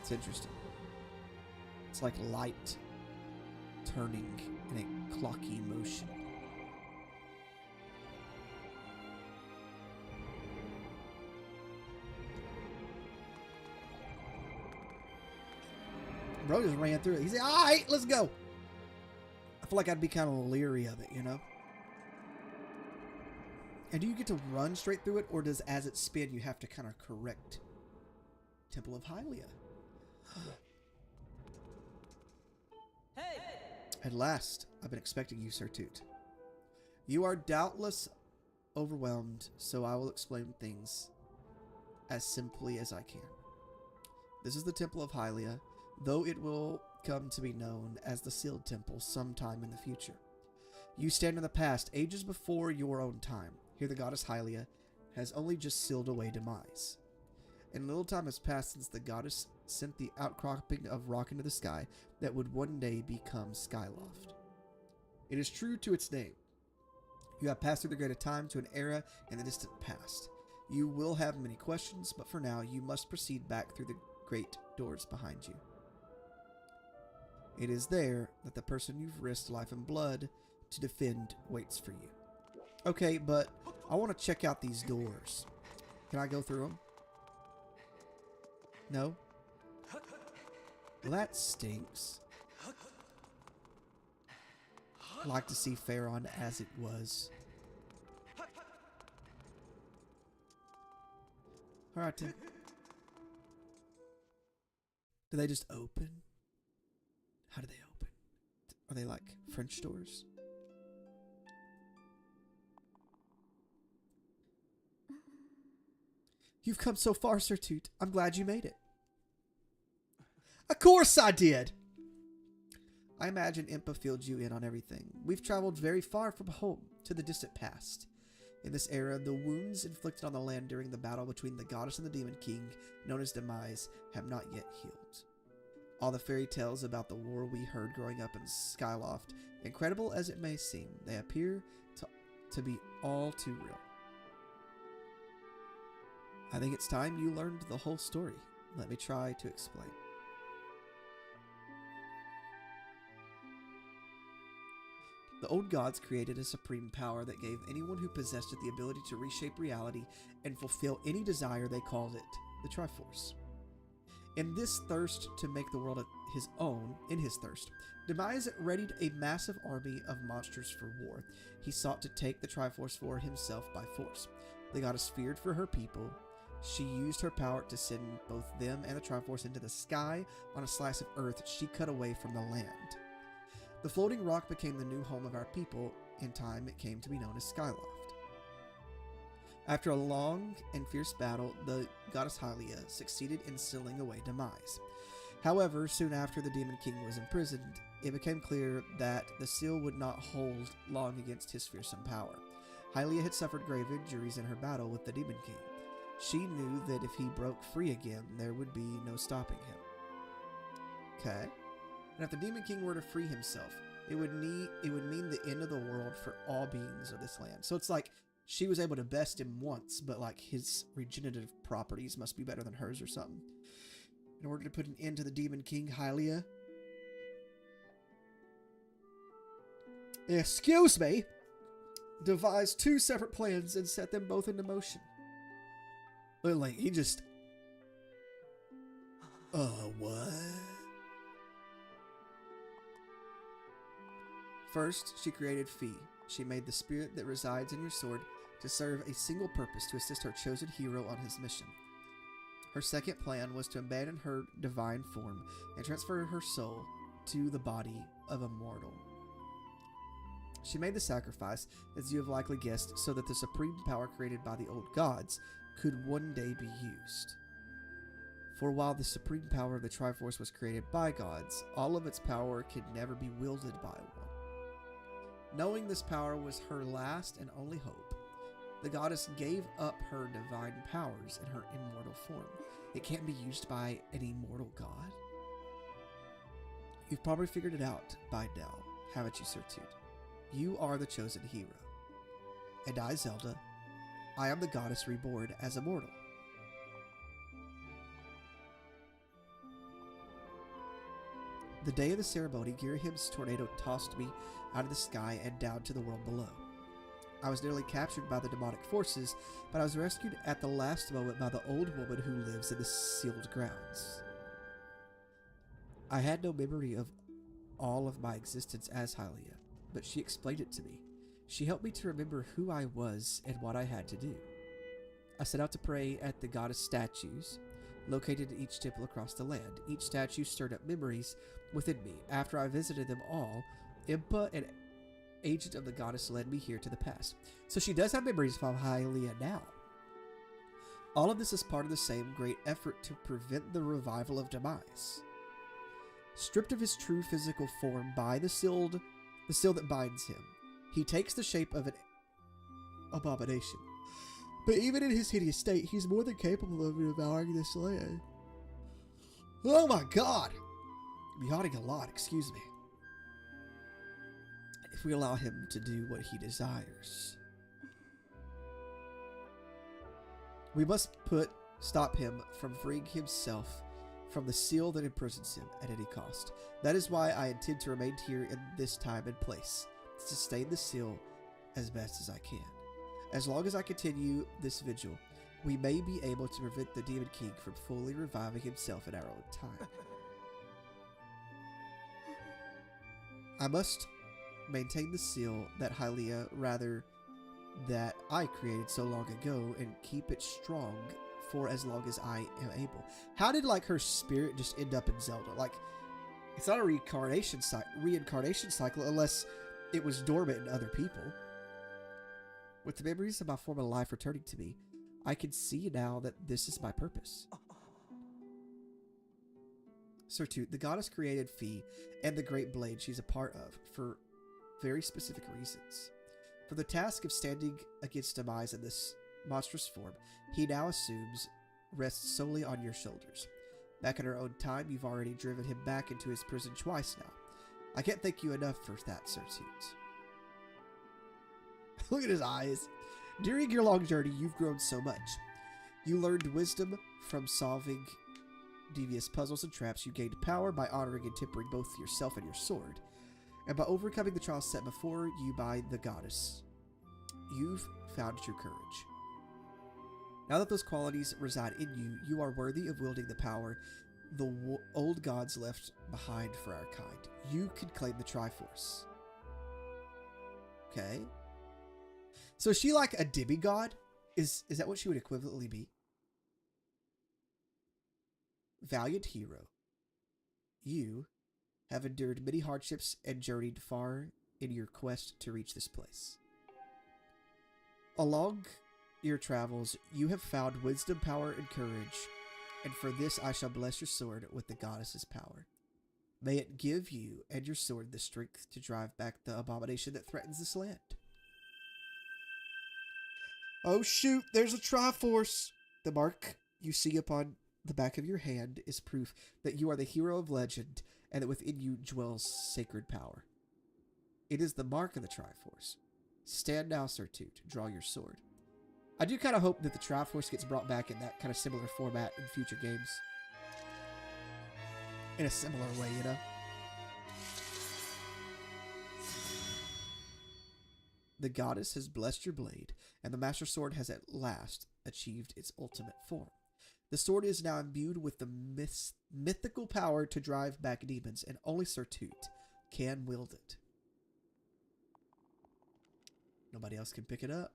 It's interesting. It's like light turning in a clocky motion. Bro just ran through it. He said, alright, let's go. I feel like I'd be kind of leery of it, you know? And do you get to run straight through it, or does as it spin you have to kind of correct Temple of Hylia? Hey! At last, I've been expecting you, Sir Toot. You are doubtless overwhelmed, so I will explain things as simply as I can. This is the Temple of Hylia, though it will come to be known as the Sealed Temple sometime in the future. You stand in the past, ages before your own time. Here the goddess Hylia has only just sealed away demise. and little time has passed since the goddess sent the outcropping of rock into the sky that would one day become Skyloft. It is true to its name. You have passed through the great of time to an era in the distant past. You will have many questions, but for now you must proceed back through the great doors behind you. It is there that the person you've risked life and blood to defend waits for you. Okay, but I want to check out these doors. Can I go through them? No? Well, that stinks. I'd like to see Pharaon as it was. Alright then. Do they just open? How do they open? Are they like French doors? You've come so far, Sir Toot. I'm glad you made it. Of course I did! I imagine Impa filled you in on everything. We've traveled very far from home to the distant past. In this era, the wounds inflicted on the land during the battle between the goddess and the demon king, known as Demise, have not yet healed. All the fairy tales about the war we heard growing up in Skyloft, incredible as it may seem, they appear to be all too real. I think it's time you learned the whole story. Let me try to explain. The old gods created a supreme power that gave anyone who possessed it the ability to reshape reality and fulfill any desire. They called it the Triforce. In this thirst to make the world his own, Demise readied a massive army of monsters for war. He sought to take the Triforce for himself by force. The goddess feared for her people. She used her power to send both them and the Triforce into the sky on a slice of earth she cut away from the land. The floating rock became the new home of our people. In time, it came to be known as Skyloft. After a long and fierce battle, the goddess Hylia succeeded in sealing away Demise. However, soon after the Demon King was imprisoned, it became clear that the seal would not hold long against his fearsome power. Hylia had suffered grave injuries in her battle with the Demon King. She knew that if he broke free again, there would be no stopping him. Okay. And if the Demon King were to free himself, it would mean the end of the world for all beings of this land. So it's like she was able to best him once, but like his regenerative properties must be better than hers or something. In order to put an end to the Demon King, Hylia, excuse me, devised two separate plans and set them both into motion. Like, he just... what? First, she created Fee. She made the spirit that resides in your sword to serve a single purpose, to assist our chosen hero on his mission. Her second plan was to abandon her divine form and transfer her soul to the body of a mortal. She made the sacrifice, as you have likely guessed, so that the supreme power created by the old gods could one day be used. For while the supreme power of the Triforce was created by gods, all of its power could never be wielded by one. Knowing this power was her last and only hope, the goddess gave up her divine powers in her immortal form. It can't be used by an immortal god. You've probably figured it out by now, haven't you, Sir Toot? You are the chosen hero. And I, Zelda, I am the goddess reborn as a mortal. The day of the ceremony, Girahim's tornado tossed me out of the sky and down to the world below. I was nearly captured by the demonic forces, but I was rescued at the last moment by the old woman who lives in the sealed grounds. I had no memory of all of my existence as Hylia, but she explained it to me. She helped me to remember who I was and what I had to do. I set out to pray at the goddess statues, located at each temple across the land. Each statue stirred up memories within me. After I visited them all, Impa, an agent of the goddess, led me here to the past. So she does have memories of Hylia now. All of this is part of the same great effort to prevent the revival of Demise. Stripped of his true physical form by the seal that binds him, he takes the shape of an abomination. But even in his hideous state, he's more than capable of devouring this land. Oh my god! I'm yawning a lot, excuse me. If we allow him to do what he desires, we must stop him from freeing himself from the seal that imprisons him at any cost. That is why I intend to remain here in this time and place, to sustain the seal as best as I can. As long as I continue this vigil, we may be able to prevent the Demon King from fully reviving himself in our own time. I must maintain the seal that Hylia, rather, that I created so long ago, and keep it strong for as long as I am able. How did, like, her spirit just end up in Zelda? Like, it's not a reincarnation cycle unless it was dormant in other people. With the memories of my former life returning to me, I can see now that this is my purpose. Sertut, the goddess created Fee and the great blade she's a part of for very specific reasons. For the task of standing against Demise in this monstrous form, he now assumes rests solely on your shoulders. Back in our own time, you've already driven him back into his prison twice now. I can't thank you enough for that, Sertut. Look at his eyes. During your long journey, you've grown so much. You learned wisdom from solving devious puzzles and traps. You gained power by honoring and tempering both yourself and your sword, and by overcoming the trials set before you by the goddess. You've found true courage. Now that those qualities reside in you, you are worthy of wielding the power the old gods left behind for our kind. You can claim the Triforce. Okay. So is she like a demigod? Is that what she would equivalently be? Valiant hero, you have endured many hardships and journeyed far in your quest to reach this place. Along your travels, you have found wisdom, power, and courage, and for this I shall bless your sword with the goddess's power. May it give you and your sword the strength to drive back the abomination that threatens this land. Oh shoot, there's a Triforce! The mark you see upon the back of your hand is proof that you are the hero of legend and that within you dwells sacred power. It is the mark of the Triforce. Stand now, Sertut. Draw your sword. I do kind of hope that the Triforce gets brought back in that kind of similar format in future games. In a similar way, you know? The goddess has blessed your blade, and the Master Sword has at last achieved its ultimate form. The sword is now imbued with the mythical power to drive back demons, and only Sertut can wield it. Nobody else can pick it up.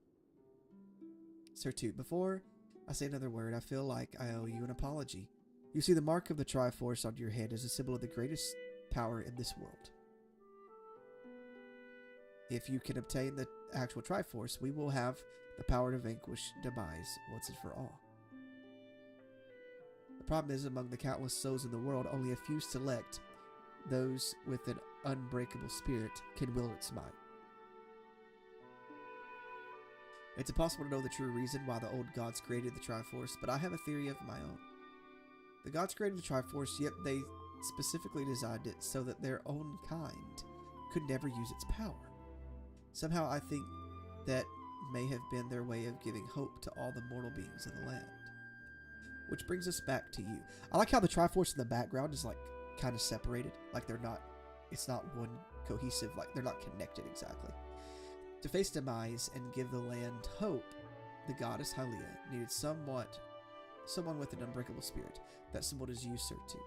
Sertut, before I say another word, I feel like I owe you an apology. You see, the mark of the Triforce on your hand is a symbol of the greatest power in this world. If you can obtain the actual Triforce, we will have the power to vanquish Demise once and for all. The problem is, among the countless souls in the world, only a few select, those with an unbreakable spirit, can wield its might. It's impossible to know the true reason why the old gods created the Triforce, but I have a theory of my own. The gods created the Triforce, yet they specifically designed it so that their own kind could never use its power. Somehow I think that may have been their way of giving hope to all the mortal beings of the land. Which brings us back to you. I like how the Triforce in the background is like kind of separated. Like it's not one cohesive, like they're not connected exactly. To face Demise and give the land hope, the goddess Hylia needed someone with an unbreakable spirit. That symbol is you, Sertut.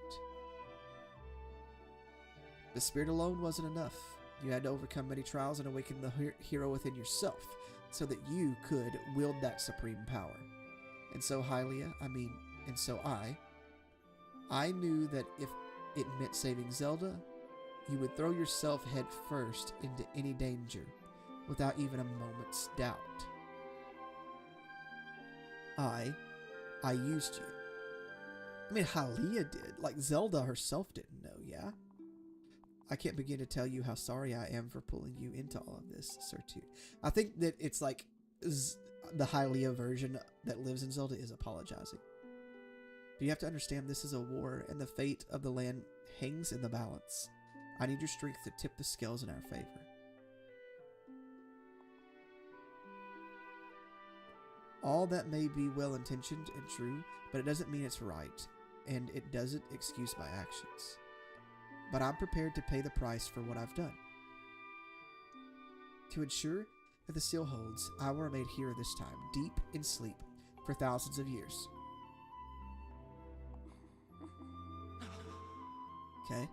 The spirit alone wasn't enough. You had to overcome many trials and awaken the hero within yourself, so that you could wield that supreme power. And so I knew that if it meant saving Zelda, you would throw yourself head first into any danger, without even a moment's doubt. I used you. I mean, Hylia did. Like, Zelda herself didn't know, yeah? I can't begin to tell you how sorry I am for pulling you into all of this, Sertut. I think that it's like, the Hylia version that lives in Zelda is apologizing. But you have to understand this is a war, and the fate of the land hangs in the balance. I need your strength to tip the scales in our favor. All that may be well-intentioned and true, but it doesn't mean it's right, and it doesn't excuse my actions. But I'm prepared to pay the price for what I've done. To ensure that the seal holds, I will remain here this time, deep in sleep, for thousands of years. Okay?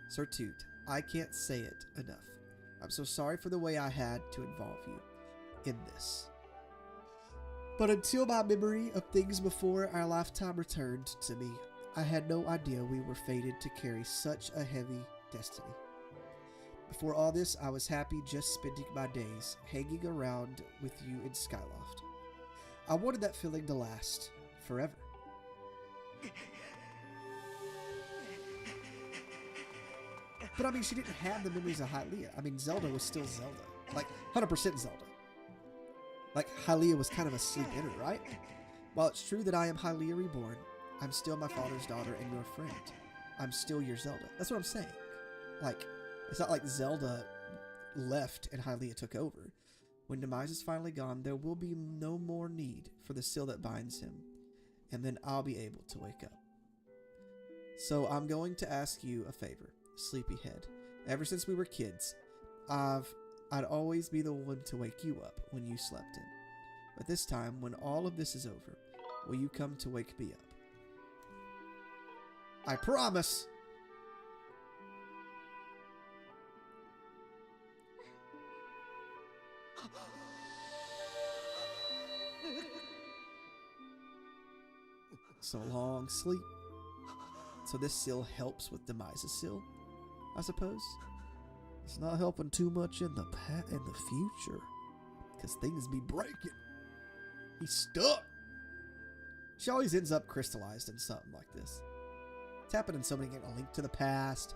Sir Toot, I can't say it enough. I'm so sorry for the way I had to involve you in this. But until my memory of things before our lifetime returned to me, I had no idea we were fated to carry such a heavy destiny. Before all this, I was happy just spending my days hanging around with you in Skyloft. I wanted that feeling to last forever. But I mean, she didn't have the memories of Hylia. I mean, Zelda was still Zelda. Like, 100% Zelda. Like, Hylia was kind of a sleep in her, right? While it's true that I am Hylia reborn, I'm still my father's daughter and your friend. I'm still your Zelda. That's what I'm saying. Like, it's not like Zelda left and Hylia took over. When Demise is finally gone, there will be no more need for the seal that binds him. And then I'll be able to wake up. So I'm going to ask you a favor, Sleepyhead. Ever since we were kids, I'd always be the one to wake you up when you slept in. But this time, when all of this is over, will you come to wake me up? I promise! So long sleep. So this seal helps with Demise's seal, I suppose. It's not helping too much in the future, because things be breaking. He's stuck. She always ends up crystallized in something like this. It's happened in so many games. A Link to the Past,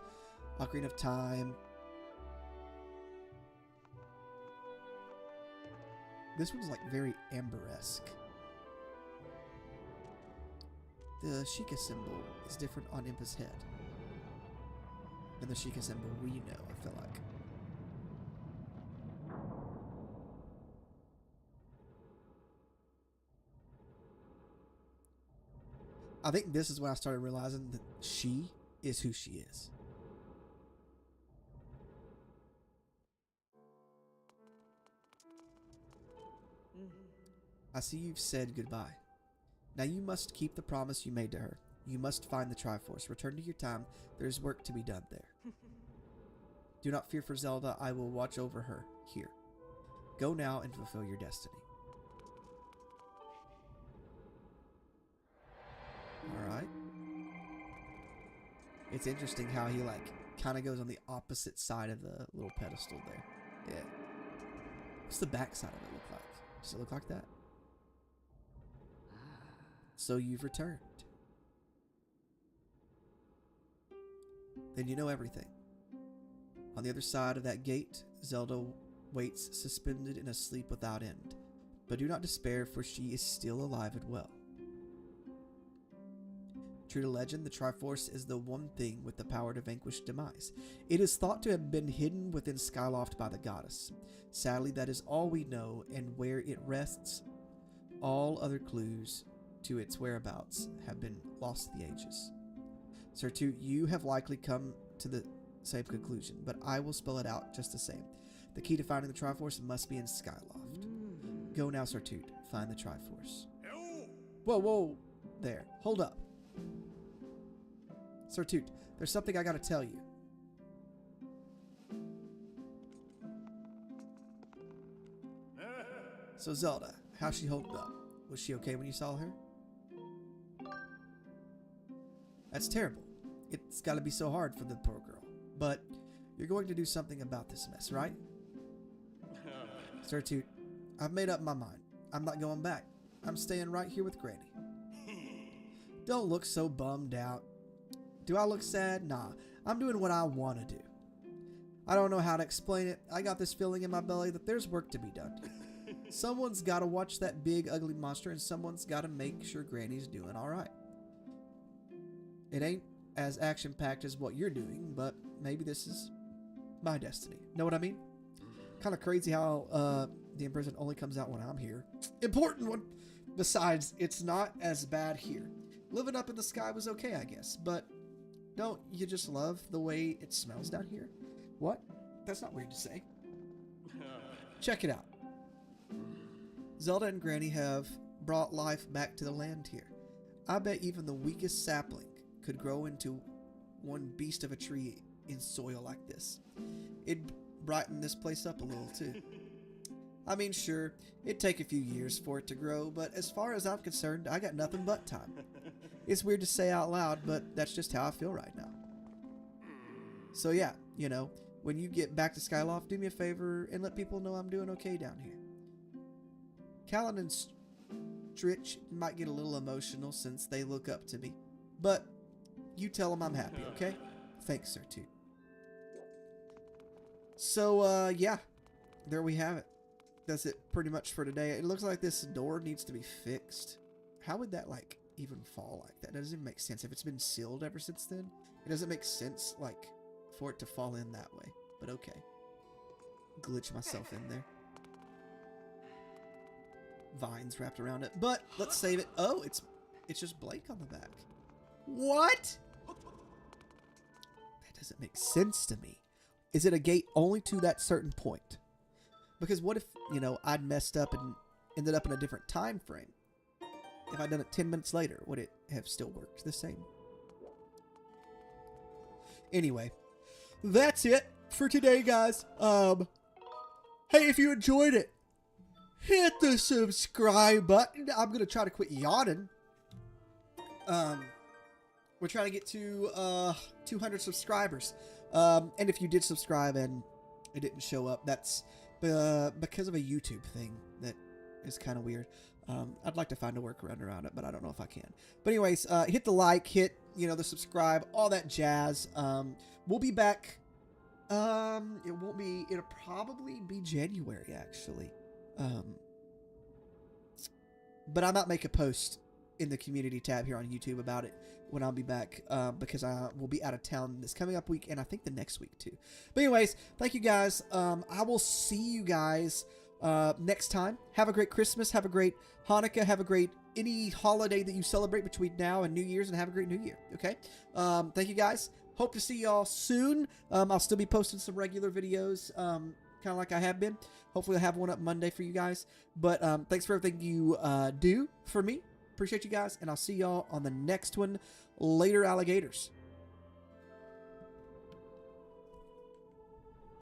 Ocarina of Time. This one's like very Amber-esque. The Sheikah symbol is different on Impa's head than the Sheikah symbol we know, I feel like. I think this is when I started realizing that she is who she is. I see you've said goodbye. Now you must keep the promise you made to her. You must find the Triforce. Return to your time. There is work to be done there. Do not fear for Zelda. I will watch over her here. Go now and fulfill your destiny. Alright. It's interesting how he, like, kind of goes on the opposite side of the little pedestal there. Yeah. What's the back side of it look like? Does it look like that? So you've returned. Then you know everything. On the other side of that gate, Zelda waits suspended in a sleep without end. But do not despair, for she is still alive and well. True to legend, the Triforce is the one thing with the power to vanquish Demise. It is thought to have been hidden within Skyloft by the goddess. Sadly, that is all we know, and where it rests, all other clues to its whereabouts have been lost to the ages. Sir Toot, you have likely come to the same conclusion, but I will spell it out just the same. The key to finding the Triforce must be in Skyloft. Go now, Sir Toot. Find the Triforce. Whoa, whoa. There. Hold up. Sir Toot, there's something I gotta tell you. So Zelda, how's she holding up? Was she okay when you saw her? That's terrible. It's gotta be so hard for the poor girl. But you're going to do something about this mess, right? Sir Toot, I've made up my mind. I'm not going back. I'm staying right here with Granny. Don't look so bummed out. Do I look sad? Nah. I'm doing what I want to do. I don't know how to explain it. I got this feeling in my belly that there's work to be done. Someone's got to watch that big, ugly monster, and someone's got to make sure Granny's doing all right. It ain't as action-packed as what you're doing, but maybe this is my destiny. Know what I mean? Kind of crazy how the in-person only comes out when I'm here. Important one. Besides, it's not as bad here. Living up in the sky was okay, I guess, but don't you just love the way it smells down here? What? That's not weird to say. Check it out. Zelda and Granny have brought life back to the land here. I bet even the weakest sapling could grow into one beast of a tree in soil like this. It'd brighten this place up a little too. I mean, sure, it'd take a few years for it to grow, but as far as I'm concerned, I got nothing but time. It's weird to say out loud, but that's just how I feel right now. So yeah, you know, when you get back to Skyloft, do me a favor and let people know I'm doing okay down here. Callan and Stritch might get a little emotional since they look up to me, but you tell them I'm happy, okay? Thanks, Sir Toot. So, yeah, there we have it. That's it pretty much for today. It looks like this door needs to be fixed. How would that, like, even fall like that? That doesn't even make sense. If it's been sealed ever since then, it doesn't make sense, like, for it to fall in that way. But okay. Glitch myself in there. Vines wrapped around it. But let's save it. Oh, it's just Blake on the back. What? That doesn't make sense to me. Is it a gate only to that certain point? Because what if, you know, I'd messed up and ended up in a different time frame? If I'd done it 10 minutes later, would it have still worked the same? Anyway, that's it for today, guys. Hey, if you enjoyed it, hit the subscribe button. I'm going to try to quit yawning. We're trying to get to 200 subscribers. And if you did subscribe and it didn't show up, that's because of a YouTube thing that is kind of weird. I'd like to find a workaround around it, but I don't know if I can. But anyways, hit the like, hit, you know, the subscribe, all that jazz. We'll be back. It'll probably be January, actually. But I might make a post in the community tab here on YouTube about it when I'll be back, because I will be out of town this coming up week, and I think the next week too. But anyways, thank you guys. I will see you guys next time. Have a great Christmas. Have a great Hanukkah. Have a great any holiday that you celebrate between now and New Year's, and have a great New Year. Okay. Thank you guys. Hope to see y'all soon. I'll still be posting some regular videos, kind of like I have been. Hopefully I'll have one up Monday for you guys. But thanks for everything you do for me. Appreciate you guys, and I'll see y'all on the next one. Later, alligators.